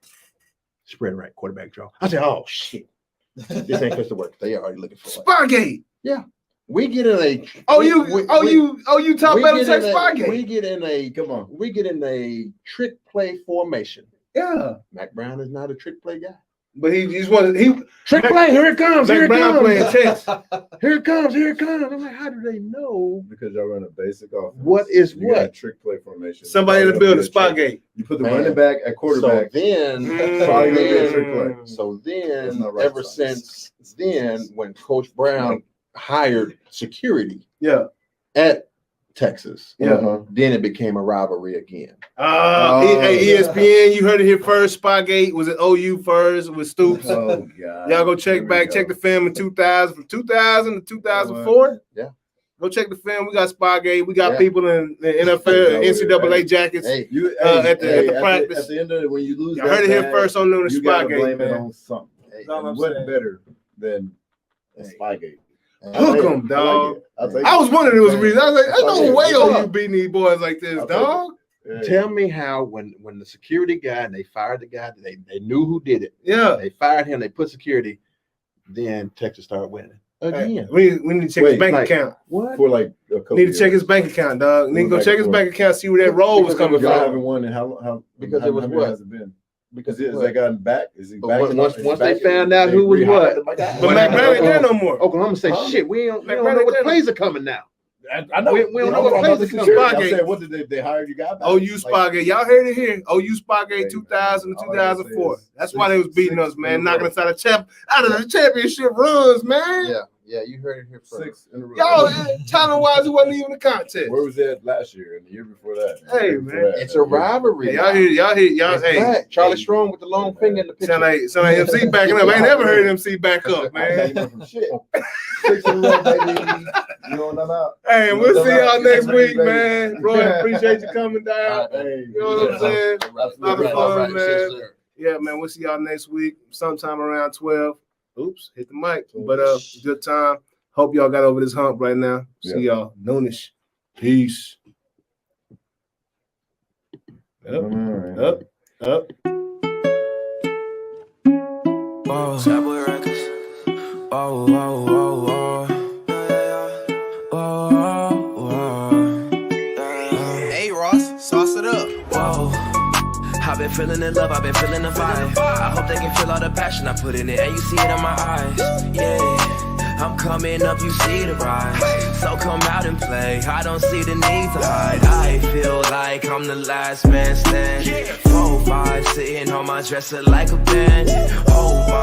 [SPEAKER 4] Spread right, quarterback draw. I say, oh, shit. This ain't supposed to work. They already looking for it.
[SPEAKER 2] Spygate.
[SPEAKER 4] We get in a
[SPEAKER 2] You talk Belichick Spygate.
[SPEAKER 4] we get in a we get in a trick play formation.
[SPEAKER 2] Yeah.
[SPEAKER 4] Mac Brown is not a trick play guy.
[SPEAKER 2] But he just wanted
[SPEAKER 4] Trick play, here it comes, here it
[SPEAKER 2] Brown playing
[SPEAKER 4] comes.
[SPEAKER 2] chess.
[SPEAKER 4] Here it comes, here it comes. I'm like, how do they know
[SPEAKER 5] Because y'all run a basic offense.
[SPEAKER 4] what is
[SPEAKER 5] You got a
[SPEAKER 4] what?
[SPEAKER 5] trick play formation.
[SPEAKER 2] Somebody in the building,
[SPEAKER 5] Probably gonna be a
[SPEAKER 2] Spygate.
[SPEAKER 5] trick. You put the
[SPEAKER 4] Man.
[SPEAKER 5] running back at quarterback.
[SPEAKER 4] So then,
[SPEAKER 5] Probably gonna be a trick play.
[SPEAKER 4] so
[SPEAKER 5] That's
[SPEAKER 4] then,
[SPEAKER 5] not right,
[SPEAKER 4] ever
[SPEAKER 5] son.
[SPEAKER 4] since then, when Coach Brown hired security
[SPEAKER 2] Yeah.
[SPEAKER 4] at Texas,
[SPEAKER 2] Yeah.
[SPEAKER 4] then it became a rivalry again.
[SPEAKER 2] ESPN, you heard it here first. Spygate was at OU first with Stoops.
[SPEAKER 5] Oh God.
[SPEAKER 2] Y'all go check back, check the film in 2000, from 2000 to 2004.
[SPEAKER 4] Yeah.
[SPEAKER 2] Go check the film. We got Spygate. We got
[SPEAKER 4] Yeah.
[SPEAKER 2] people in the NFL, NCAA jackets.
[SPEAKER 4] Hey,
[SPEAKER 5] You
[SPEAKER 2] at the practice.
[SPEAKER 5] at the end of it, when you lose,
[SPEAKER 2] Y'all heard it here
[SPEAKER 5] bag,
[SPEAKER 2] first on Noonish
[SPEAKER 5] you gotta
[SPEAKER 2] Spygate,
[SPEAKER 5] blame it
[SPEAKER 2] man.
[SPEAKER 5] on something.
[SPEAKER 2] That's all I'm
[SPEAKER 5] And what
[SPEAKER 2] saying.
[SPEAKER 5] better than a
[SPEAKER 4] Hey.
[SPEAKER 5] Spygate?
[SPEAKER 2] Hook 'em, dog.
[SPEAKER 5] I'll take
[SPEAKER 2] I was wondering it was a
[SPEAKER 5] Man.
[SPEAKER 2] reason. I was like, there's no
[SPEAKER 5] Okay.
[SPEAKER 2] way
[SPEAKER 5] Yeah.
[SPEAKER 2] OU beating these boys like this,
[SPEAKER 5] I'll take
[SPEAKER 2] dog.
[SPEAKER 5] Yeah.
[SPEAKER 4] tell me how when the security guy and they fired the guy, they knew who did it.
[SPEAKER 2] Yeah.
[SPEAKER 4] They fired him. They put security. Then Texas started winning again.
[SPEAKER 2] We need to check his
[SPEAKER 5] Wait,
[SPEAKER 2] bank
[SPEAKER 4] like-
[SPEAKER 2] account.
[SPEAKER 4] What?
[SPEAKER 5] For like a couple
[SPEAKER 2] Need to check
[SPEAKER 5] years.
[SPEAKER 2] his bank account, dog. Need to go
[SPEAKER 5] Back
[SPEAKER 2] check
[SPEAKER 5] and
[SPEAKER 2] his
[SPEAKER 5] forth.
[SPEAKER 2] bank account, see where that roll was coming
[SPEAKER 5] Y'all
[SPEAKER 2] from.
[SPEAKER 5] haven't won in how
[SPEAKER 4] Because
[SPEAKER 5] how
[SPEAKER 4] it was
[SPEAKER 5] many
[SPEAKER 4] what?
[SPEAKER 5] has it been?
[SPEAKER 4] Because
[SPEAKER 5] Has they gotten back? Is he
[SPEAKER 4] But
[SPEAKER 5] back?
[SPEAKER 4] once they found out who was what.
[SPEAKER 2] But Mac Brown ain't there no more.
[SPEAKER 4] Oklahoma say,
[SPEAKER 5] Huh?
[SPEAKER 4] shit, we don't
[SPEAKER 2] Like,
[SPEAKER 4] know
[SPEAKER 2] right
[SPEAKER 4] what
[SPEAKER 2] there.
[SPEAKER 4] plays are coming now.
[SPEAKER 5] I know.
[SPEAKER 4] We don't know
[SPEAKER 5] I'm
[SPEAKER 4] what
[SPEAKER 5] talking about
[SPEAKER 4] plays
[SPEAKER 5] the
[SPEAKER 4] are
[SPEAKER 5] security.
[SPEAKER 2] coming.
[SPEAKER 5] I said, what did they hire you guys back?
[SPEAKER 2] OU Spygate. Y'all heard it here. OU Spygate
[SPEAKER 5] Hey,
[SPEAKER 2] 2000 to
[SPEAKER 5] all I gotta say
[SPEAKER 2] 2004.
[SPEAKER 5] is
[SPEAKER 2] That's why they was beating
[SPEAKER 5] six
[SPEAKER 2] us, man.
[SPEAKER 5] in a
[SPEAKER 2] Knocking
[SPEAKER 5] row.
[SPEAKER 2] us out of the championship runs, man.
[SPEAKER 4] Yeah, you heard it here first.
[SPEAKER 5] 6 in a row.
[SPEAKER 2] Y'all, talent-wise, it wasn't even a contest.
[SPEAKER 5] Where was that last year and the year before that?
[SPEAKER 2] Hey,
[SPEAKER 5] The year before
[SPEAKER 2] man.
[SPEAKER 5] that,
[SPEAKER 4] It's a rivalry.
[SPEAKER 2] Hey, y'all
[SPEAKER 4] It's
[SPEAKER 2] hey.
[SPEAKER 4] back. Charlie Strong with the long finger in the picture.
[SPEAKER 2] Sound like MC backing up. I ain't never heard MC back up,
[SPEAKER 5] Man,
[SPEAKER 2] man.
[SPEAKER 5] you went from shit. 6 in a row, baby. You know what I'm out.
[SPEAKER 2] Hey,
[SPEAKER 5] You
[SPEAKER 2] we'll
[SPEAKER 5] know
[SPEAKER 2] see
[SPEAKER 5] what
[SPEAKER 2] y'all
[SPEAKER 5] I'm
[SPEAKER 2] next
[SPEAKER 5] out.
[SPEAKER 2] week,
[SPEAKER 5] Baby.
[SPEAKER 2] man. Roy, appreciate you coming down.
[SPEAKER 5] Hey,
[SPEAKER 2] You know what I'm saying?
[SPEAKER 5] Absolutely.
[SPEAKER 2] Lot of fun, man.
[SPEAKER 4] Yes, sir.
[SPEAKER 2] Yeah, man, we'll see y'all next week, sometime around 12. Oops, hit the mic. But good time. Hope y'all got over this hump right now. See y'all noonish. Peace. Up, up, up.
[SPEAKER 1] Whoa, Cowboy Records. Whoa, whoa, whoa, whoa. Whoa, whoa.
[SPEAKER 6] Hey Ross, sauce it up.
[SPEAKER 1] Whoa. I've been feeling the love, I've been feeling the vibe. I hope they can feel all the passion I put in it, and you see it in my eyes. Yeah, I'm coming up, you see the rise. So come out and play, I don't see the need to hide. I feel like I'm the last man standing. 4-5, sitting on my dresser like a band. Oh my.